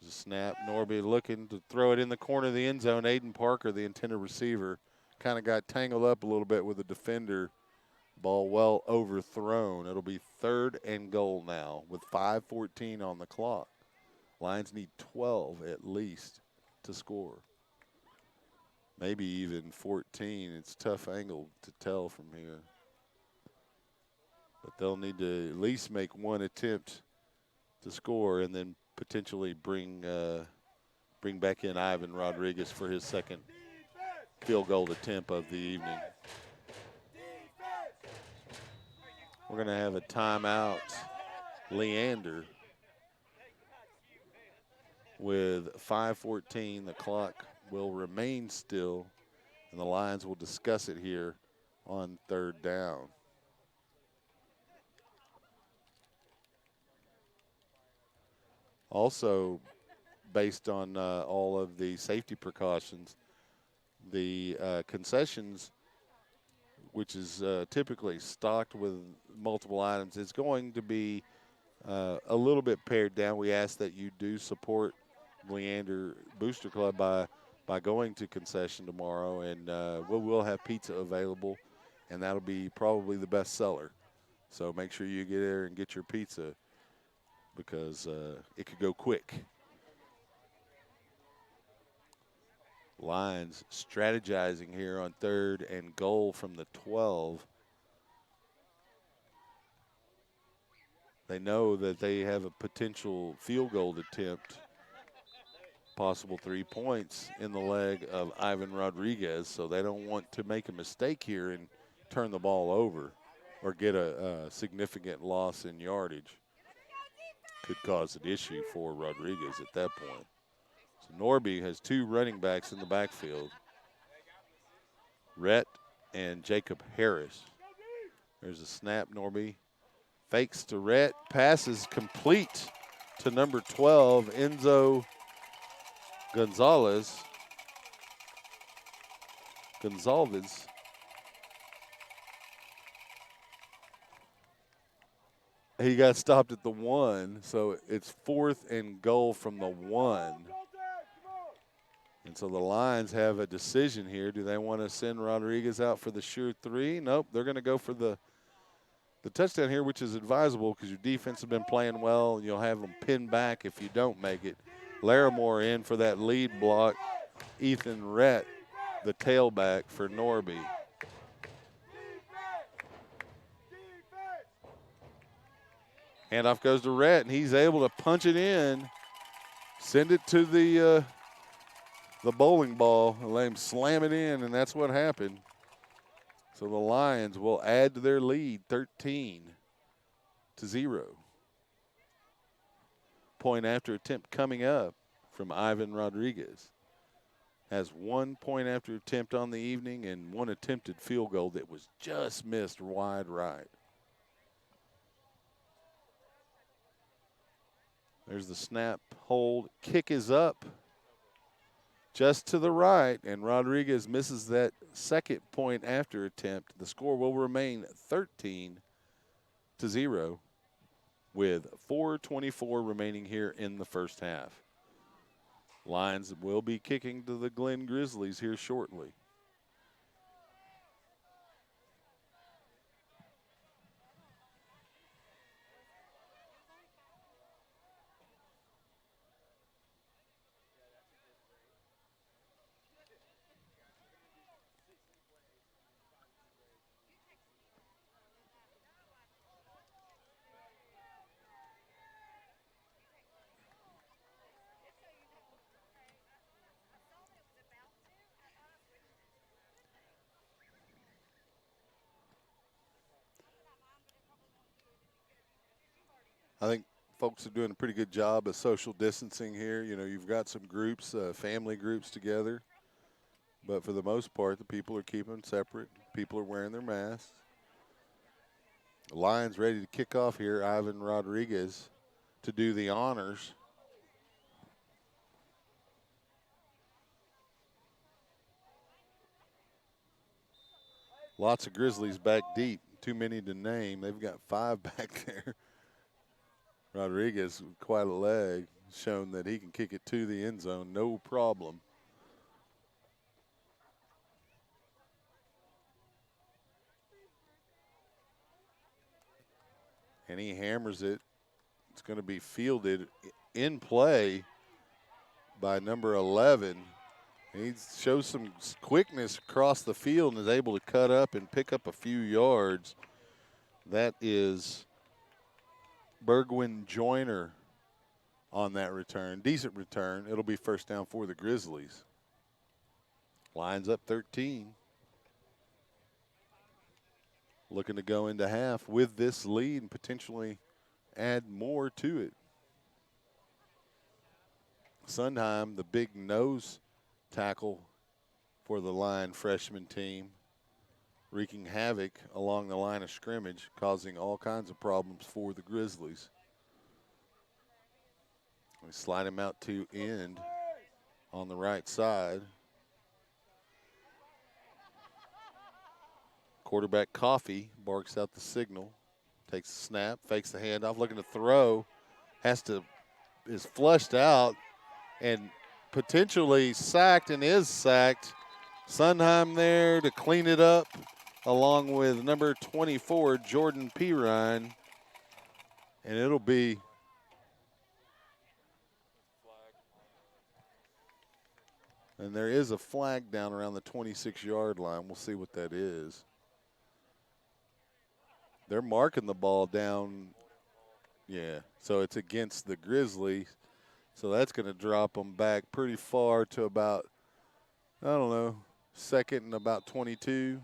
There's a snap. Norby looking to throw it in the corner of the end zone. Aiden Parker, the intended receiver, kind of got tangled up a little bit with the defender. Ball well overthrown. It'll be 3rd and goal now with 5:14 on the clock. Lions need 12 at least to score. Maybe even 14. It's a tough angle to tell from here. But they'll need to at least make 1 attempt to score and then potentially bring back in Ivan Rodriguez for his 2nd field goal attempt of the evening. We're going to have a timeout. Leander with 5:14. The clock will remain still, and the Lions will discuss it here on 3rd down. Also, based on all of the safety precautions, the concessions, which is typically stocked with multiple items, is going to be a little bit pared down. We ask that you do support Leander Booster Club by going to concession tomorrow, and we will have pizza available, and that'll be probably the best seller. So make sure you get there and get your pizza, because it could go quick. Lions strategizing here on 3rd and goal from the 12. They know that they have a potential field goal attempt, possible 3 points in the leg of Ivan Rodriguez, so they don't want to make a mistake here and turn the ball over or get a significant loss in yardage. Could cause an issue for Rodriguez at that point. So Norby has 2 running backs in the backfield. Rhett and Jacob Harris. There's a snap. Norby fakes to Rhett. Passes complete to number 12, Enzo Gonzalez. Gonzalez. He got stopped at the 1, so it's 4th and goal from the 1. And so the Lions have a decision here. Do they want to send Rodriguez out for the sure 3? Nope, they're going to go for the touchdown here, which is advisable because your defense has been playing well, and you'll have them pinned back if you don't make it. Larimore in for that lead block. Ethan Rhett, the tailback for Norby. Handoff goes to Rhett, and he's able to punch it in, send it to the bowling ball, and let him slam it in, and that's what happened. So the Lions will add to their lead 13-0. Point after attempt coming up from Ivan Rodriguez. Has 1 point after attempt on the evening and 1 attempted field goal that was just missed wide right. There's the snap, hold, kick is up just to the right, and Rodriguez misses that second point after attempt. The score will remain 13-0 with 4:24 remaining here in the first half. Lions will be kicking to the Glen Grizzlies here shortly. I think folks are doing a pretty good job of social distancing here. You know, you've got some groups, family groups together. But for the most part, the people are keeping separate. People are wearing their masks. The Lions ready to kick off here. Ivan Rodriguez to do the honors. Lots of Grizzlies back deep. Too many to name. They've got 5 back there. Rodriguez, with quite a leg, shown that he can kick it to the end zone, no problem. And he hammers it. It's going to be fielded in play by number 11. He shows some quickness across the field and is able to cut up and pick up a few yards. That is Bergwin Joyner on that return. Decent return. It'll be first down for the Grizzlies. Lions up 13. Looking to go into half with this lead and potentially add more to it. Sondheim, the big nose tackle for the Lion freshman team, wreaking havoc along the line of scrimmage, causing all kinds of problems for the Grizzlies. We slide him out to end on the right side. Quarterback Coffey barks out the signal, takes the snap, fakes the handoff, looking to throw, is flushed out and potentially sacked, and is sacked. Sondheim there to clean it up, along with number 24, Jordan Pirine. And it'll be and there is a flag down around the 26-yard line. We'll see what that is. They're marking the ball down. Yeah, so it's against the Grizzlies. So that's going to drop them back pretty far to about, I don't know, second and about 22.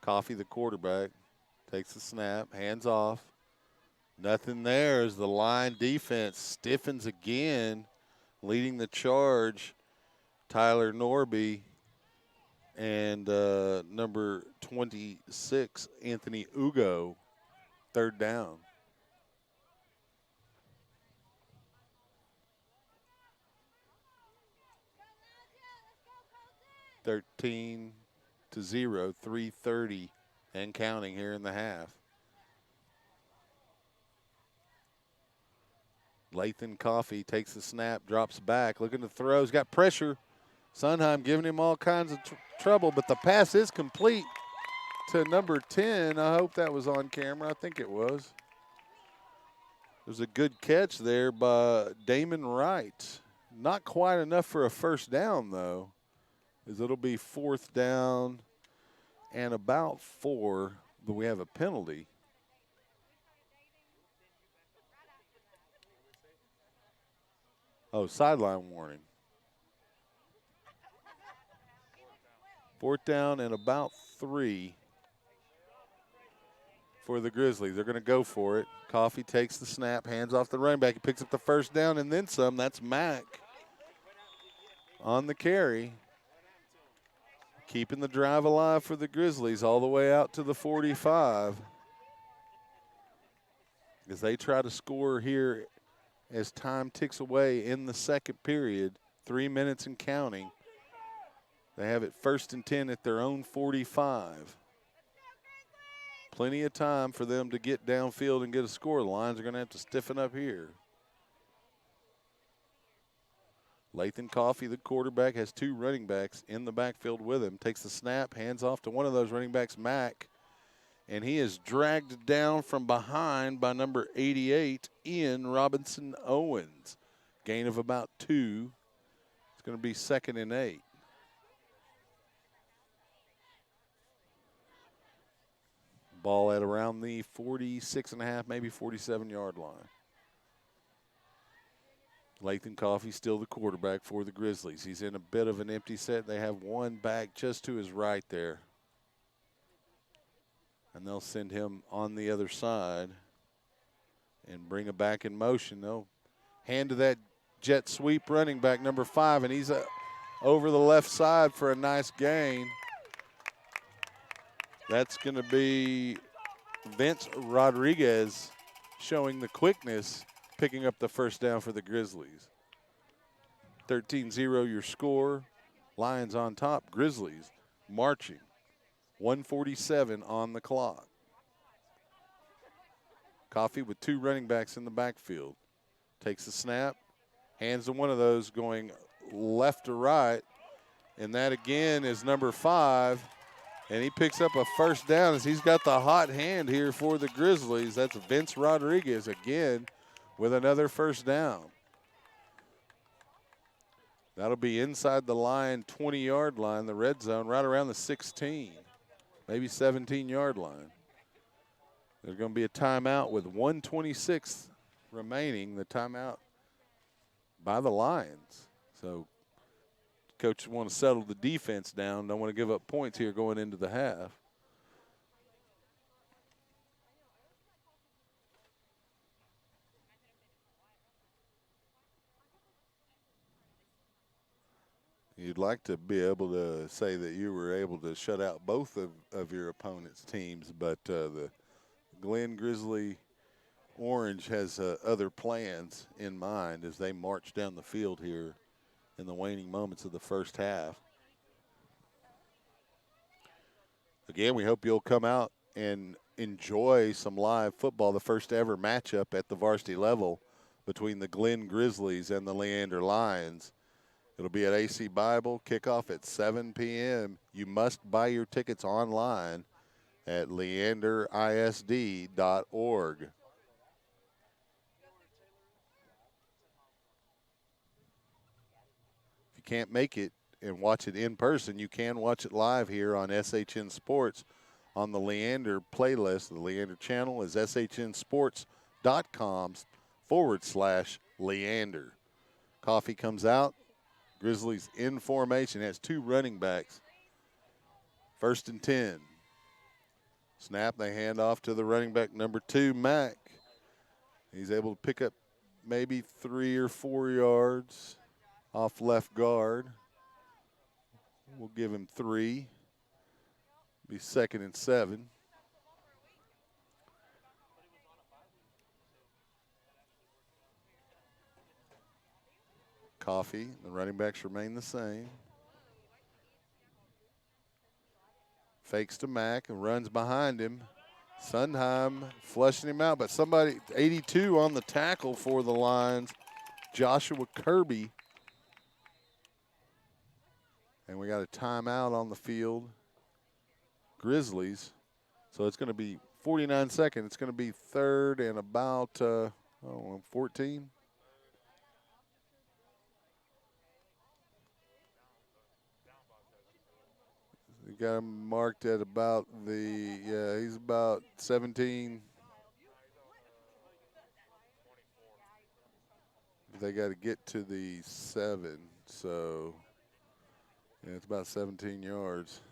Coffey, the quarterback, takes the snap, hands off. Nothing there as the line defense stiffens again, leading the charge. Tyler Norby and number 26, Anthony Ugo, third down. 13-0, 3:30 and counting here in the half. Lathan Coffee takes the snap, drops back, looking to throw. He's got pressure. Sunheim giving him all kinds of trouble, but the pass is complete to number 10. I hope that was on camera. I think it was. There's a good catch there by Damon Wright. Not quite enough for a first down, though, as it'll be 4th down and about 4, but we have a penalty. Oh, sideline warning. 4th down and about 3 for the Grizzlies. They're going to go for it. Coffee takes the snap, hands off the running back. He picks up the first down and then some. That's Mack on the carry. Keeping the drive alive for the Grizzlies all the way out to the 45. As they try to score here as time ticks away in the second period, 3 minutes and counting. They have it 1st and 10 at their own 45. Plenty of time for them to get downfield and get a score. The Lions are going to have to stiffen up here. Lathan Coffee, the quarterback, has 2 running backs in the backfield with him. Takes the snap, hands off to one of those running backs, Mack. And he is dragged down from behind by number 88, Ian Robinson Owens. Gain of about 2. It's going to be 2nd and 8. Ball at around the 46.5, maybe 47-yard line. Lathan Coffee still the quarterback for the Grizzlies. He's in a bit of an empty set. They have one back just to his right there. And they'll send him on the other side and bring him back in motion. They'll hand to that jet sweep running back, number 5, and he's over the left side for a nice gain. That's going to be Vince Rodriguez showing the quickness, picking up the first down for the Grizzlies. 13-0 your score. Lions on top, Grizzlies marching. 1:47 on the clock. Coffee with 2 running backs in the backfield. Takes the snap, hands to one of those going left to right, and that again is number 5. And he picks up a first down as he's got the hot hand here for the Grizzlies. That's Vince Rodriguez again with another first down. That'll be inside the line, 20-yard line, the red zone, right around the 16, maybe 17-yard line. There's going to be a timeout with 1:26 remaining, the timeout by the Lions. So coaches want to settle the defense down, don't want to give up points here going into the half. You'd like to be able to say that you were able to shut out both of your opponent's teams, but the Glen Grizzly Orange has other plans in mind as they march down the field here in the waning moments of the first half. Again, we hope you'll come out and enjoy some live football, the first ever matchup at the varsity level between the Glen Grizzlies and the Leander Lions. It'll be at AC Bible, kickoff at 7 p.m. You must buy your tickets online at leanderisd.org. If you can't make it and watch it in person, you can watch it live here on SHN Sports on the Leander playlist. The Leander channel is shnsports.com/Leander. Coffee comes out. Grizzlies in formation, has 2 running backs. 1st and 10. Snap, they hand off to the running back, number 2, Mack. He's able to pick up maybe 3 or 4 yards off left guard. We'll give him 3. Be 2nd and 7. Coffee, the running backs remain the same. fakes to Mack and runs behind him. Sundheim flushing him out, but somebody, 82 on the tackle for the Lions, Joshua Kirby. And we got a timeout on the field. Grizzlies. So it's going to be 49 seconds. It's going to be third and about 14. We got him marked at about he's about 17. They got to get to the 7, so yeah, it's about 17 yards.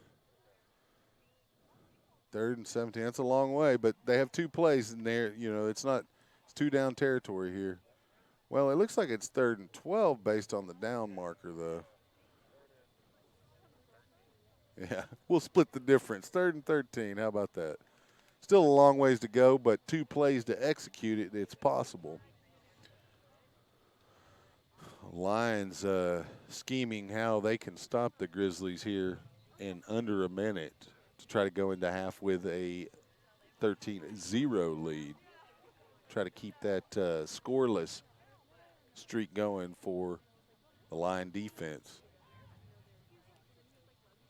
Third and 17. That's a long way, but they have 2 plays in there. You know, it's 2 down territory here. Well, it looks like it's third and 12 based on the down marker, though. Yeah, we'll split the difference. Third and 13. How about that? Still a long ways to go, but 2 plays to execute it. It's possible. Lions scheming how they can stop the Grizzlies here in under a minute to try to go into half with a 13-0 lead. Try to keep that scoreless streak going for the Lion defense.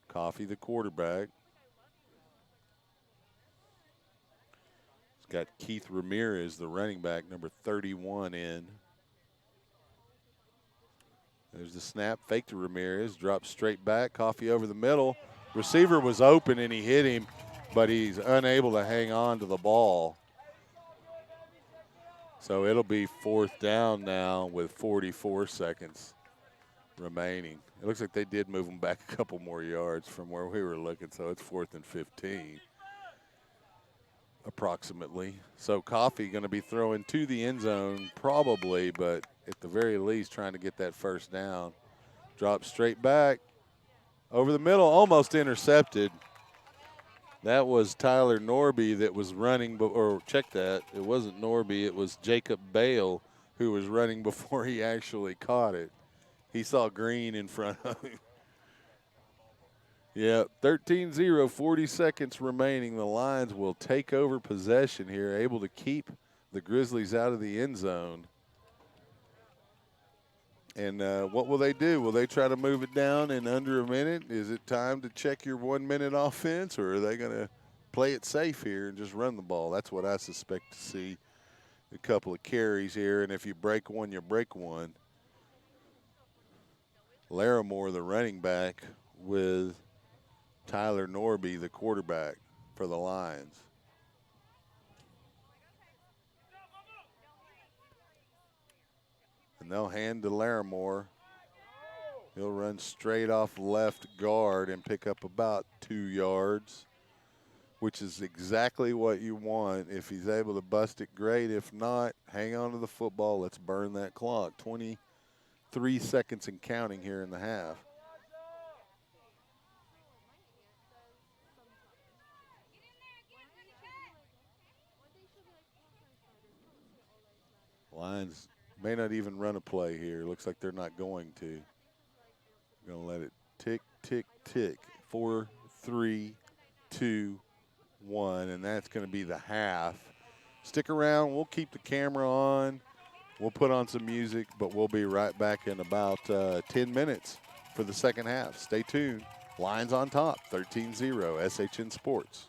Coffee, the quarterback. It's got Keith Ramirez, the running back, number 31 in. There's the snap, fake to Ramirez, drops straight back, Coffee over the middle. Receiver was open and he hit him, but he's unable to hang on to the ball. So it'll be 4th down now with 44 seconds remaining. It looks like they did move them back a couple more yards from where we were looking, so it's 4th and 15 approximately. So Coffee going to be throwing to the end zone probably, but at the very least trying to get that first down. Drop straight back over the middle, almost intercepted. That was Tyler Norby that was running, or check that, it wasn't Norby, it was Jacob Bale who was running before he actually caught it. He saw green in front of him. Yeah, 13-0, 40 seconds remaining. The Lions will take over possession here, able to keep the Grizzlies out of the end zone. And what will they do? Will they try to move it down in under a minute? Is it time to check your 1-minute offense, or are they going to play it safe here and just run the ball? That's what I suspect to see. A couple of carries here, and if you break one, you break one. Larimore, the running back, with Tyler Norby, the quarterback for the Lions. And they'll hand to Larimore. He'll run straight off left guard and pick up about 2 yards, which is exactly what you want. If he's able to bust it, great. If not, hang on to the football. Let's burn that clock. 23 seconds and counting here in the half. Lions may not even run a play here. Looks like they're not going to. Going to let it tick, tick, tick. 4, 3, 2, 1, and that's going to be the half. Stick around. We'll keep the camera on. We'll put on some music, but we'll be right back in about 10 minutes for the second half. Stay tuned. Lions on top, 13-0, SHN Sports.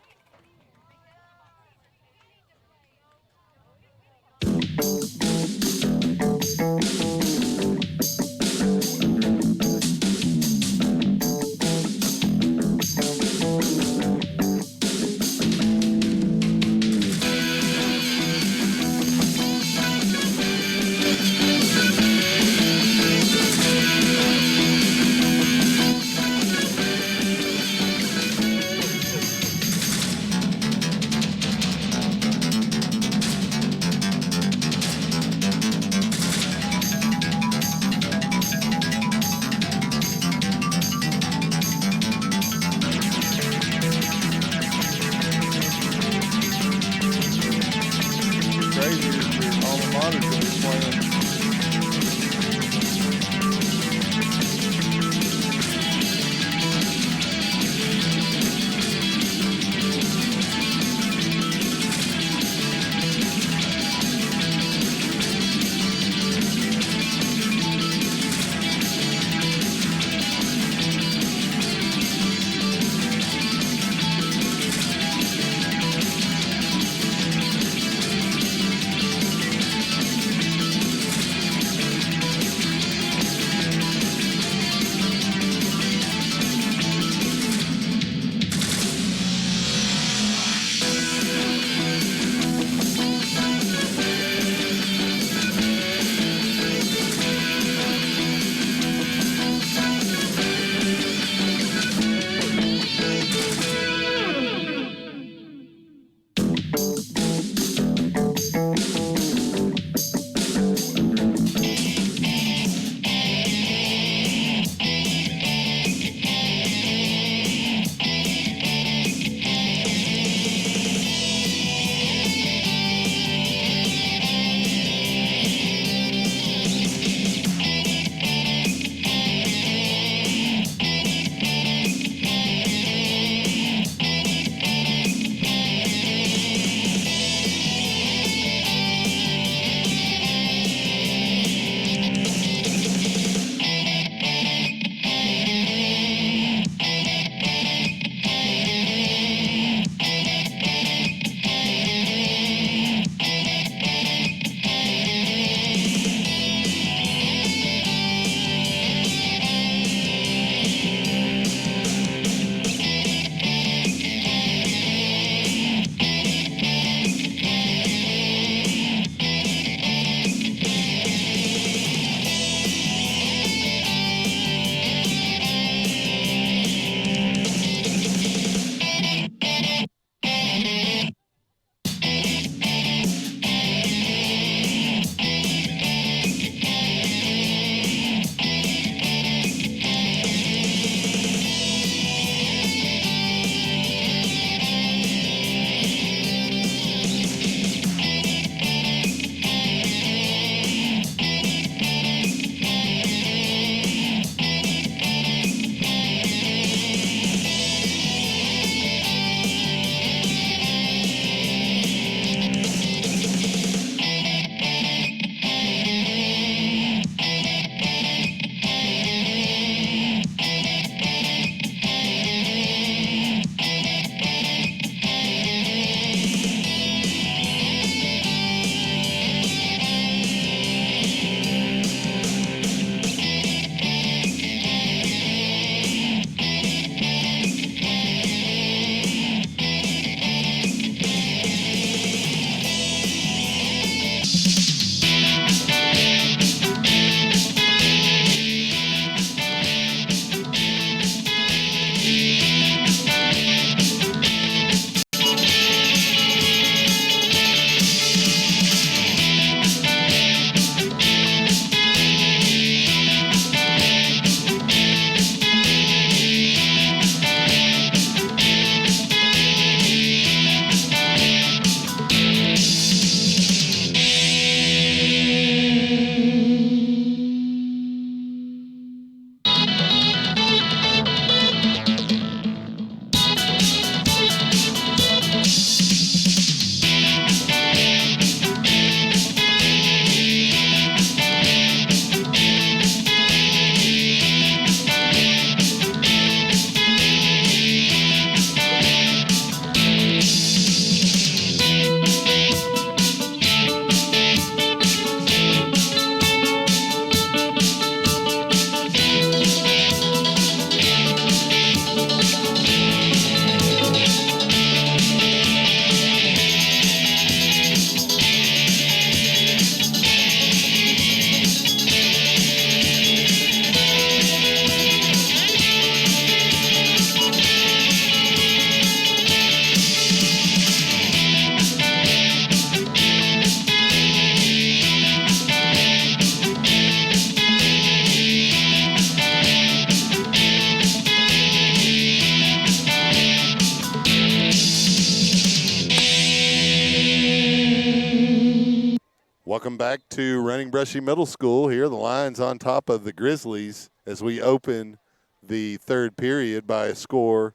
Welcome back to Running Brushy Middle School. Here, the Lions on top of the Grizzlies as we open the third period by a score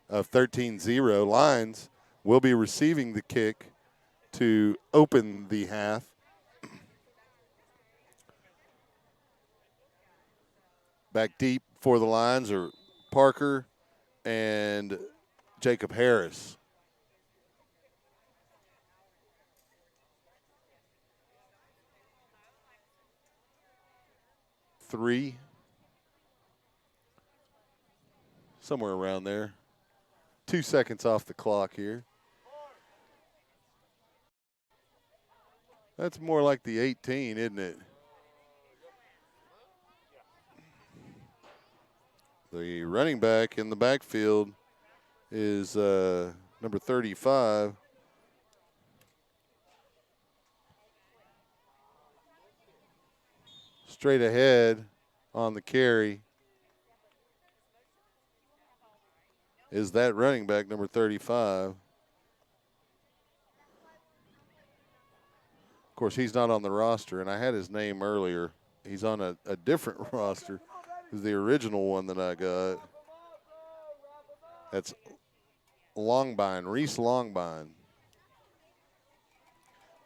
of 13-0. Lions will be receiving the kick to open the half. Back deep for the Lions are Parker and Jacob Harris. Three, somewhere around there. 2 seconds off the clock here. That's more like the 18, isn't it? The running back in the backfield is number 35. Straight ahead on the carry is that running back, number 35. Of course, he's not on the roster, and I had his name earlier. He's on a different roster. Is the original one that I got. That's Longbine, Reese Longbine.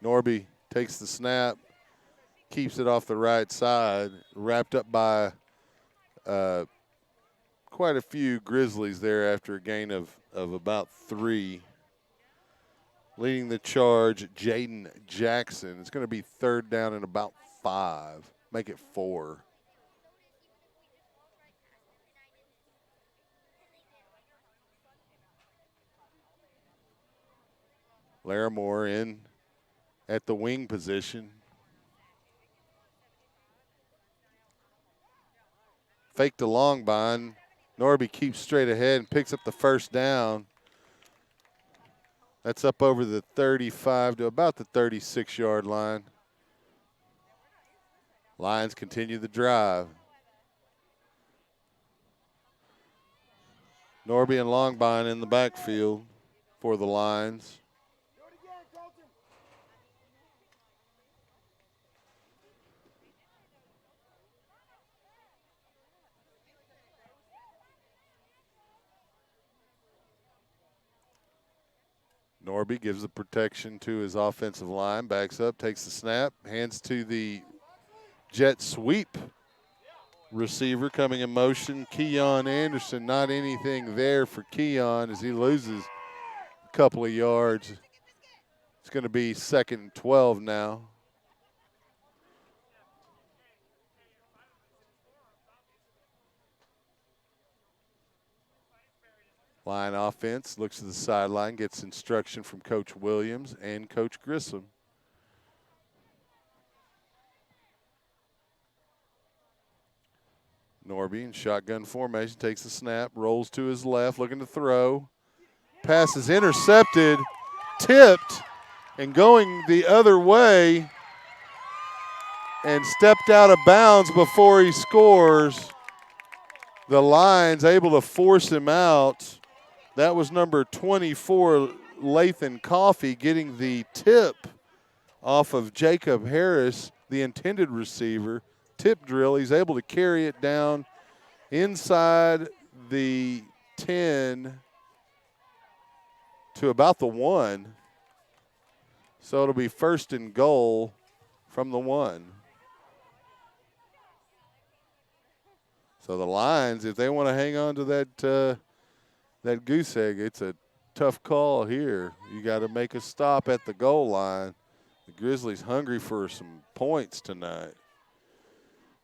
Norby takes the snap, keeps it off the right side, wrapped up by quite a few Grizzlies there after a gain of about 3. Leading the charge, Jaden Jackson. It's going to be third down and about 5. Make it 4. Larimore in at the wing position. Fake to Longbine. Norby keeps straight ahead and picks up the first down. That's up over the 35 to about the 36-yard line. Lions continue the drive. Norby and Longbine in the backfield for the Lions. Norby gives the protection to his offensive line, backs up, takes the snap, hands to the jet sweep receiver coming in motion. Keon Anderson, not anything there for Keon as he loses a couple of yards. It's going to be 2nd and 12 now. Line offense looks to the sideline, gets instruction from Coach Williams and Coach Grissom. Norby in shotgun formation takes the snap, rolls to his left, looking to throw. Pass is intercepted, tipped, and going the other way, and stepped out of bounds before he scores. The Lions able to force him out. That was number 24, Lathan Coffey, getting the tip off of Jacob Harris, the intended receiver. Tip drill. He's able to carry it down inside the 10 to about the 1. So it'll be 1st and goal from the 1. So the Lions, if they want to hang on to that goose egg, it's a tough call here. You got to make a stop at the goal line. The Grizzlies hungry for some points tonight.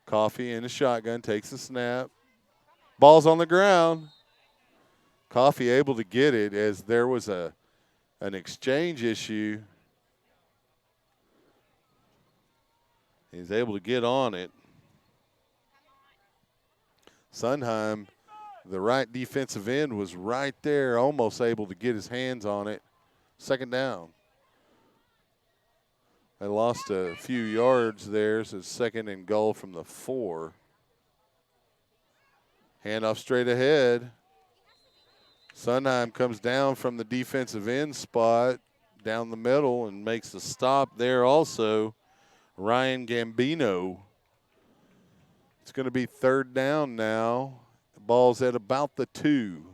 Coffey in a shotgun, takes the snap. Ball's on the ground. Coffey able to get it as there was an exchange issue. He's able to get on it. Sondheim, the right defensive end, was right there, almost able to get his hands on it. 2nd down. They lost a few yards there, so 2nd and goal from the 4. Handoff straight ahead. Sondheim comes down from the defensive end spot down the middle and makes the stop there also Ryan Gambino. It's going to be third down now. The ball's at about the 2.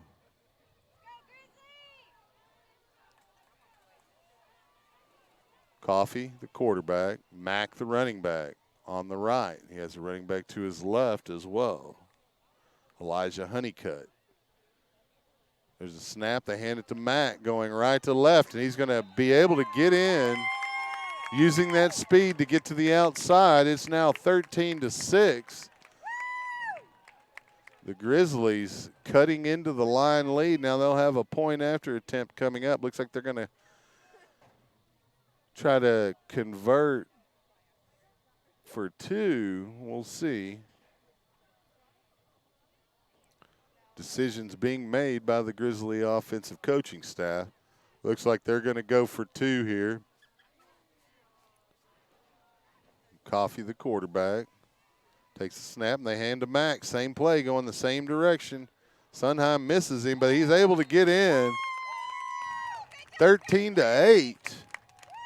Coffee, the quarterback. Mack, the running back, on the right. He has a running back to his left as well. Elijah Honeycutt. There's a snap. They hand it to Mack going right to left, and he's going to be able to get in using that speed to get to the outside. It's now 13-6. The Grizzlies cutting into the line lead. Now they'll have a point after attempt coming up. Looks like they're going to try to convert for 2. We'll see. Decisions being made by the Grizzly offensive coaching staff. Looks like they're going to go for 2 here. Coffee, the quarterback, takes the snap, and they hand to Mack. Same play, going the same direction. Sunheim misses him, but he's able to get in. 13-8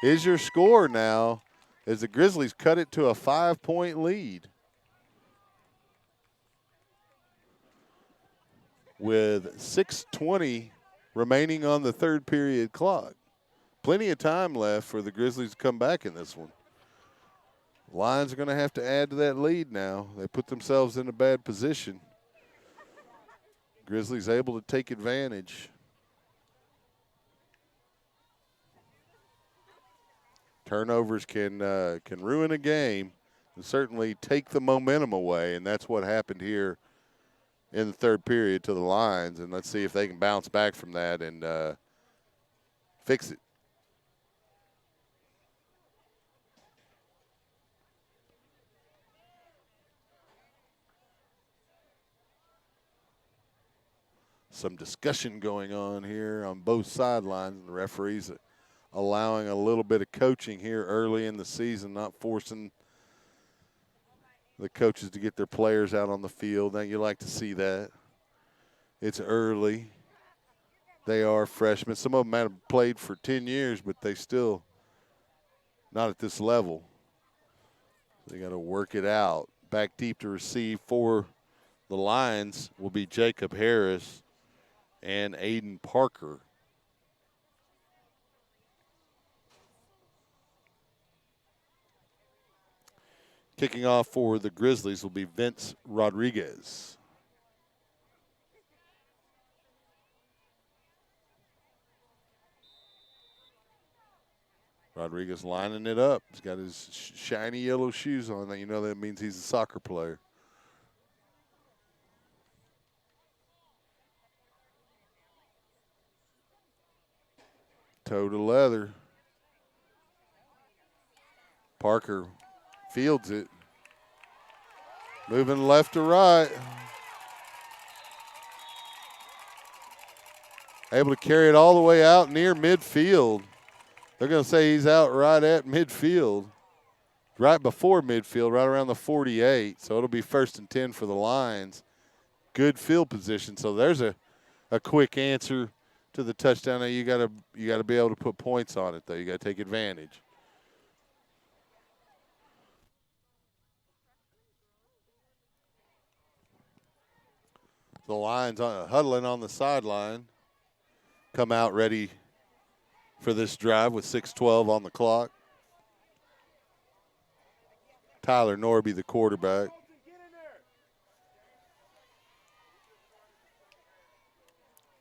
is your score now as the Grizzlies cut it to a 5-point lead. With 6:20 remaining on the third period clock. Plenty of time left for the Grizzlies to come back in this one. Lions are going to have to add to that lead now. They put themselves in a bad position. Grizzlies able to take advantage. Turnovers can ruin a game and certainly take the momentum away, and that's what happened here in the third period to the Lions, and let's see if they can bounce back from that and fix it. Some discussion going on here on both sidelines, and the referees allowing a little bit of coaching here early in the season, not forcing the coaches to get their players out on the field. Now, you like to see that. It's early. They are freshmen. Some of them might have played for 10 years, but they still not at this level. They got to work it out. Back deep to receive for the Lions will be Jacob Harris and Aiden Parker. Kicking off for the Grizzlies will be Vince Rodriguez. Rodriguez lining it up. He's got his shiny yellow shoes on. You know that means he's a soccer player. Toe to leather. Parker fields it. Moving left to right. Able to carry it all the way out near midfield. They're going to say he's out right at midfield. Right before midfield, right around the 48. So it'll be 1st and 10 for the Lions. Good field position. So there's a quick answer to the touchdown. Now you got to be able to put points on it, though. You got to take advantage. The Lions huddling on the sideline. Come out ready for this drive with 6:12 on the clock. Tyler Norby, the quarterback.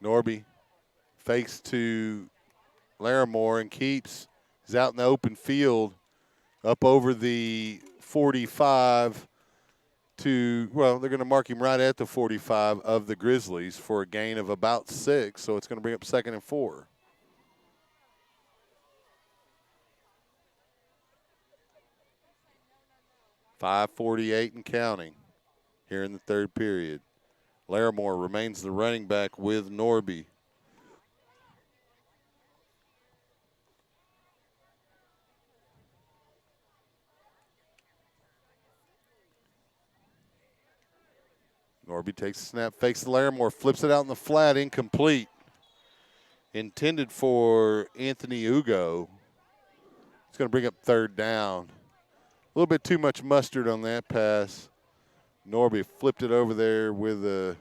Norby fakes to Larimore and keeps. He's out in the open field up over the 45 to, well, they're going to mark him right at the 45 of the Grizzlies for a gain of about 6, so it's going to bring up 2nd and 4. .548 and counting here in the third period. Larimore remains the running back with Norby. Norby takes the snap, fakes the Larimore, flips it out in the flat, incomplete. Intended for Anthony Ugo. It's going to bring up 3rd down. little bit too much mustard on that pass. Norby flipped it over there with a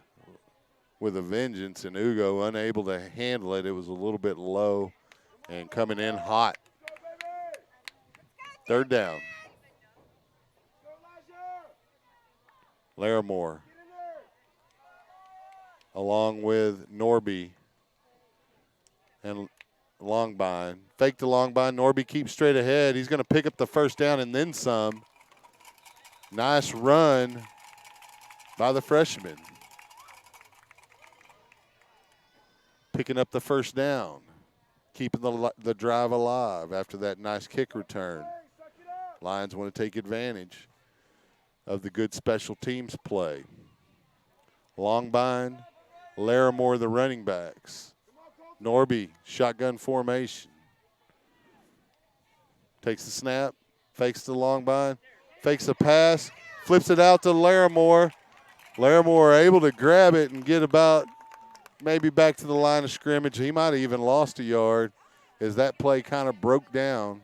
vengeance, and Ugo unable to handle it. It was a little bit low and coming in hot. Third down. Larimore along with Norby and Longbein. Fake to Longbein. Norby keeps straight ahead. He's going to pick up the first down and then some. Nice run by the freshman. Picking up the first down. Keeping the drive alive after that nice kick return. Lions want to take advantage of the good special teams play. Longbein, Larimore, the running backs. Norby, shotgun formation. Takes the snap, fakes the Longbein, fakes the pass, flips it out to Larimore. Larimore able to grab it and get about maybe back to the line of scrimmage. He might have even lost a yard as that play kind of broke down.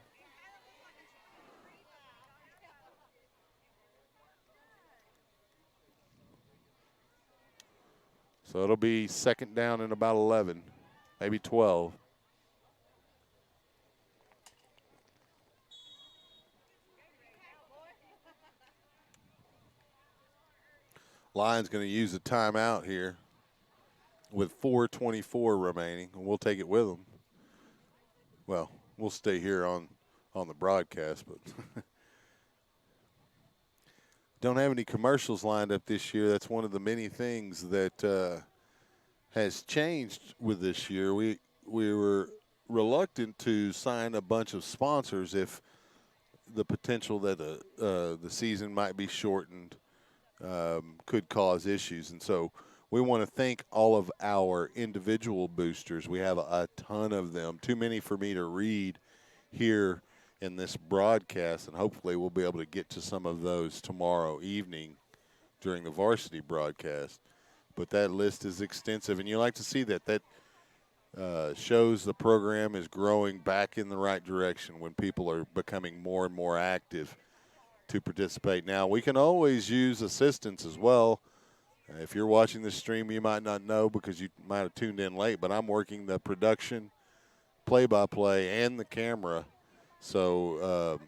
So it'll be second down and about 11, maybe 12. Lions going to use a timeout here with 4:24 remaining, and we'll take it with them. Well, we'll stay here on the broadcast, but don't have any commercials lined up this year. That's one of the many things that has changed with this year. We were reluctant to sign a bunch of sponsors if the potential that the season might be shortened could cause issues. And so we want to thank all of our individual boosters. We have a ton of them, too many for me to read here in this broadcast, and hopefully we'll be able to get to some of those tomorrow evening during the varsity broadcast. But that list is extensive, and you like to see that. That shows the program is growing back in the right direction when people are becoming more and more active to participate. Now, we can always use assistance as well. If you're watching this stream, you might not know because you might have tuned in late, but I'm working the production, play-by-play, and the camera. So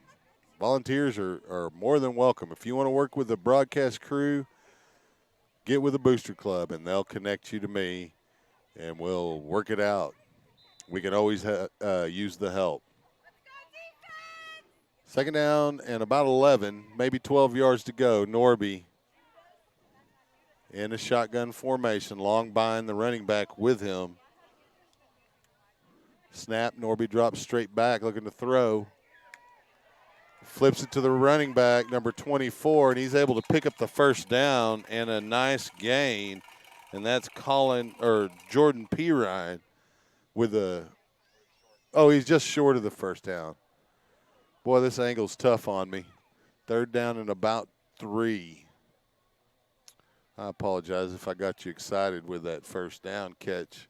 volunteers are more than welcome. If you want to work with the broadcast crew, get with the Booster Club, and they'll connect you to me, and we'll work it out. We can always use the help. Second down and about 11, maybe 12 yards to go. Norby in a shotgun formation. Longbein, the running back, with him. Snap, Norby drops straight back, looking to throw. Flips it to the running back, number 24, and he's able to pick up the first down and a nice gain. And that's Jordan Pirine with he's just short of the first down. Boy, this angle's tough on me. Third down and about 3. I apologize if I got you excited with that first down catch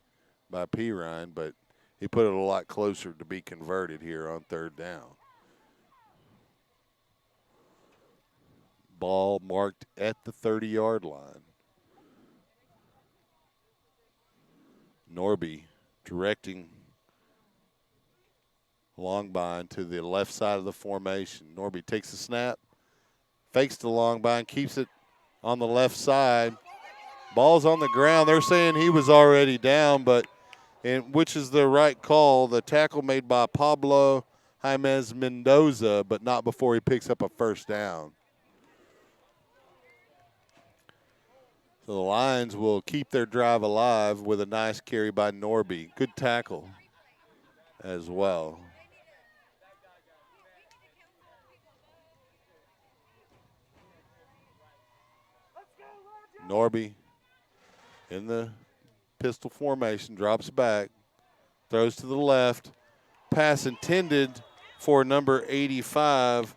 by Pirine, but he put it a lot closer to be converted here on third down. Ball marked at the 30-yard line. Norby directing Longbein to the left side of the formation. Norby takes the snap, fakes the Longbein, keeps it on the left side. Ball's on the ground. They're saying he was already down, which is the right call. The tackle made by Pablo Jaimez Mendoza, but not before he picks up a first down. So the Lions will keep their drive alive with a nice carry by Norby. Good tackle as well. Norby in the pistol formation, drops back, throws to the left. Pass intended for number 85,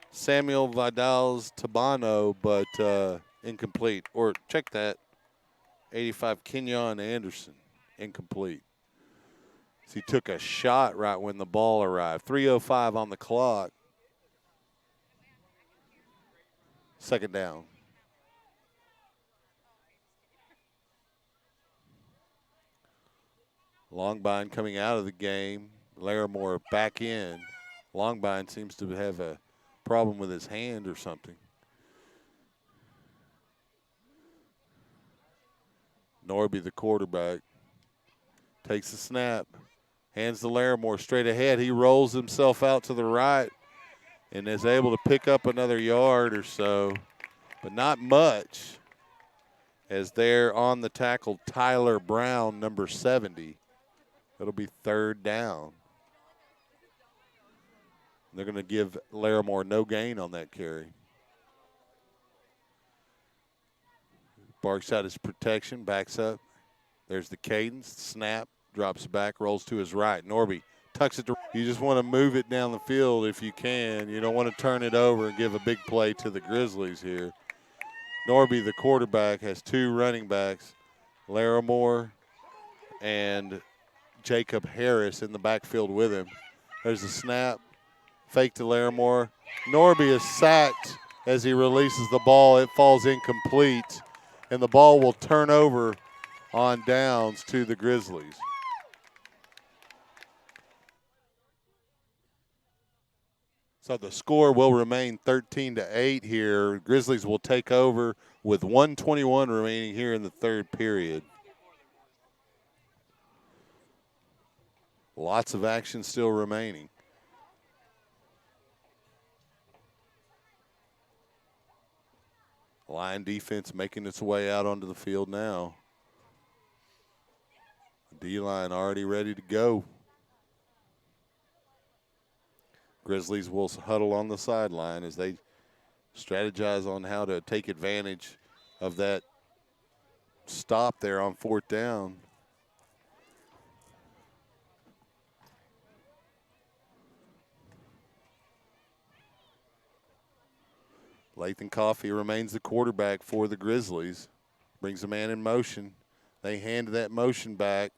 Samuel Vidal's Tabano, but incomplete. Or check that, 85, Kenyon Anderson, incomplete. So he took a shot right when the ball arrived. 3:05 on the clock. Second down. Longbind coming out of the game. Larimore back in. Longbind seems to have a problem with his hand or something. Norby, the quarterback, takes the snap, hands to Larimore straight ahead. He rolls himself out to the right and is able to pick up another yard or so, but not much, as there on the tackle, Tyler Brown, number 70. It'll be third down. They're going to give Larimore no gain on that carry. Barks out his protection, backs up. There's the cadence, snap, drops back, rolls to his right. Norby tucks it to. You just want to move it down the field if you can. You don't want to turn it over and give a big play to the Grizzlies here. Norby, the quarterback, has two running backs, Larimore and Jacob Harris in the backfield with him. There's the snap, fake to Larimore. Norby is sacked as he releases the ball. It falls incomplete, and the ball will turn over on downs to the Grizzlies. So the score will remain 13-8 here. Grizzlies will take over with 1:21 remaining here in the third period. Lots of action still remaining. Lion defense making its way out onto the field now. D-line already ready to go. Grizzlies will huddle on the sideline as they strategize on how to take advantage of that stop there on fourth down. Lathan Coffey remains the quarterback for the Grizzlies. Brings a man in motion. They hand that motion back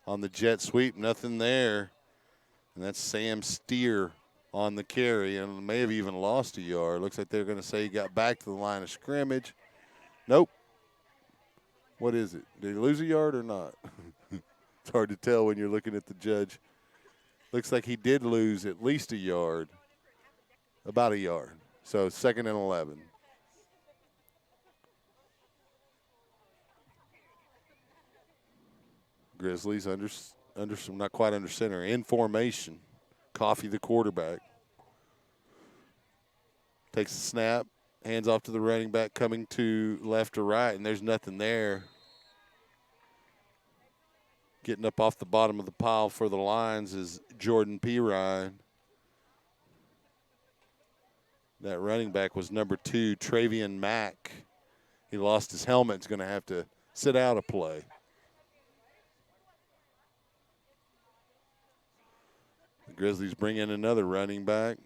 on the jet sweep. Nothing there. And that's Sam Steer on the carry, and may have even lost a yard. Looks like they're going to say he got back to the line of scrimmage. Nope. What is it? Did he lose a yard or not? It's hard to tell when you're looking at the judge. Looks like he did lose at least a yard, about a yard. So 2nd and 11. Grizzlies under not quite under center, in formation. Coffey, the quarterback, takes the snap, hands off to the running back coming to left or right, and there's nothing there. Getting up off the bottom of the pile for the Lions is Jordan Pirine. That running back was number 2, Travian Mack. He lost his helmet. He's going to have to sit out a play. The Grizzlies bring in another running back.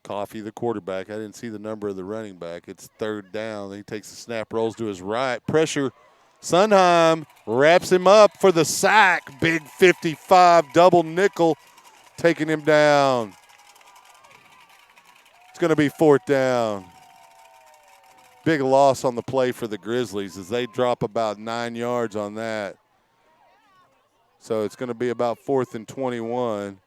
Coffey, the quarterback. I didn't see the number of the running back. It's third down. He takes the snap, rolls to his right. Pressure. Sunheim wraps him up for the sack. Big 55 double nickel taking him down. It's going to be fourth down. Big loss on the play for the Grizzlies as they drop about 9 yards on that. So it's going to be about 4th and 21.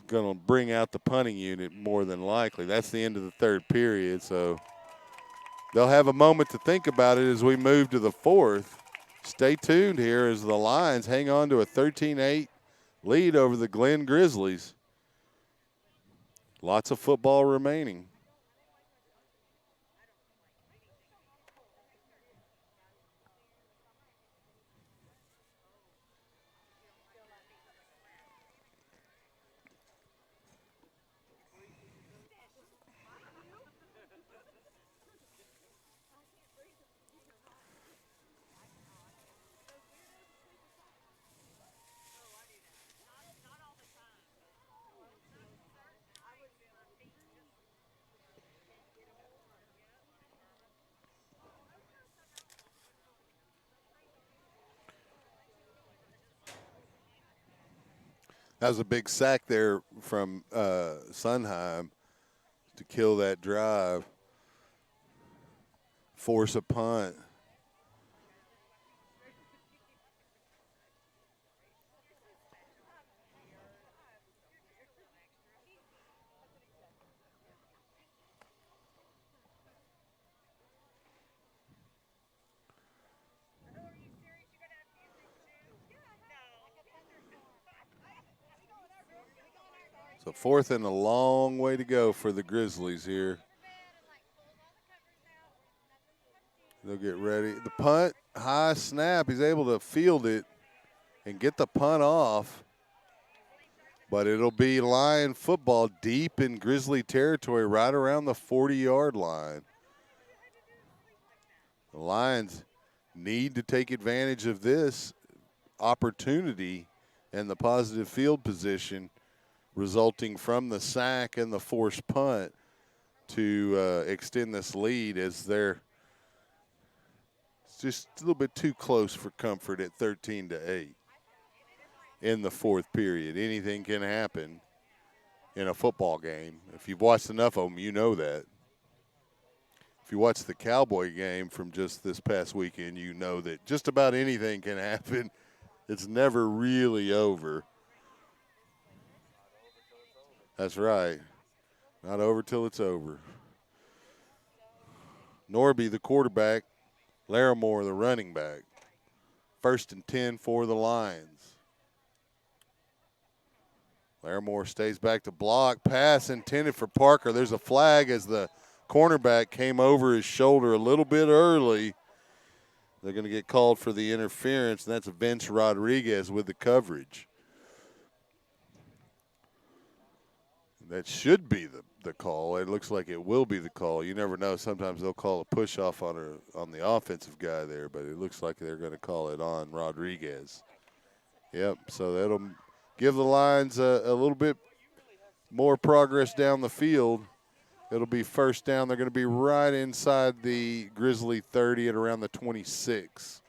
Going to bring out the punting unit more than likely. That's the end of the third period, so they'll have a moment to think about it as we move to the fourth. Stay tuned here as the Lions hang on to a 13-8 lead over the Glen Grizzlies. Lots of football remaining. That was a big sack there from Sunheim to kill that drive, force a punt. So fourth and a long way to go for the Grizzlies here. They'll get ready. The punt, high snap. He's able to field it and get the punt off. But it'll be Lion football deep in Grizzly territory right around the 40-yard line. The Lions need to take advantage of this opportunity and the positive field position resulting from the sack and the forced punt to extend this lead, as they're just a little bit too close for comfort at 13-8 in the fourth period. Anything can happen in a football game. If you've watched enough of them, you know that. If you watch the Cowboy game from just this past weekend, you know that just about anything can happen. It's never really over. That's right. Not over till it's over. Norby, the quarterback. Larimore, the running back. 1st and 10 for the Lions. Larimore stays back to block. Pass intended for Parker. There's a flag as the cornerback came over his shoulder a little bit early. They're going to get called for the interference, and that's Vince Rodriguez with the coverage. That should be the call. It looks like it will be the call. You never know. Sometimes they'll call a push-off on the offensive guy there, but it looks like they're going to call it on Rodriguez. Yep, so that'll give the Lions a little bit more progress down the field. It'll be first down. They're going to be right inside the Grizzly 30 at around the 26.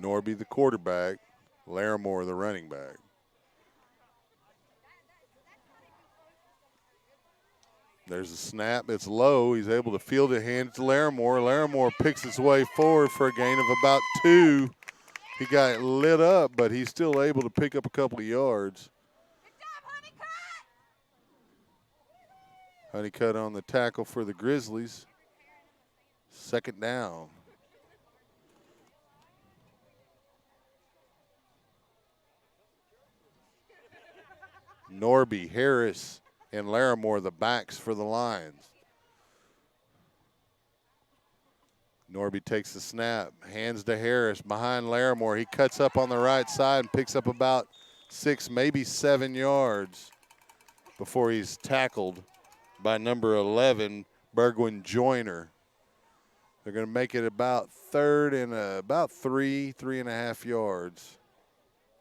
Norby, the quarterback. Larimore, the running back. There's a snap. It's low. He's able to field it, hand it to Larimore. Larimore picks his way forward for a gain of about 2. He got lit up, but he's still able to pick up a couple of yards. Honeycutt on the tackle for the Grizzlies. 2nd down. Norby, Harris, and Larimore, the backs for the Lions. Norby takes the snap, hands to Harris behind Larimore. He cuts up on the right side and picks up about 6, maybe 7 yards before he's tackled by number 11, Bergwin Joyner. They're going to make it about 3rd and about 3.5 yards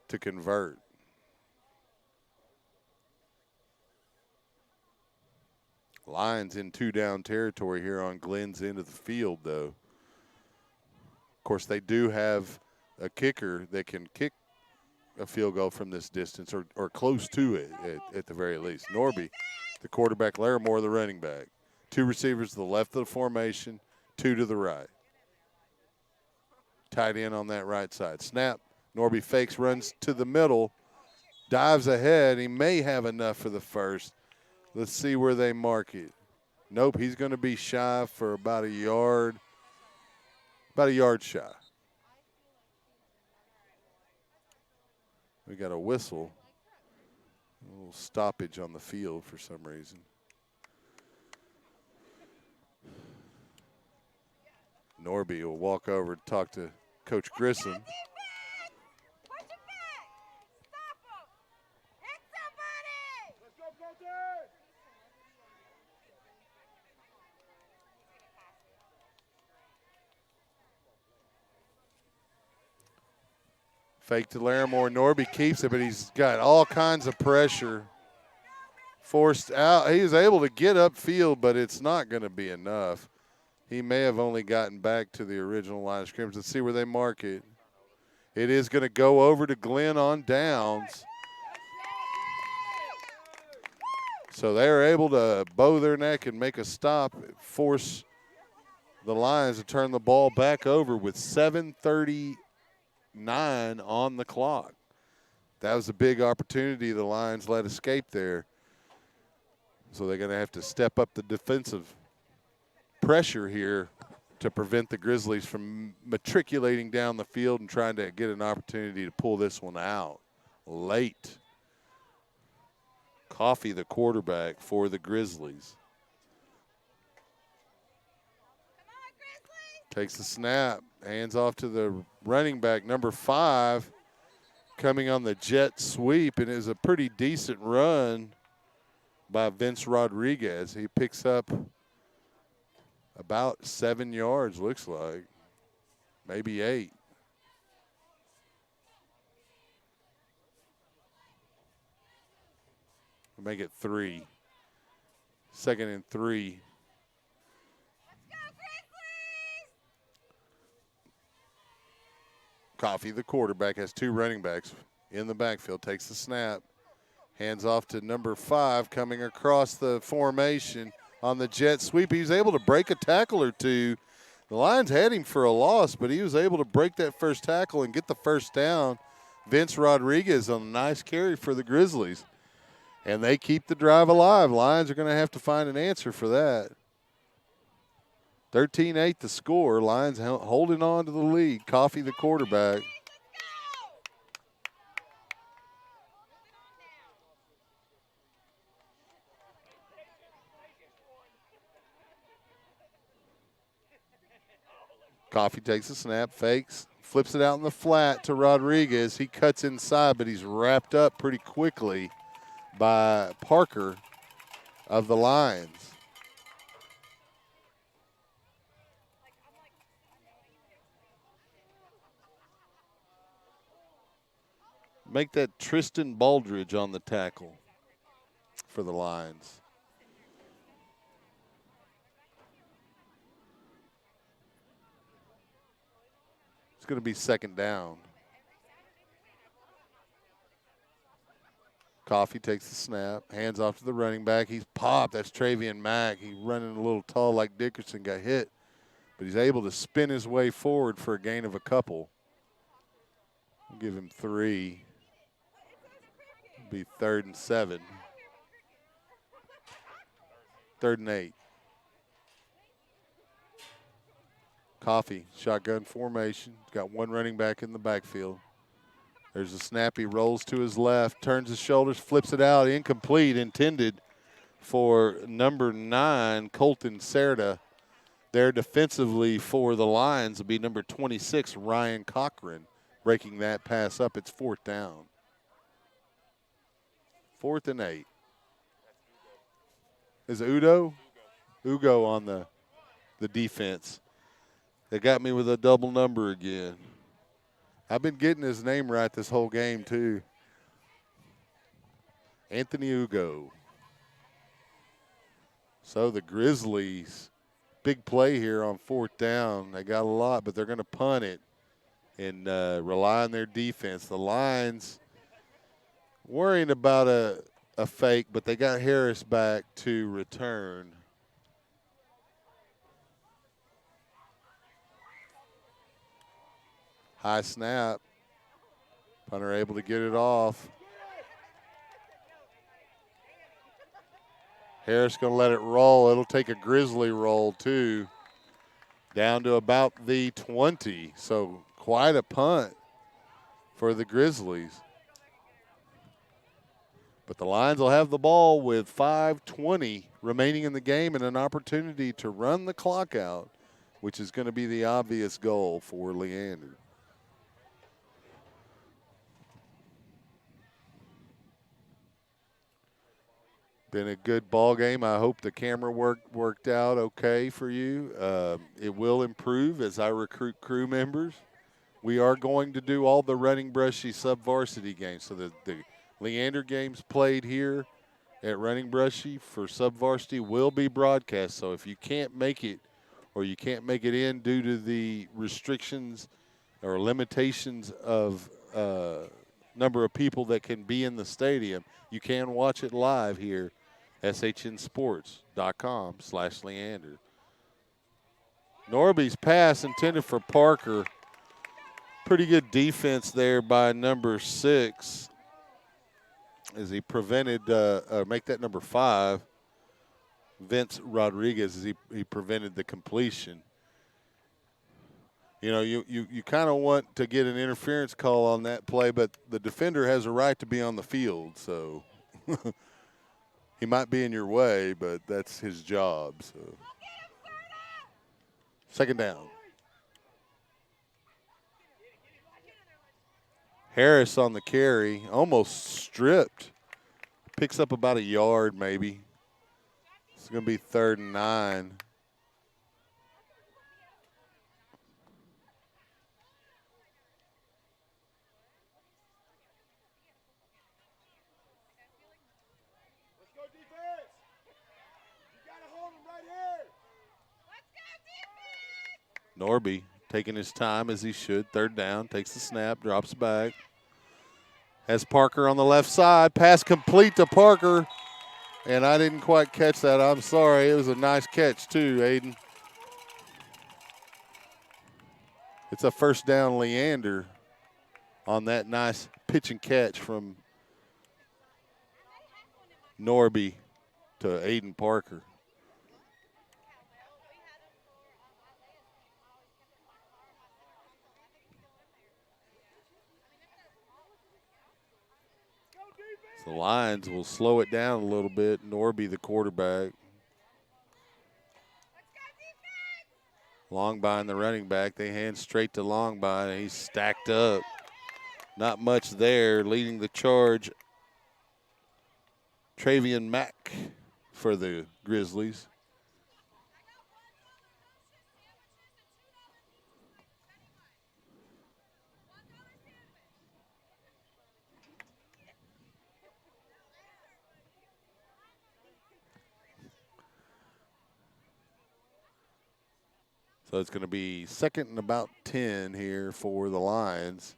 to convert. Lions in 2-down territory here on Glenn's end of the field, though. Of course, they do have a kicker that can kick a field goal from this distance or close to it at the very least. Norby, the quarterback, Larimore, the running back. 2 receivers to the left of the formation, 2 to the right. Tight end on that right side. Snap, Norby fakes, runs to the middle, dives ahead. He may have enough for the first. Let's see where they mark it. Nope, he's going to be shy for about a yard shy. We got a whistle, a little stoppage on the field for some reason. Norby will walk over to talk to Coach Grissom. Fake to Larimore. Norby keeps it, but he's got all kinds of pressure. Forced out. He was able to get upfield, but it's not going to be enough. He may have only gotten back to the original line of scrimmage. Let's see where they mark it. It is going to go over to Glenn on downs. So they're able to bow their neck and make a stop, force the Lions to turn the ball back over with 7:39 on the clock. That was a big opportunity the Lions let escape there. So they're going to have to step up the defensive pressure here to prevent the Grizzlies from matriculating down the field and trying to get an opportunity to pull this one out late. Coffee, the quarterback for the Grizzlies. Takes the snap, hands off to the running back, number 5, coming on the jet sweep, and is a pretty decent run by Vince Rodriguez. He picks up about 7 yards, looks like, maybe 8. We'll make it 3. 2nd and 3. Coffee, the quarterback, has 2 running backs in the backfield, takes the snap, hands off to number 5, coming across the formation on the jet sweep. He was able to break a tackle or two. The Lions had him for a loss, but he was able to break that first tackle and get the first down. Vince Rodriguez on a nice carry for the Grizzlies. And they keep the drive alive. Lions are going to have to find an answer for that. 13-8 the score. Lions holding on to the lead. Coffee, the quarterback. Coffee takes a snap, fakes, flips it out in the flat to Rodriguez. He cuts inside, but he's wrapped up pretty quickly by Parker of the Lions. Make that Tristan Baldridge on the tackle for the Lions. It's going to be 2nd down. Coffee takes the snap, hands off to the running back. He's popped. That's Travian Mack. He's running a little tall like Dickerson, got hit, but he's able to spin his way forward for a gain of a couple. We'll give him 3. It'll be 3rd and 7. 3rd and 8. Coffee, shotgun formation. Got 1 running back in the backfield. There's a snap. He rolls to his left, turns his shoulders, flips it out. Incomplete, intended for number 9, Colton Serta. There defensively for the Lions will be number 26, Ryan Cochran, breaking that pass up. It's 4th down. 4th and 8. Is it Udo? Ugo on the defense. They got me with a double number again. I've been getting his name right this whole game, too. Anthony Ugo. So the Grizzlies, big play here on 4th down. They got a lot, but they're going to punt it and rely on their defense. The Lions worrying about a fake, but they got Harris back to return. High snap. Punter able to get it off. Harris going to let it roll. It'll take a Grizzly roll, too. Down to about the 20. So quite a punt for the Grizzlies. But the Lions will have the ball with 5:20 remaining in the game and an opportunity to run the clock out, which is going to be the obvious goal for Leander. Been a good ball game. I hope the camera worked out okay for you. It will improve as I recruit crew members. We are going to do all the Running Brushy sub-varsity games. So the Leander games played here at Running Brushy for sub-varsity will be broadcast. So if you can't make it or you can't make it in due to the restrictions or limitations of number of people that can be in the stadium, you can watch it live here, shnsports.com/Leander. Norby's pass intended for Parker. Pretty good defense there by number 6 as he prevented, make that number 5, Vince Rodriguez, as he prevented the completion. You know, you kind of want to get an interference call on that play, but the defender has a right to be on the field, so he might be in your way, but that's his job. So, second down. Harris on the carry, almost stripped. Picks up about a yard maybe. It's going to be 3rd and 9. Let's go defense. You got to hold him right here. Let's go defense. Norby taking his time as he should. 3rd down, takes the snap, drops back. Has Parker on the left side. Pass complete to Parker. And I didn't quite catch that. I'm sorry. It was a nice catch too, Aiden. It's a first down, Leander, on that nice pitch and catch from Norby to Aiden Parker. The Lions will slow it down a little bit. Norby, the quarterback. Longbine, the running back. They hand straight to Longbine, and he's stacked up. Not much there. Leading the charge, Travian Mack for the Grizzlies. So it's going to be 2nd and about 10 here for the Lions.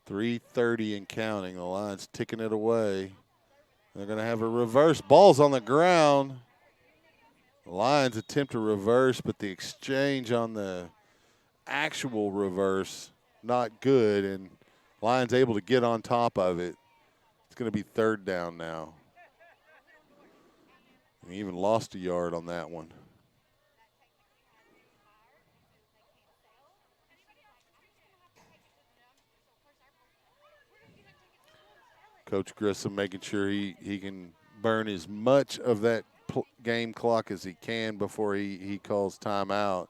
.330 and counting. The Lions ticking it away. They're going to have a reverse. Ball's on the ground. The Lions attempt a reverse, but the exchange on the actual reverse, not good, and Lions able to get on top of it. It's going to be 3rd down now. He even lost a yard on that one. Coach Grissom making sure he can burn as much of that game clock as he can before he calls timeout.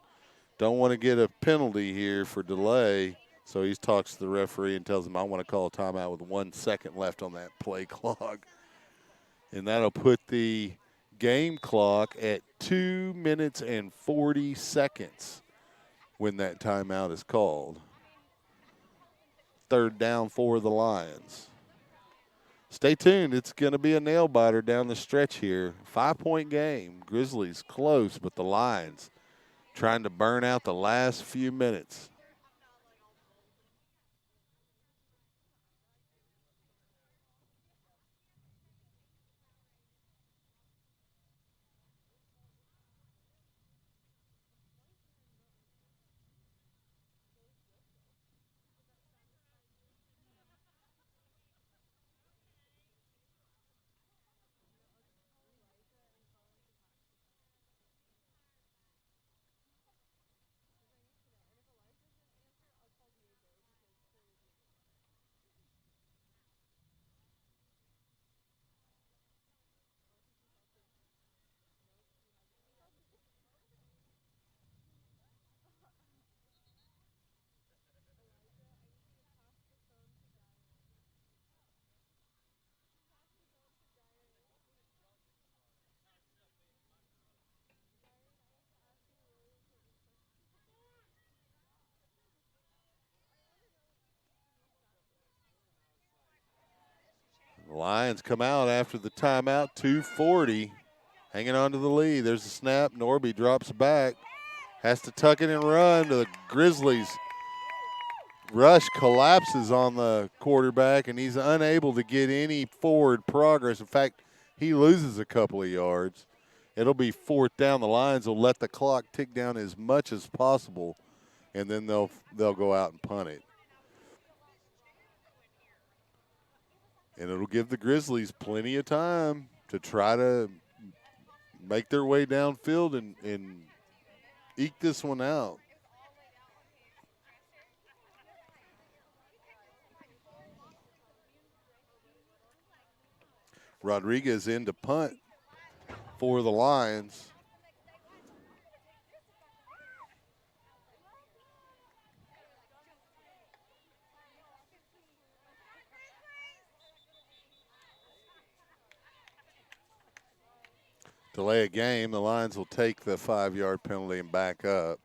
Don't want to get a penalty here for delay. So he talks to the referee and tells him, I want to call a timeout with 1 second left on that play clock. And that'll put the game clock at 2 minutes and 40 seconds when that timeout is called. 3rd down for the Lions. Stay tuned. It's going to be a nail-biter down the stretch here. 5-point game. Grizzlies close, but the Lions trying to burn out the last few minutes. The Lions come out after the timeout, 2:40, hanging on to the lead. There's a snap. Norby drops back, has to tuck it and run. The Grizzlies rush collapses on the quarterback, and he's unable to get any forward progress. In fact, he loses a couple of yards. It'll be 4th down. The Lions will let the clock tick down as much as possible, and then they'll go out and punt it. And it'll give the Grizzlies plenty of time to try to make their way downfield and eke this one out. Rodriguez in to punt for the Lions. Delay a game, the Lions will take the 5-yard penalty and back up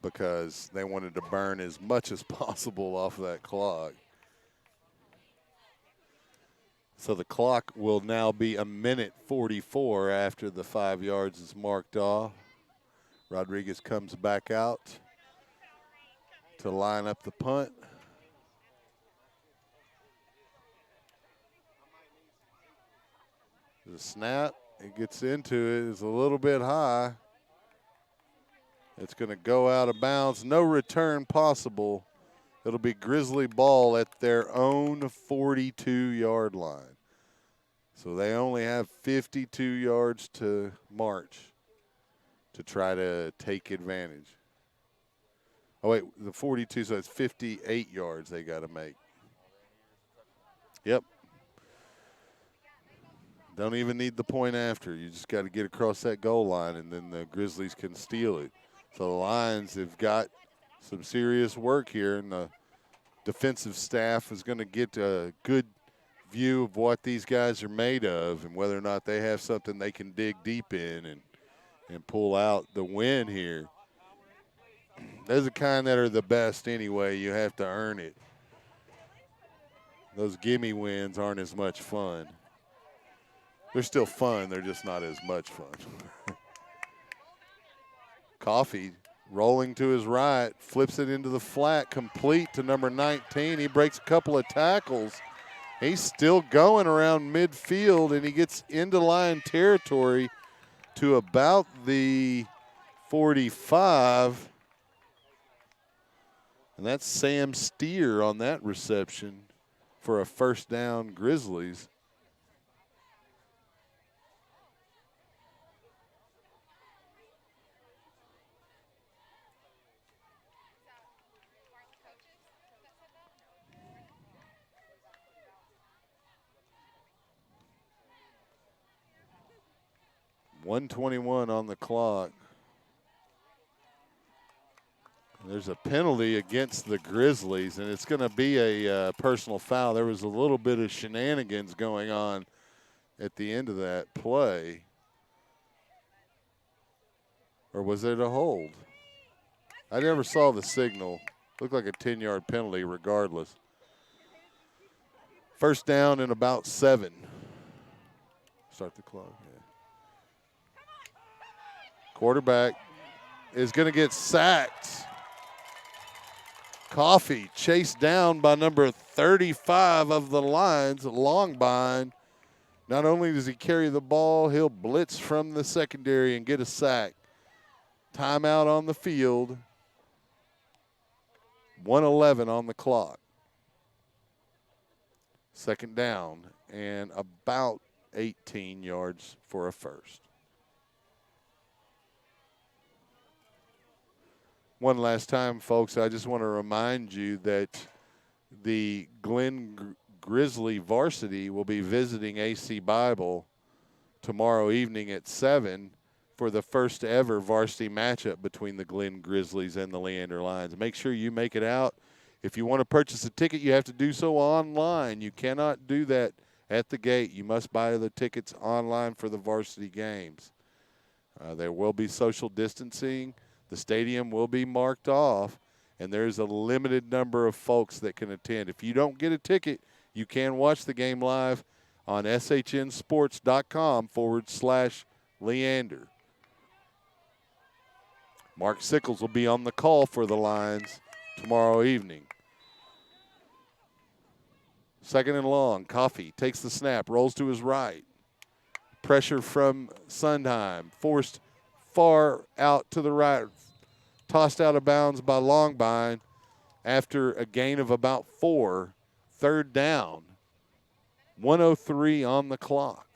because they wanted to burn as much as possible off of that clock. So the clock will now be 1:44 after the 5 yards is marked off. Rodriguez comes back out to line up the punt. The snap, it gets into it, is a little bit high. It's going to go out of bounds. No return possible. It'll be Grizzly ball at their own 42-yard line. So they only have 52 yards to march to try to take advantage. Oh, wait, the 42, so it's 58 yards they got to make. Yep. Don't even need the point after. You just got to get across that goal line, and then the Grizzlies can steal it. So the Lions have got some serious work here, and the defensive staff is going to get a good view of what these guys are made of and whether or not they have something they can dig deep in and pull out the win here. Those are the kind that are the best anyway. You have to earn it. Those gimme wins aren't as much fun. They're still fun. They're just not as much fun. Coffee rolling to his right, flips it into the flat, complete to number 19. He breaks a couple of tackles. He's still going around midfield, and he gets into Lion territory to about the 45. And that's Sam Steer on that reception for a 1st down Grizzlies. .121 on the clock. There's a penalty against the Grizzlies, and it's going to be a personal foul. There was a little bit of shenanigans going on at the end of that play. Or was it a hold? I never saw the signal. Looked like a 10-yard penalty regardless. 1st down and about 7. Start the clock. Yeah. Quarterback is going to get sacked. Coffee chased down by number 35 of the Lions, Longbein. Not only does he carry the ball, he'll blitz from the secondary and get a sack. Timeout on the field. 1:11 on the clock. 2nd down and about 18 yards for a first. One last time, folks, I just want to remind you that the Glen Grizzly varsity will be visiting AC Bible tomorrow evening at 7 for the first ever varsity matchup between the Glen Grizzlies and the Leander Lions. Make sure you make it out. If you want to purchase a ticket, you have to do so online. You cannot do that at the gate. You must buy the tickets online for the varsity games. There will be social distancing. The stadium will be marked off, and there's a limited number of folks that can attend. If you don't get a ticket, You can watch the game live on shnsports.com/Leander. Mark Sickles will be on the call for the Lions tomorrow evening. Second and long. Coffee takes the snap, rolls to his right. Pressure from Sundheim, forced far out to the right, tossed out of bounds by Longbine after a gain of about 4. Third down, 1:03 on the clock.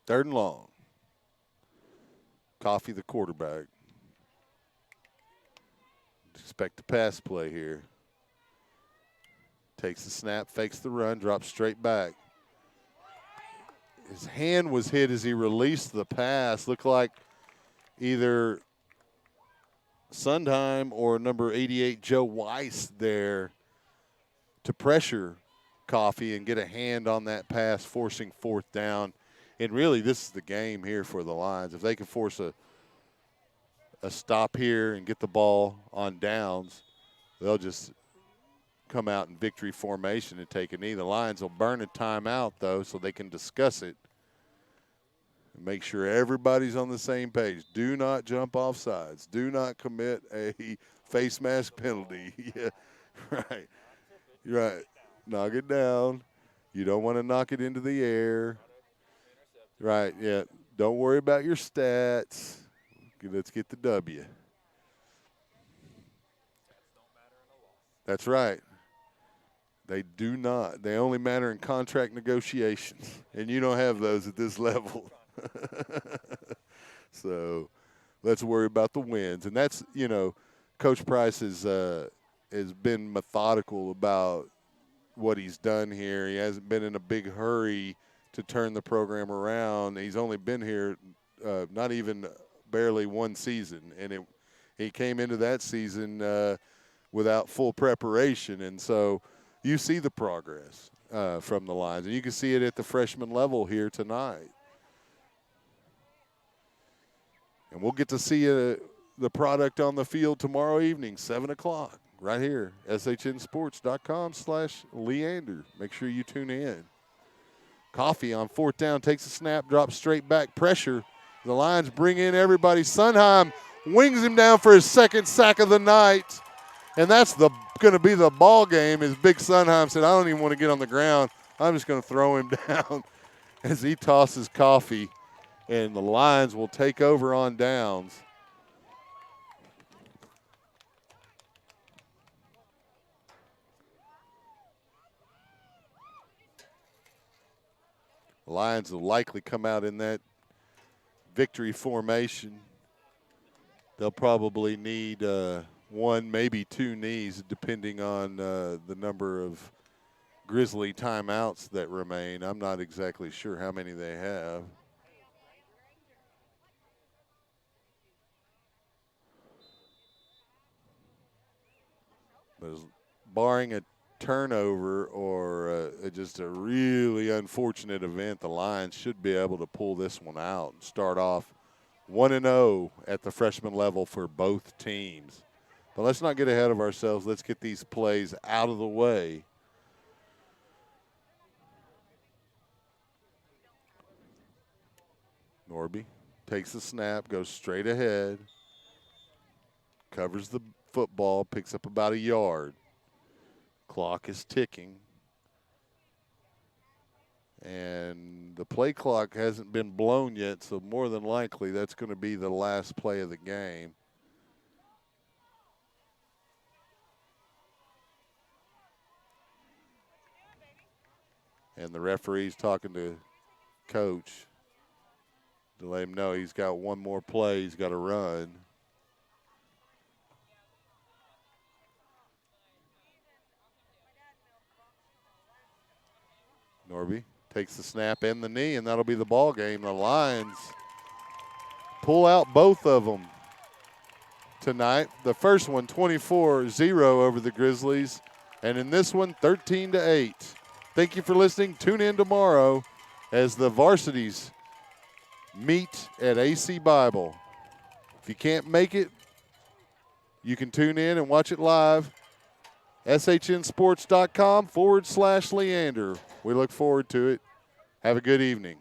Third and long. Coffee, the quarterback. Expect a pass play here. Takes the snap, fakes the run, drops straight back. His hand was hit as he released the pass. Looked like either Sundheim or number 88, Joe Weiss, there to pressure Coffee and get a hand on that pass, forcing fourth down. And really, this is the game here for the Lions. If they can force a stop here and get the ball on downs, they'll just come out in victory formation and take a knee. The Lions will burn a timeout, though, so they can discuss it and make sure everybody's on the same page. Do not jump off sides. Do not commit a face mask penalty. Yeah, right. Right. Knock it down. You don't want to knock it into the air. Right, yeah. Don't worry about your stats. Let's get the W. That's right. They do not. They only matter in contract negotiations, and you don't have those at this level. So let's worry about the wins. And that's, you know, Coach Price has been methodical about what he's done here. He hasn't been in a big hurry to turn the program around. He's only been here not even barely one season, and he came into that season without full preparation. And so you see the progress from the Lions, and you can see it at the freshman level here tonight. And we'll get to see the product on the field tomorrow evening, 7 o'clock, right here, shnsports.com/Leander. Make sure you tune in. Coffee on fourth down, takes a snap, drops straight back, pressure. The Lions bring in everybody. Sundheim wings him down for his second sack of the night. And that's going to be the ball game, as Big Sundheim said, I don't even want to get on the ground. I'm just going to throw him down as he tosses Coffee. And the Lions will take over on downs. The Lions will likely come out in that victory formation. They'll probably need one, maybe two knees, depending on the number of Grizzly timeouts that remain. I'm not exactly sure how many they have. But barring a turnover or just a really unfortunate event, the Lions should be able to pull this one out and start off 1-0 at the freshman level for both teams. But let's not get ahead of ourselves. Let's get these plays out of the way. Norby takes the snap, goes straight ahead, covers the football, picks up about a yard. Clock is ticking. And the play clock hasn't been blown yet, so more than likely that's going to be the last play of the game. And the referee's talking to Coach to let him know he's got one more play he's got to run. Norby takes the snap and the knee, and that'll be the ball game. The Lions pull out both of them tonight. The first one, 24-0 over the Grizzlies, and in this one, 13-8. Thank you for listening. Tune in tomorrow as the varsities meet at AC Bible. If you can't make it, you can tune in and watch it live. SHNsports.com/Leander. We look forward to it. Have a good evening.